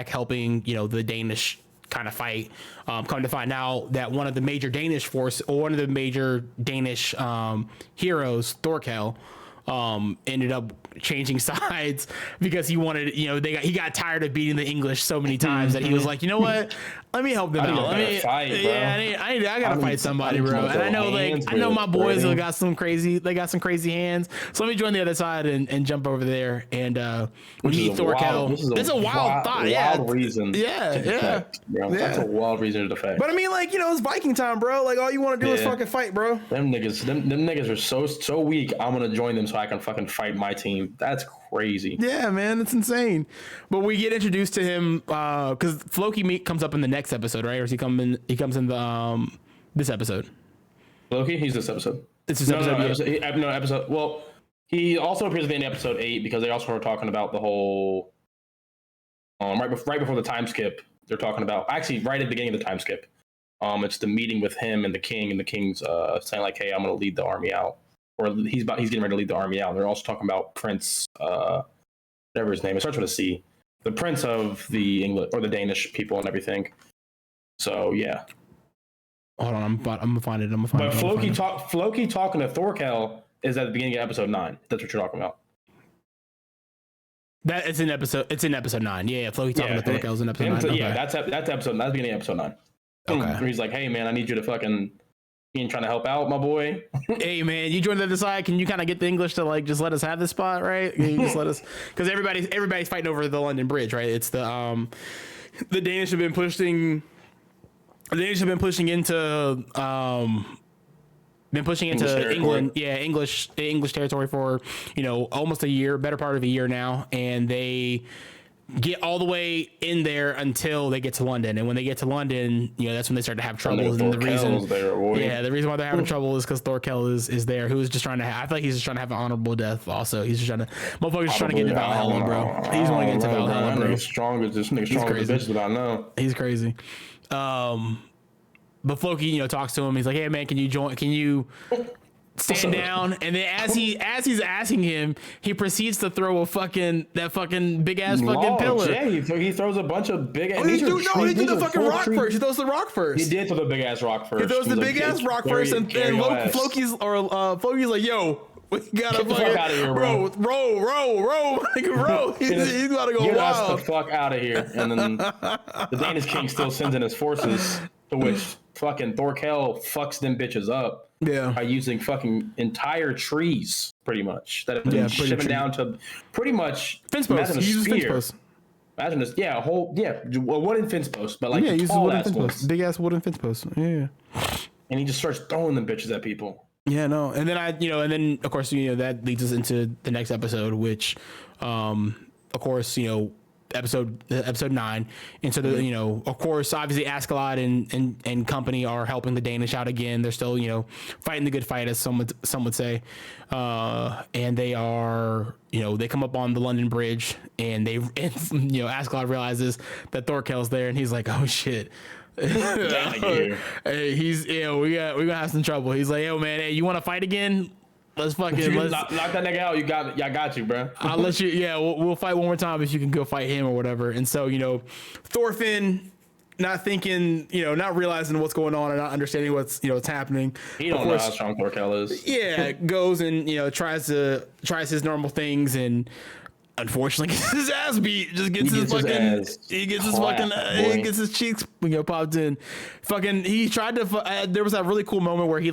helping the Danish kind of fight. Come to find out that one of the major Danish heroes, Thorkel, ended up changing sides because he wanted, he got tired of beating the English so many times that he was like, you know what? Let me help them out. I gotta fight somebody, bro. And I know my boys have got some crazy hands. So let me join the other side and jump over there and we meet Thorkel. This is a wild thought. Wild reason. Yeah. That's a wild reason to defect. But I mean, it's Viking time, bro. Like, all you want to do is fucking fight, bro. Them niggas are so weak. I'm gonna join them so I can fucking fight my team. That's crazy. Yeah, man, it's insane. But we get introduced to him because Floki comes up in the next episode, right? Or does he come in? He comes in the this episode. Floki, he's this episode. It's this episode. No, episode. Well, he also appears at the end of episode 8 because they also were talking about the whole. Right before the time skip, they're talking about actually right at the beginning of the time skip. It's the meeting with him and the king, and the king's saying like, "Hey, I'm going to lead the army out." Or he's getting ready to lead the army out. They're also talking about Prince, whatever his name. It starts with a C. the prince of the English or the Danish people and everything. So yeah. Hold on, I'm gonna find it. But Floki talking to Thorkel is at the beginning of episode 9. That's what you're talking about. That it's in episode 9. Yeah, Floki talking to Thorkel is in episode 9. Okay. Yeah, that's beginning of episode 9. Okay. He's like, hey man, I need you to fucking trying to help out, my boy. Hey man, you joined the other side. Can you kind of get the English to like just let us have this spot, right? Can you just let us, because everybody's fighting over the London Bridge, right? It's the Danish have been pushing. The Danish have been pushing into England, English territory for almost a year, better part of a year now, and they get all the way in there until they get to London. And when they get to London, that's when they start to have trouble. And the reason why they're having trouble is because Thorkel is there, who is just trying to I feel like he's just trying to have an honorable death. Also, he's just trying to motherfucker's trying to get into Valhalla, bro. He's want to get into Valhalla, bro. This nigga's stronger than bitches that I know. He's crazy. But Floki, talks to him. He's like, "Hey man, can you join? Can you stand down?" And then as he's asking him, he proceeds to throw that fucking big ass fucking pillar. Yeah, he throws a bunch of big ass. He did the fucking rock first. He throws the rock first. He did throw the big ass rock first. He throws the big ass rock first, and Floki's like, "Yo, we gotta get the fuck out of here, bro. Row. He's gotta go get wild. Us the fuck out of here." And then the Danish king still sends in his forces, to which fucking Thorkel fucks them bitches up. Yeah. By using fucking entire trees, pretty much, that have been shipping down to pretty much fence posts. He uses fence posts. Imagine this, a wooden fence post, but like he uses wooden fence posts, big ass wooden fence posts. Yeah. And he just starts throwing them bitches at people. Yeah, no, and then of course that leads us into the next episode, which, of course, episode 9, and so of course, obviously Askeladd and company are helping the Danish out again. They're still fighting the good fight, as some would say, and they are they come up on the London Bridge, and Askeladd realizes that Thorkel's there, and he's like, oh shit. Hey, he's we're gonna have some trouble. He's like, yo man, hey, you want to fight again? Let's knock that nigga out. I got you, bro. I'll let you. Yeah, we'll fight one more time if you can go fight him or whatever. And so Thorfinn, not thinking, not realizing what's going on and not understanding what's happening. He don't know how strong Thorkel is. Yeah, goes and tries his normal things, and unfortunately gets his ass beat. He gets his cheeks popped in. Fucking, he tried to. There was that really cool moment where he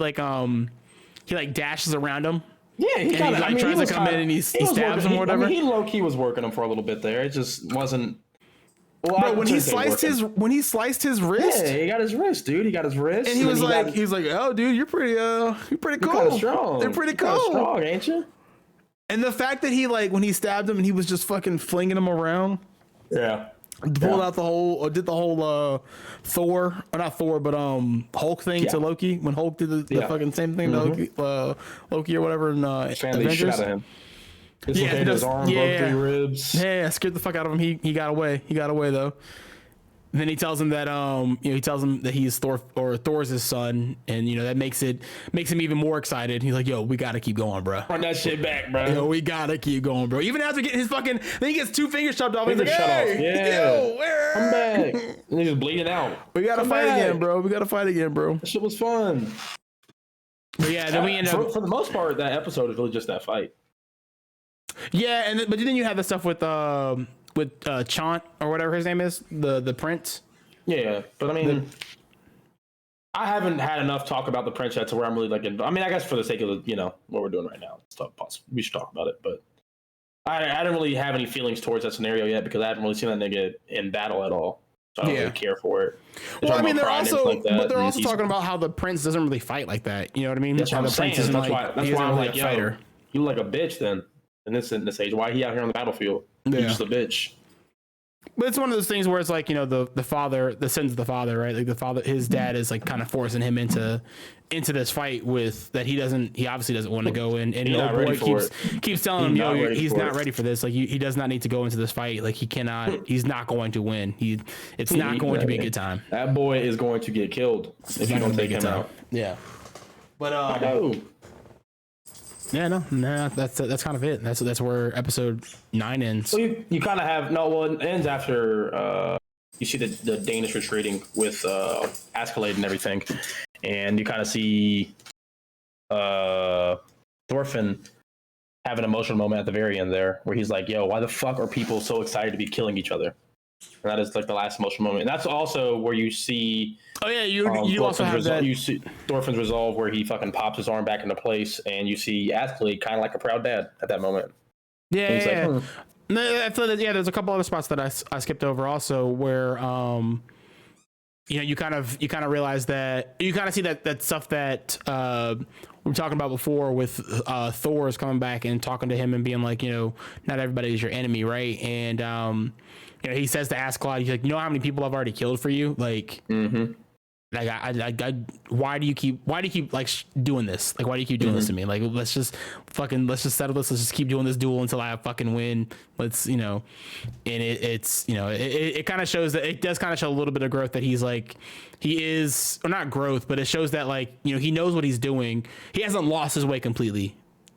dashes around him. Yeah, he tries to come in and he stabs him or whatever. He low key was working him for a little bit there. It just wasn't. Well, bro, when he sliced his wrist, yeah, he got his wrist, dude. He got his wrist, and he was like, "Oh, dude, you're pretty cool. You're strong. You're pretty cool, strong, ain't you?" And the fact that he when he stabbed him and he was just fucking flinging him around, pulled out did the whole Thor, or not Thor, but Hulk thing to Loki when Hulk did the fucking same thing to Loki or whatever in Avengers. Shit out of him. His arm broke 3 ribs. Yeah, scared the fuck out of him. He got away. He got away though. Then he tells him that he's Thor, or Thor's his son, and that makes him even more excited. He's like, "Yo, we gotta keep going, bro. Run that shit back, bro. Yo, we gotta keep going, bro." Even after getting his fucking, then he gets 2 fingers chopped off. He's like, "Shut off, yo, come back." And he's just bleeding out. We gotta fight again, bro. That shit was fun. But yeah, then we end up. For the most part, that episode is really just that fight. Yeah, but then you have the stuff with Chant or whatever his name is, the prince. Yeah, but I mean, I haven't had enough talk about the prince yet to where I'm really like. I mean, I guess for the sake of what we're doing right now, we should talk about it. But I don't really have any feelings towards that scenario yet because I haven't really seen that nigga in battle at all. So I don't really care for it. Well, I mean, they're also talking about how the prince doesn't really fight like that. You know what I mean? That's what I'm saying. That's why I'm like, fighter. You look like a bitch then. In this age, why he out here on the battlefield? He's just a bitch. But it's one of those things where it's like the father, the sins of the father, right? Like the father, his dad is like kind of forcing him into this fight with that he obviously doesn't want to go in, and old boy keeps telling him, he's not ready for this. Like he does not need to go into this fight. Like he's not going to win. It's not going to be a good time. That boy is going to get killed if you don't take him out. Yeah, but Yeah, no, that's kind of it. That's where episode 9 ends. So you kind of have it ends after you see the Danish retreating with Askeladd and everything, and you kind of see Thorfinn have an emotional moment at the very end there, where he's like, "Yo, why the fuck are people so excited to be killing each other?" And that is like the last emotional moment. And that's also where you see. Oh yeah, you also have that. You see Thorfinn's resolve, where he fucking pops his arm back into place, and you see Askeladd kind of like a proud dad at that moment. Yeah. Like, No, I feel that there's a couple other spots that I skipped over also, where you kind of realize that you kind of see that stuff that we were talking about before with Thor's coming back and talking to him and being like, not everybody is your enemy, right? And he says to Askeladd, he's like, how many people I've already killed for you, like. Mm-hmm. Like why do you keep like doing this? Like, why do you keep doing this to me? Like, let's just settle this. Let's just keep doing this duel until I fucking win. Let's, and it kind of shows that it does kind of show a little bit of growth that he's like, he is, or not growth, but it shows that like, he knows what he's doing. He hasn't lost his way completely.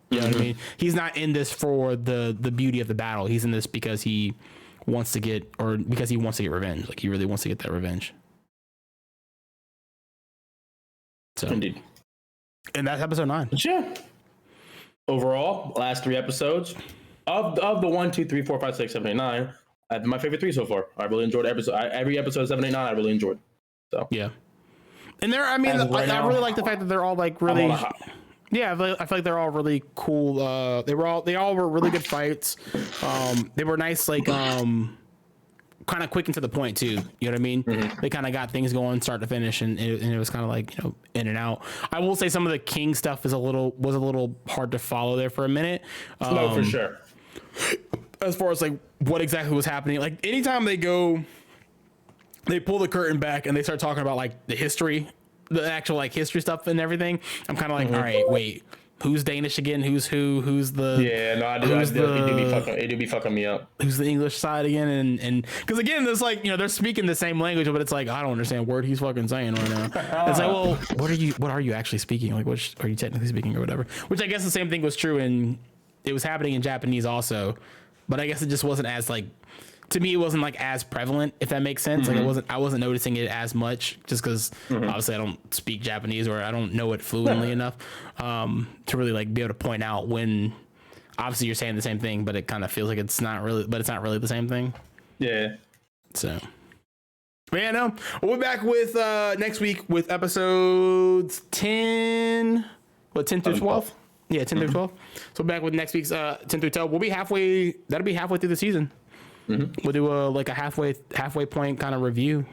You know what I mean? He's not in this for the beauty of the battle. He's in this because he wants to get revenge. Like, he really wants to get that revenge. So, indeed. And that's episode 9. Yeah. Overall, last 3 episodes of the 1, 2, 3, 4, 5, 6, 7, 8, 9. My favorite 3 so far. I really enjoyed every episode of 7, 8, 9. I really enjoyed. So yeah. And I really like the fact that they're all like really. Yeah, I feel like they're all really cool. They all were really good fights. They were nice, like kind of quick and to the point too. You know what I mean? Mm-hmm. They kind of got things going start to finish, and it was kind of like in and out. I will say some of the King stuff was a little hard to follow there for a minute. No, for sure. As far as like what exactly was happening, like anytime they pull the curtain back and they start talking about like the history, the actual like history stuff and everything, I'm kind of like, all right, wait. Who's Danish again? Who's who? Who's the? Yeah, no, it do be fucking me up. Who's the English side again? And because again, there's like they're speaking the same language, but it's like I don't understand a word he's fucking saying right now. It's like, well, what are you actually speaking? Like, what are you technically speaking or whatever? Which I guess the same thing was true, and it was happening in Japanese also, but I guess it just wasn't as like. To me, it wasn't like as prevalent, if that makes sense. Mm-hmm. Like I wasn't noticing it as much, just because obviously I don't speak Japanese or I don't know it fluently enough to really like be able to point out when obviously you're saying the same thing, but it kind of feels like it's not really the same thing. Yeah. So, but yeah, no, we'll be back with next week with episodes 10 through 12. Yeah, 10 through 12. So back with next week's 10 through 12. That'll be halfway through the season. Mm-hmm. We'll do a halfway point kind of review.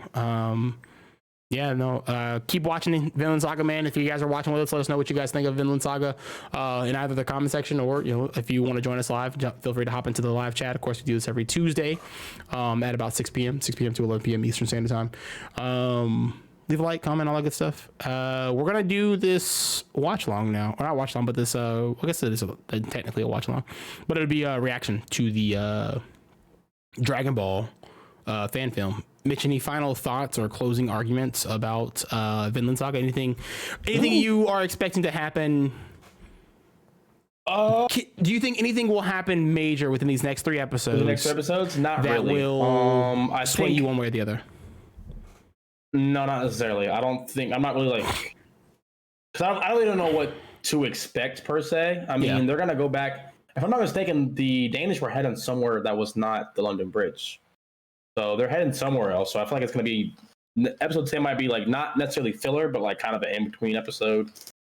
Keep watching Vinland Saga, man. If you guys are watching with us, let us know what you guys think of Vinland Saga in either the comment section or if you want to join us live, feel free to hop into the live chat. Of course, we do this every Tuesday at about 6 p.m. to 11 p.m. Eastern Standard Time. Leave a like, comment, all that good stuff. We're gonna do this watch long now, or not watch long, but this I guess it is technically a watch long, but it'll be a reaction to the Dragon Ball fan film. Mitch, any final thoughts or closing arguments about Vinland Saga? Anything you are expecting to happen? Do you think anything will happen major within these next 3 episodes? The next 3 episodes? Not that really. Will sway you one way or the other? No, not necessarily. I'm not really like, because I really don't know what to expect per se. I mean, they're gonna go back. If I'm not mistaken, the Danish were heading somewhere that was not the London Bridge. So they're heading somewhere else. So I feel like it's going to be, episode 10 might be like not necessarily filler, but like kind of an in-between episode.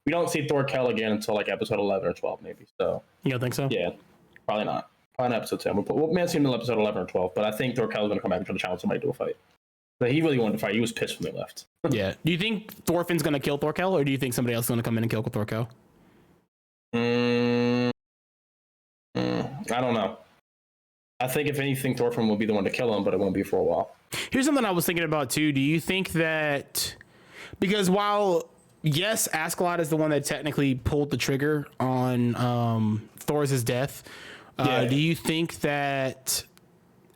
We don't see Thorkel again until like episode 11 or 12 maybe. So you don't think so? Yeah, probably not. Probably not episode 10. We'll may see him in episode 11 or 12, but I think Thorkel is going to come back and try to challenge somebody to a fight. But he really wanted to fight. He was pissed when they left. Yeah. Do you think Thorfinn's going to kill Thorkel, or do you think somebody else is going to come in and kill Thorkel? I don't know. I think if anything, Thorfinn will be the one to kill him, but it won't be for a while. Here's something I was thinking about too. Do you think that, because while yes, Askeladd is the one that technically pulled the trigger on Thor's death, do you think that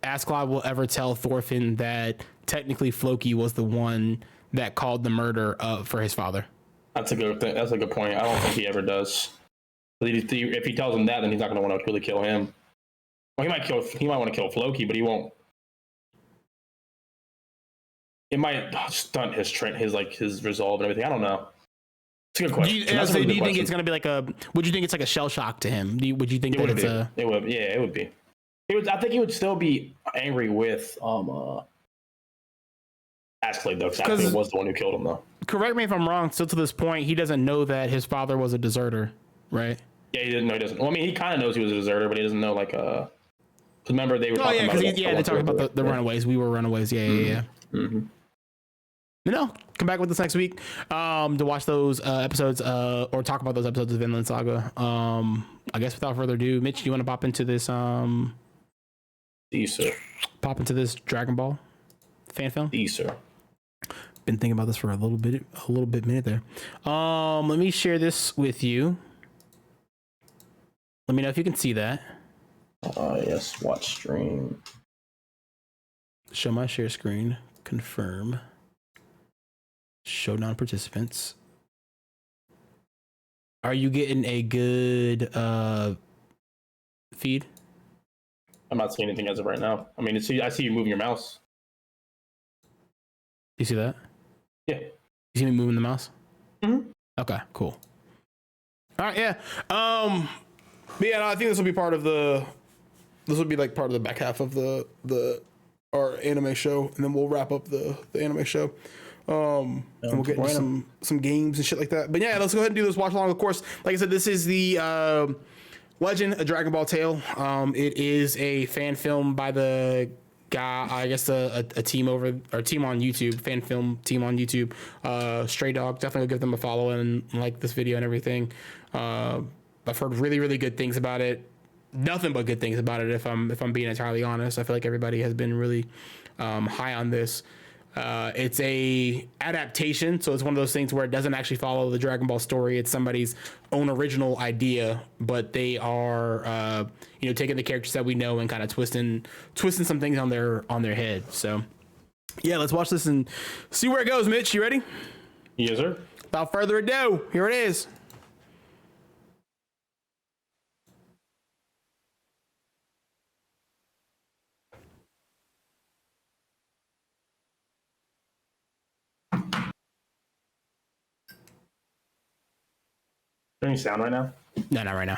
Askeladd will ever tell Thorfinn that technically Floki was the one that called the murder for his father? That's a good thing. That's a good point. I don't think he ever does. If he tells him that, then he's not going to want to really kill him. Well, he might want to kill Floki, but he won't. It might stunt his resolve and everything. I don't know. It's a good question. Do you think it's going to be like would you think it's like a shell shock to him? Would you think that it's a... It would, yeah, it would be. I think he would still be angry with Askley, though, because Askley was the one who killed him, though. Correct me if I'm wrong, still to this point, he doesn't know that his father was a deserter, right? Yeah, he didn't know. He doesn't. Well, I mean, he kind of knows he was a deserter, but he doesn't know, like, remember, they were talking about... they talked about the runaways. We were runaways. Yeah. Mm-hmm. No, come back with us next week to watch those episodes or talk about those episodes of Vinland Saga. I guess without further ado, Mitch, do you want to pop into this? Yes, sir. Pop into this Dragon Ball fan film? Yes, sir. Been thinking about this for a little bit minute there. Let me share this with you. Let me know if you can see that. Yes, watch stream. Show my share screen. Confirm. Show non-participants. Are you getting a good feed? I'm not seeing anything as of right now. I mean, I see you moving your mouse. You see that? Yeah. You see me moving the mouse? Mm-hmm. Okay, cool. All right, yeah. But yeah, no, I think this will be part of the. This will be like part of the back half of our anime show, and then we'll wrap up the anime show. And we'll get into some games and shit like that. But yeah, let's go ahead and do this watch along. Of course, like I said, this is the Legend of Dragon Ball Tale. It is a fan film by the guy, I guess a team on YouTube, fan film team on YouTube. Stray Dog, definitely give them a follow and like this video and everything. I've heard really, really good things about it. Nothing but good things about it. If I'm being entirely honest, I feel like everybody has been really high on this. It's a adaptation, so it's one of those things where it doesn't actually follow the Dragon Ball story. It's somebody's own original idea, but they are taking the characters that we know and kind of twisting some things on their head. So yeah, let's watch this and see where it goes. Mitch, you ready? Yes, sir. Without further ado, here it is. Any sound right now? No, not right now.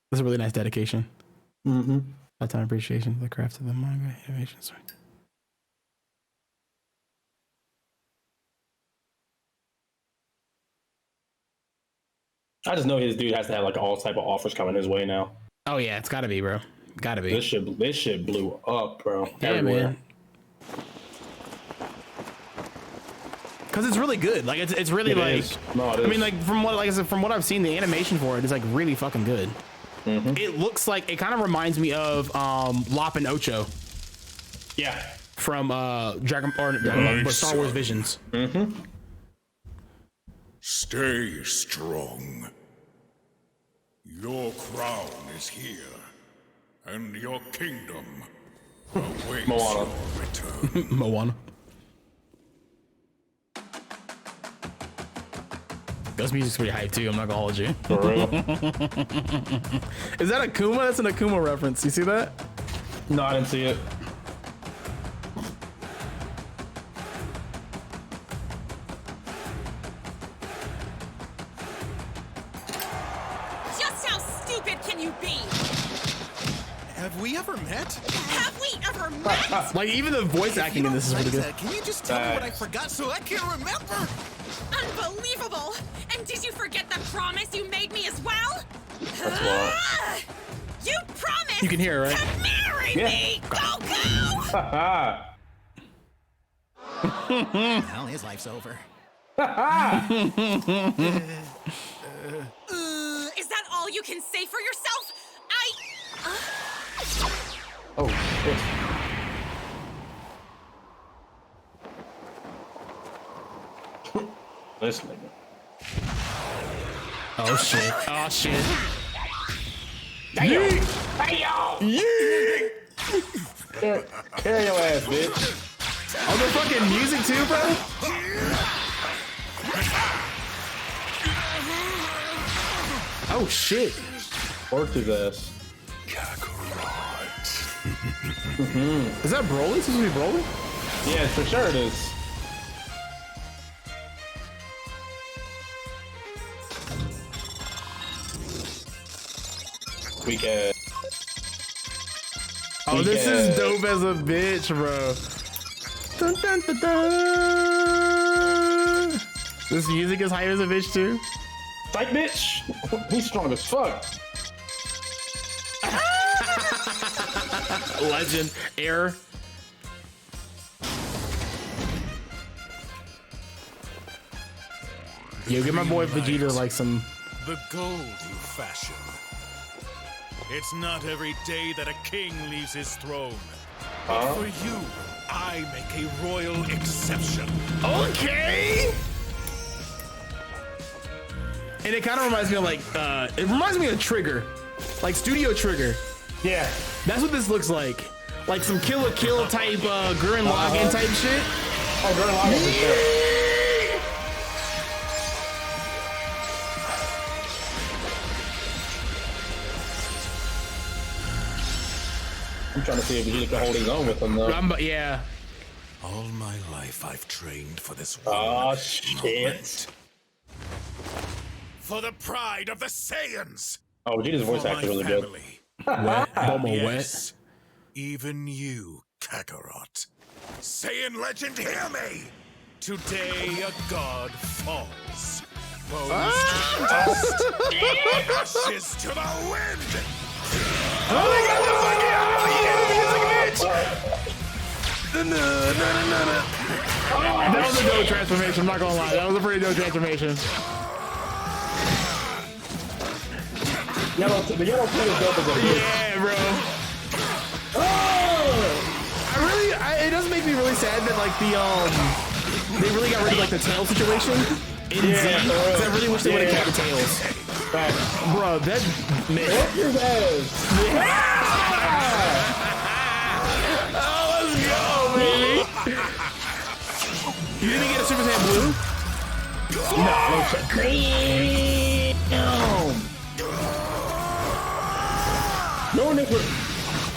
That's a really nice dedication. Mm-hmm. Lifetime appreciation for the craft of the manga innovation. Sorry. I just know his dude has to have like all type of offers coming his way now. Oh yeah, it's got to be, bro. Got to be. This shit blew up, bro. Yeah, everywhere. Man. Because it's really good. Like it's really I mean, like from what I've seen, the animation for it is like really fucking good. Mm-hmm. It looks like it kind of reminds me of Lop and Ocho. Yeah. From Star Wars Visions. Mm-hmm. Stay strong. Your crown is here, and your kingdom awaits your return. Moana. This music's pretty hype too, I'm not gonna hold you. For real? Is that Akuma? That's an Akuma reference. You see that? No, I didn't see it. Just how stupid can you be? Have we ever met? Have we ever met? Like even the voice acting in this is really good. Can you just tell me what I forgot so I can remember? Unbelievable! And did you forget the promise you made me as well? That's what? You promised You can hear it, right? to marry me, Goku! Well, his life's over. Is that all you can say for yourself? Oh, shit. This nigga. Oh shit. Oh shit. Damn. Damn. Carry your ass, bitch. Oh, the fucking music too, bro. Oh shit. Worked his ass. Is that Broly? Is this gonna be Broly? Yeah, for sure it is. Weak ass. Oh, this is dope as a bitch, bro. Dun, dun, dun, dun. This music is hype as a bitch too. Fight, bitch. He's strong as fuck. Legend. Error. Yo, get my boy Vegeta like some. The gold you fashion. It's not every day that a king leaves his throne. But for you, I make a royal exception. Okay. And it kind of reminds me of like, it reminds me of Trigger, like Studio Trigger. Yeah. That's what this looks like some Kill la Kill type, Gurren Lagann type shit. Oh, Gurren Lagann for sure. I'm trying to see if he can hold his own with him though. Yeah. All my life I've trained for this one. Oh shit. For the pride of the Saiyans. Oh, Vegeta's voice acting really good. Wet. Yes. Even you, Kakarot. Saiyan legend, hear me! Today a god falls. Bones to dust. Ashes to the wind. Oh my god, the fucking That was a dope transformation, I'm not gonna lie. That was a pretty dope transformation. The yellow pin is dope as a bitch. Yeah, bro. It does make me really sad that like they really got rid of like the tail situation in Z. Because I really wish they would have kept the tails. Bro, that man. Your ass. Oh, let's go, baby. You didn't get a Super Saiyan Blue? No. Doing this with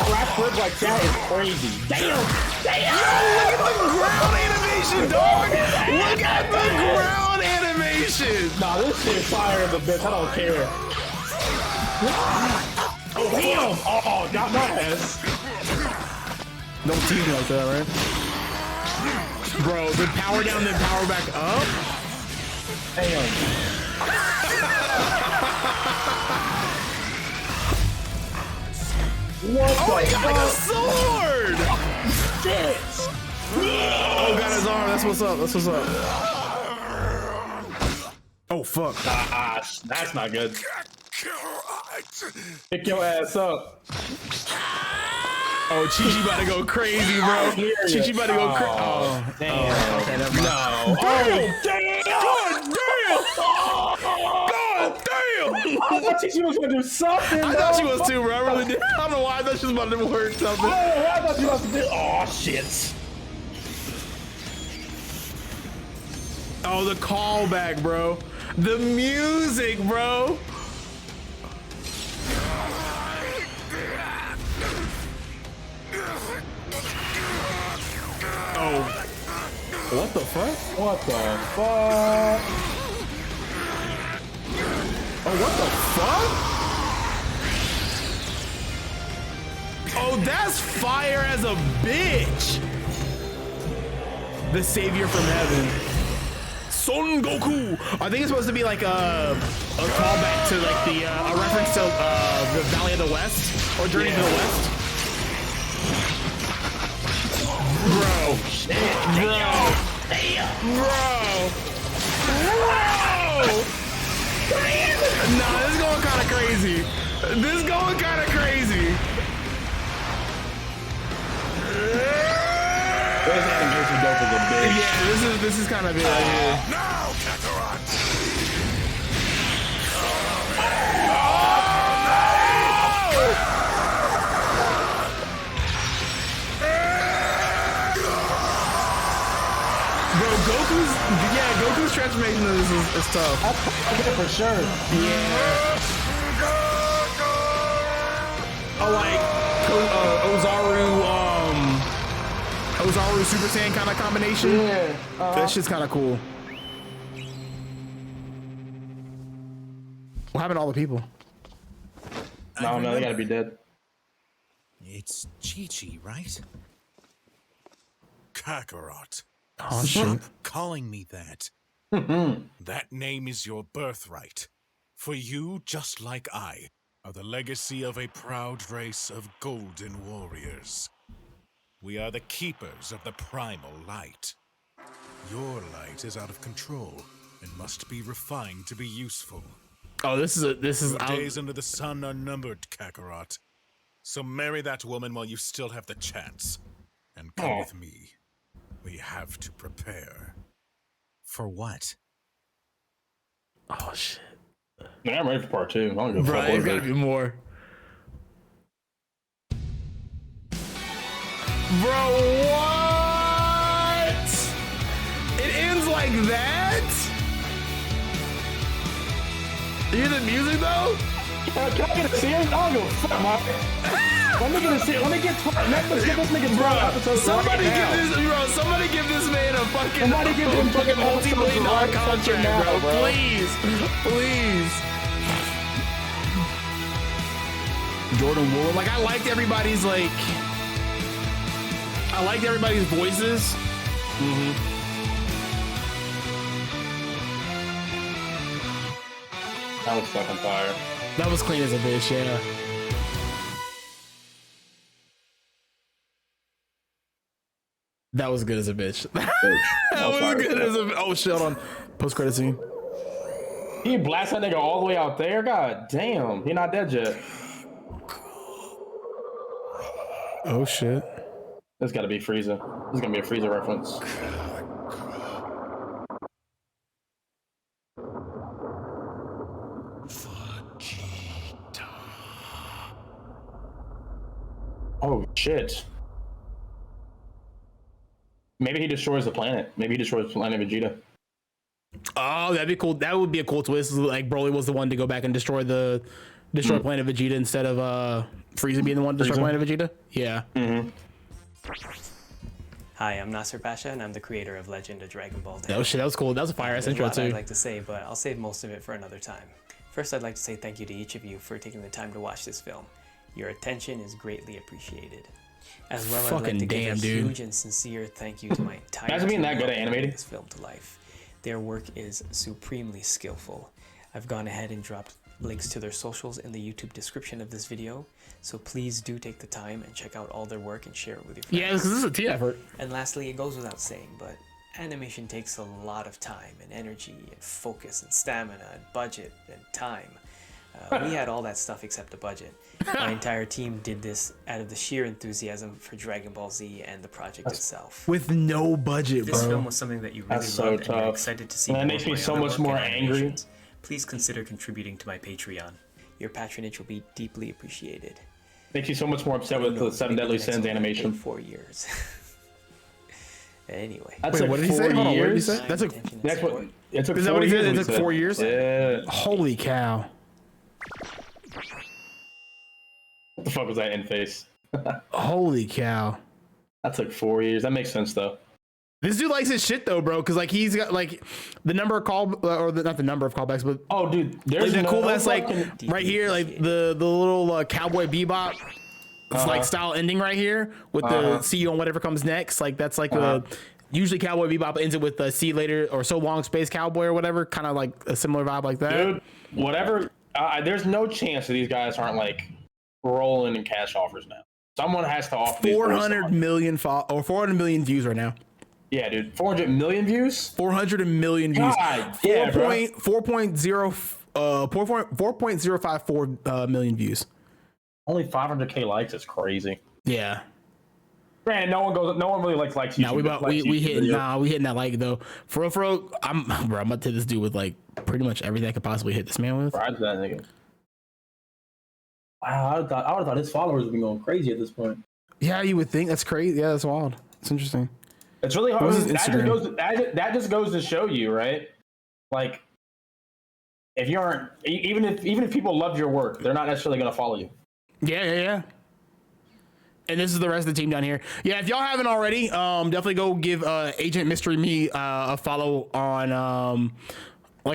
crap flip like that is crazy. Damn! Yo, look at the ground animation, dog! Look at the ground animation! Nah, this shit is fire as a bitch. I don't care. Oh, damn! Oh, got my ass. Don't tease me like that, right? Bro, the power down, then power back up? Damn. What oh, he got like a sword! Shit! Oh, got his arm. That's what's up. That's what's up. Oh, fuck. That's not good. Pick your ass up. Oh, Chi-Chi about to go crazy, bro. Chi-Chi about to go crazy. Oh, damn. Okay, never mind. No. Damn. God damn! I thought she was gonna do something. I thought she was too, bro. I really did. I don't know why. I thought she was about to work something. I thought she was about to do. Oh shit! Oh, the callback, bro. The music, bro. Oh. What the fuck? What the fuck? Oh, what the fuck? Oh, that's fire as a bitch. The savior from heaven. Son Goku. I think it's supposed to be like a callback to like a reference to the Valley of the West or Journey to the West. Bro. Bro. Nah, this is going kind of crazy. This is going kind of crazy. This animation dope as a bitch. Yeah, this is kind of it right here. Now, Kakarot! Goku's transformation is tough. I get it for sure. Yeah. Oh, like Ozaru Super Saiyan kind of combination. Yeah. That shit's kind of cool. What happened to all the people? No, they gotta be dead. It's Chi-Chi, right? Kakarot. Oh, Stop shit. calling me that. That name is your birthright. For you, just like I, are the legacy of a proud race of golden warriors. We are the keepers of the primal light. Your light is out of control and must be refined to be useful. Oh, this is Your days under the sun are numbered, Kakarot. So marry that woman while you still have the chance. And come with me. We have to prepare. For what? Oh shit. Man, I'm ready for part 2. I don't give a Bro, fuck there's what it gotta is. be more. Bro, what? It ends like that? You hear the music though? Can I get a series? I don't give a fuck, man. Let me get a series. Let me get Netflix. Get this nigga 12 episodes. Somebody give this man a fucking, Somebody give him fucking multi-million-dollar contract, now, bro. Please. Jordan Wool. Like, I liked everybody's voices. That was fucking fire. That was clean as a bitch, yeah. That was good as a bitch. That was good as a. Oh shit! Hold on. Post credit scene. He blasted that nigga all the way out there. God damn, he not dead yet. Oh shit. This gotta be Frieza. This is gonna be a Frieza reference. Oh shit. Maybe he destroys the planet. Maybe he destroys the planet Vegeta. Oh, that'd be cool. That would be a cool twist. Like Broly was the one to go back and destroy planet Vegeta instead of Frieza being the one to destroy planet Vegeta. Yeah. Hi, I'm Nasser Pasha, and I'm the creator of Legend of Dragon Ball Z. Oh shit, that was cool. That was a fire-ass intro too. I'd like to say, but I'll save most of it for another time. First, I'd like to say thank you to each of you for taking the time to watch this film. Your attention is greatly appreciated. As well, I'd like to give a huge and sincere thank you to my entire Imagine being that good at animating this film to life. Their work is supremely skillful. I've gone ahead and dropped links to their socials in the YouTube description of this video, so please do take the time and check out all their work and share it with your friends. Yeah, because this is a team effort. And lastly, it goes without saying, but animation takes a lot of time and energy and focus and stamina and budget and time. We had all that stuff except the budget. My entire team did this out of the sheer enthusiasm for Dragon Ball Z and the project itself. With no budget, If this bro. film was something that you really That's loved so and you're tough. excited to see And that more makes of me my so other much work more and angry. animations, please consider contributing to my Patreon. Your patronage will be deeply appreciated. Makes you so much more upset with the Seven Deadly Sins animation. 4 years. Anyway. That's Wait, what did he say? Hold on, what did he say? That's what. It took Is that 4 what he said? years. It took 4 years? Yeah. Holy cow. What the fuck was that in face? Holy cow. That took 4 years. That makes sense though. This dude likes his shit though, bro, because like he's got like the number of not the number of callbacks, but oh, dude, there's like, no cool that's like fucking- right here, like the little Cowboy Bebop, like style ending right here with the see you on whatever comes next. Like that's like usually Cowboy Bebop ends it with see you later or so long space cowboy or whatever, kind of like a similar vibe like that. dude. Whatever. There's no chance that these guys aren't like rolling in cash offers now. Someone has to offer 400 million 400 million views right now. Yeah, dude. 400 million views. 400 million views. God, yeah, bro. 4.054 million views. Only 500k likes is crazy. Yeah. Man, no one really likes YouTube. Nah, we hitting that like though. For real, I'm about to hit this dude with like pretty much everything I could possibly hit this man with. Right, that nigga. Wow, I would have thought his followers would be going crazy at this point. Yeah, you would think that's crazy. Yeah, that's wild. It's interesting. It's really hard. What was his That just goes to show you, right? Like, if you aren't, even if people love your work, they're not necessarily going to follow you. Yeah. And this is the rest of the team down here. Yeah, if y'all haven't already, definitely go give Agent Mystery Me a follow on he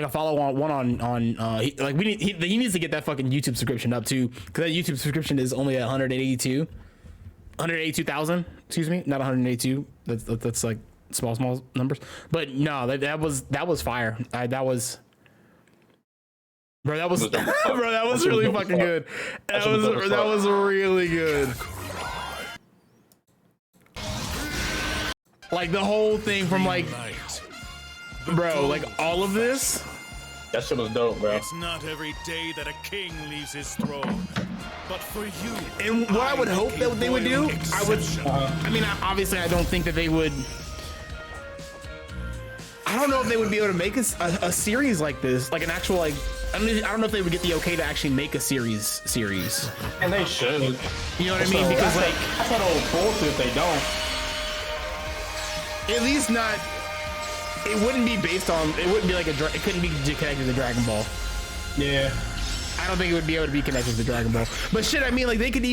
needs to get that fucking YouTube subscription up too, because that YouTube subscription is only at 182,000. Excuse me, not 182. That's like small numbers. But no, that was fire. That was really fucking good. That was really good. Like the whole thing from like, bro, like all of this. That shit was dope, bro. It's not every day that a king leaves his throne, but for you. And what I would hope that they would do, I mean, obviously, I don't think that they would. I don't know if they would be able to make a series like this, like an actual like. I don't know if they would get the okay to actually make a series. And they should. You know what I mean? Because like that's not old bullshit if they don't. At least not. It wouldn't be based on. It wouldn't be like it couldn't be connected to Dragon Ball. Yeah. I don't think it would be able to be connected to Dragon Ball. But shit, I mean, like they could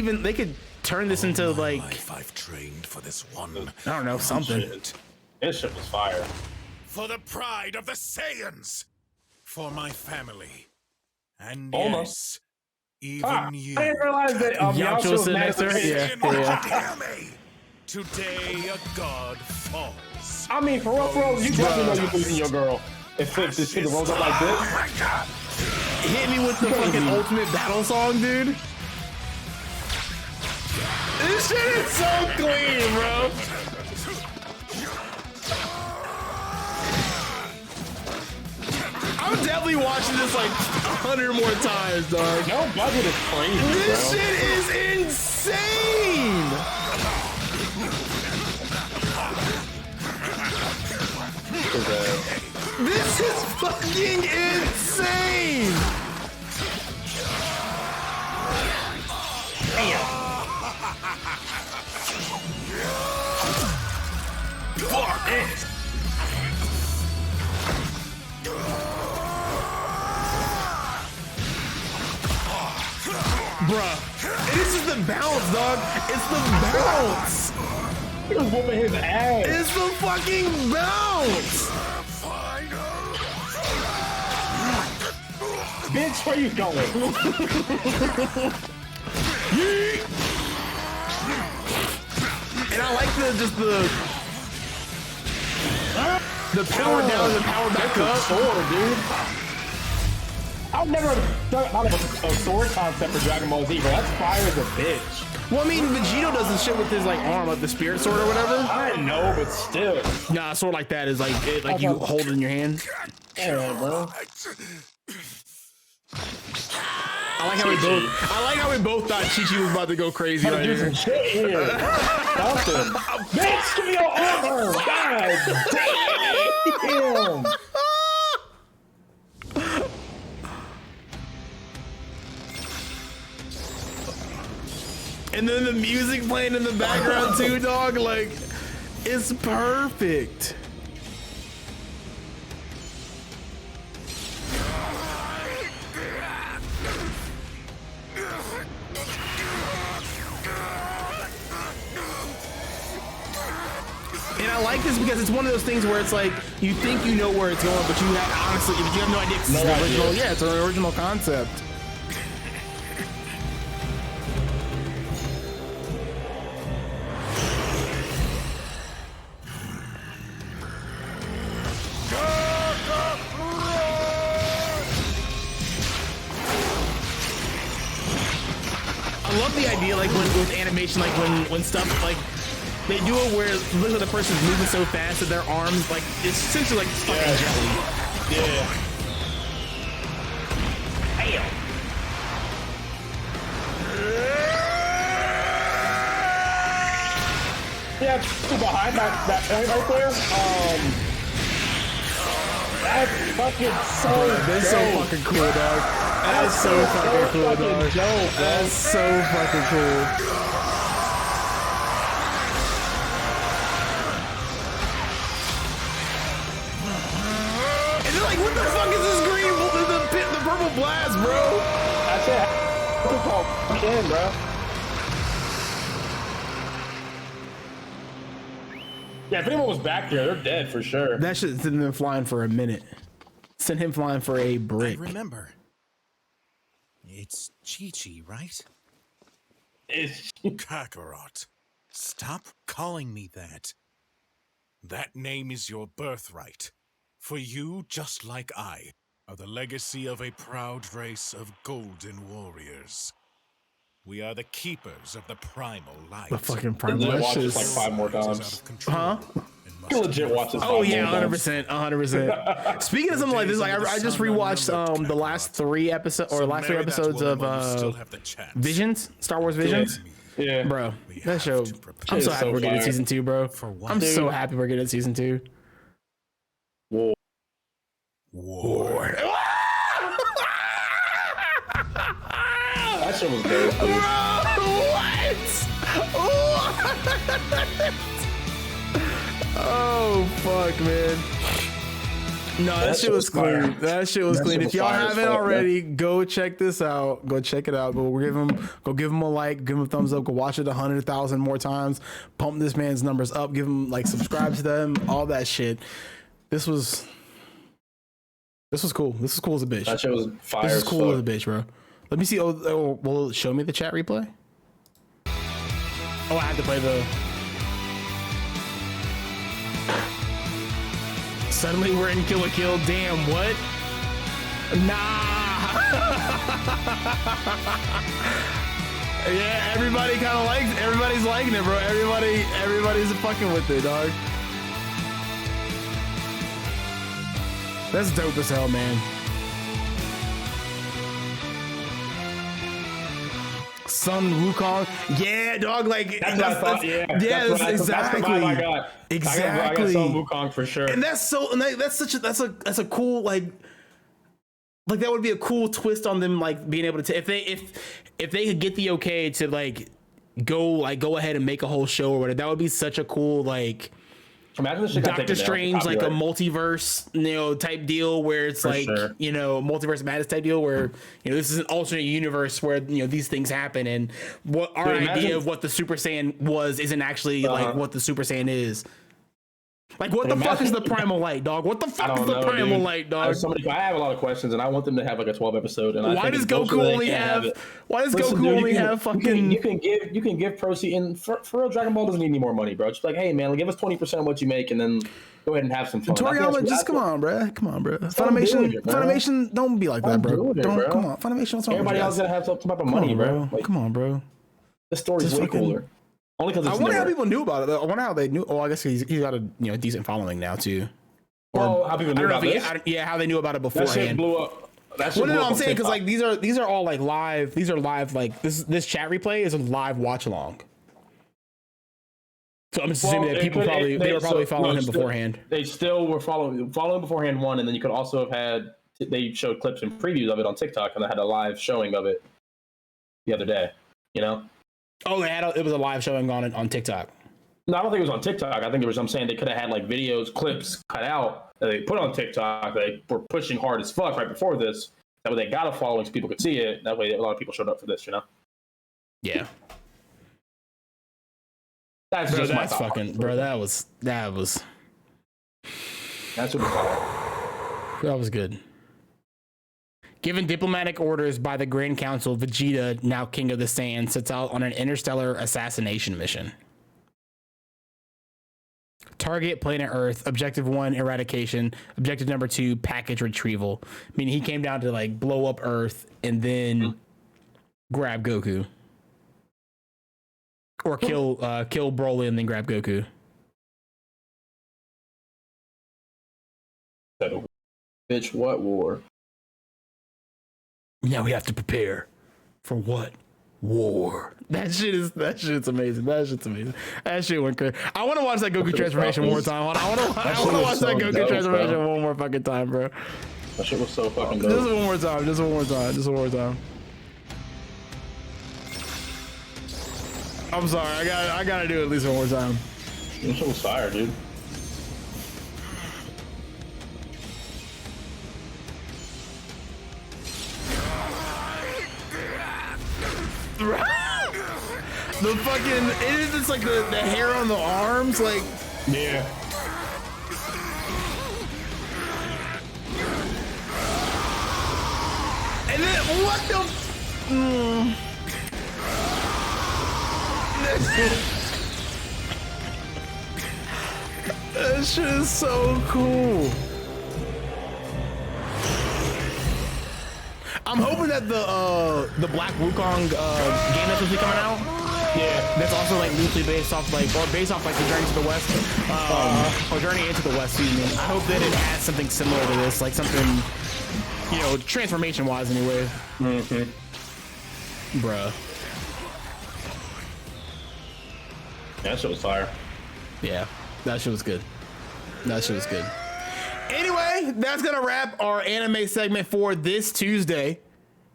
turn this into like. Life I've trained for this one. I don't know, something. This shit was fire. For the pride of the Saiyans, for my family, and almost. Yes, even you. I didn't realize that Yamcha was sitting next to her. Yeah. Today a god falls. I mean, for real, you definitely know you're losing your girl. If this shit rolls up like this. Hit me with the fucking ultimate battle song, dude. This shit is so clean, bro. I'm definitely watching this like 100 more times, dog. No budget is crazy, This bro. shit is insane. This is fucking insane. Damn. Fuck it. Bruh, this is the bounce, dog. It's the bounce. He was whooping his ass. It's the fucking bounce. Bitch, where you going? And I like the power down and the power back up. Sword, dude. I've never thought of a sword concept for Dragon Ball Z, but that's fire as a bitch. Well, I mean, Vegito does this shit with his like arm, like the spirit sword or whatever. I know, but still. Nah, a sword like that is like it, like you hold it in your hand. Yeah, bro. I like how we both thought Chi-Chi was about to go crazy right Do here. some shit here. Something. Bitch, give me your armor. God damn. And then the music playing in the background too, dog. Like, it's perfect. And I like this because it's one of those things where it's like you think you know where it's going, but you have honestly, you have no idea. It's an original, yeah, it's an original concept. I love the idea, like with animation, like when stuff like they do it where literally the person's moving so fast that their arms like it's essentially like fucking jelly. Yeah. Damn. Yeah, so behind that point right there, that's fucking so That's so fucking cool, dog. That's so fucking cool, dog. That's so fucking cool. bro. That's it. What's it called? Again, bro. Yeah, if anyone was back here, they're dead for sure. That shit sent him flying for a minute. Sent him flying for a brick. I remember. It's Chi-Chi, right? It's Kakarot. Stop calling me that. That name is your birthright. For you, just like I, are the legacy of a proud race of golden warriors. We are the keepers of the primal light. The fucking primal Legit light watch shit this like is- 5 more times. Huh? You legit watch this. Oh 5 yeah, more times. 100%, 100%. Speaking of something like this, like I just rewatched the last 3 episodes or last 3 episodes of Visions, Star Wars Visions. Yeah, Bro, that show. I'm so happy we're getting season 2, bro. I'm so happy we're getting season 2. War. That shit was dope, dude. What? Oh fuck, man. No, that shit was clean. That shit was clean. If y'all haven't already, go check this out. Go check it out. Go give him a like, give him a thumbs up. Go watch it 100,000 more times. Pump this man's numbers up. Give him like, subscribe to them. All that shit. This was cool. This is cool as a bitch. That shit was fire. This is cool as a bitch, bro. Let me see. Oh, will it show me the chat replay? Oh, I have to play the. Suddenly we're in Kill a Kill. Damn, what? Nah. Yeah, everybody kind of likes. Everybody's liking it, bro. Everybody's fucking with it, dog. That's dope as hell, man. Sun Wukong, yeah, dog. Like that's what I thought. Yeah, that's exactly. That's the vibe I got. Exactly. I got Sun Wukong for sure. And that's a cool like that would be a cool twist on them, like being able to if they could get the okay to like go ahead and make a whole show or whatever. That would be such a cool like. Imagine this shit Doctor Strange, like a multiverse, type deal where it's multiverse madness type deal where this is an alternate universe where these things happen, and what our idea of what the Super Saiyan was isn't actually like what the Super Saiyan is. Like, what the fuck is the primal light, dog? What the fuck is the primal light, dog? I have a lot of questions, and I want them to have like a 12 episode. And why does Goku only have? Why does Goku only have fucking? You can give proceeds, and for real, Dragon Ball doesn't need any more money, bro. Just like, hey man, give us 20% of what you make, and then go ahead and have some fun. Toriyama, just come on, bro. Funimation, don't be like that, bro. Don't come on, Funimation. What's wrong? Everybody else gonna have some type of money, bro. Come on, bro. The story's way cooler. Only because I wonder how people knew about it. I wonder how they knew. Oh, I guess he's got a decent following now too. Well, how people knew about this? How they knew about it beforehand. That shit blew up. I'm saying because like these are all like live. These are live. Like this chat replay is a live watch along. So I'm just assuming that people they were probably following him beforehand. They still were following beforehand. One, and then you could also have had. They showed clips and previews of it on TikTok, and they had a live showing of it the other day. Oh, it was a live showing on TikTok. No, I don't think it was on TikTok. I think it was. I'm saying they could have had like videos, clips cut out that they put on TikTok. They were pushing hard as fuck right before this. That way they got a following so people could see it. That way a lot of people showed up for this. Yeah. That's bro, just that's my fucking bro. That was. That's what that was good. Given diplomatic orders by the Grand Council, Vegeta, now King of the Saiyan, sets out on an interstellar assassination mission. Target planet Earth. Objective 1, eradication. Objective number 2, package retrieval. Meaning he came down to like blow up Earth and then grab Goku. Or kill Broly and then grab Goku. Bitch, what war? Now we have to prepare for what? War. That shit's amazing. That shit's amazing. That shit went crazy. I want to watch that Goku transformation one more time. I want to watch that Goku transformation one more fucking time, bro. That shit was so fucking dope. Just one more time. I'm sorry. I gotta do it at least one more time. That shit was fire, dude. The fucking, it is just like the hair on the arms, like. Yeah. And then what the? That shit is so cool. I'm hoping that the Black Wukong game that's supposed to be coming out. Yeah, that's also like loosely based off like the Journey to the West, or Journey into the West. Excuse me. I hope that it adds something similar to this, like something, you know, transformation wise anyway. Bruh. That shit was fire. Yeah, that shit was good. That shit was good. Anyway, that's gonna wrap our anime segment for this Tuesday.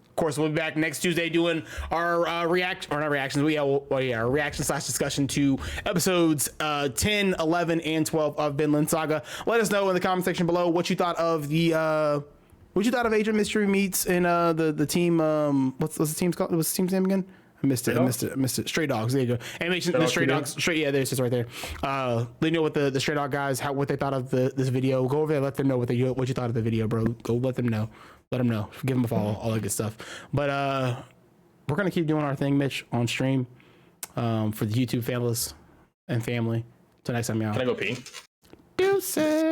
Of course, we'll be back next Tuesday doing our reaction/discussion to episodes 10, 11, and 12 of Vinland Saga. Let us know in the comment section below what you thought of the Agent Mystery Meets and the team. What's the team's called? What's the team's name again? I missed it. Stray Dogs. There you go. Animation. The Stray Dogs. Yeah, there's just right there. They know what the Stray Dog guys, what they thought of this video. Go over there, let them know what you thought of the video, bro. Go let them know. Let them know. Give them a follow. All that good stuff. But we're gonna keep doing our thing, Mitch, on stream for the YouTube families and family. Till next time, y'all. Can I go pee? Deuces.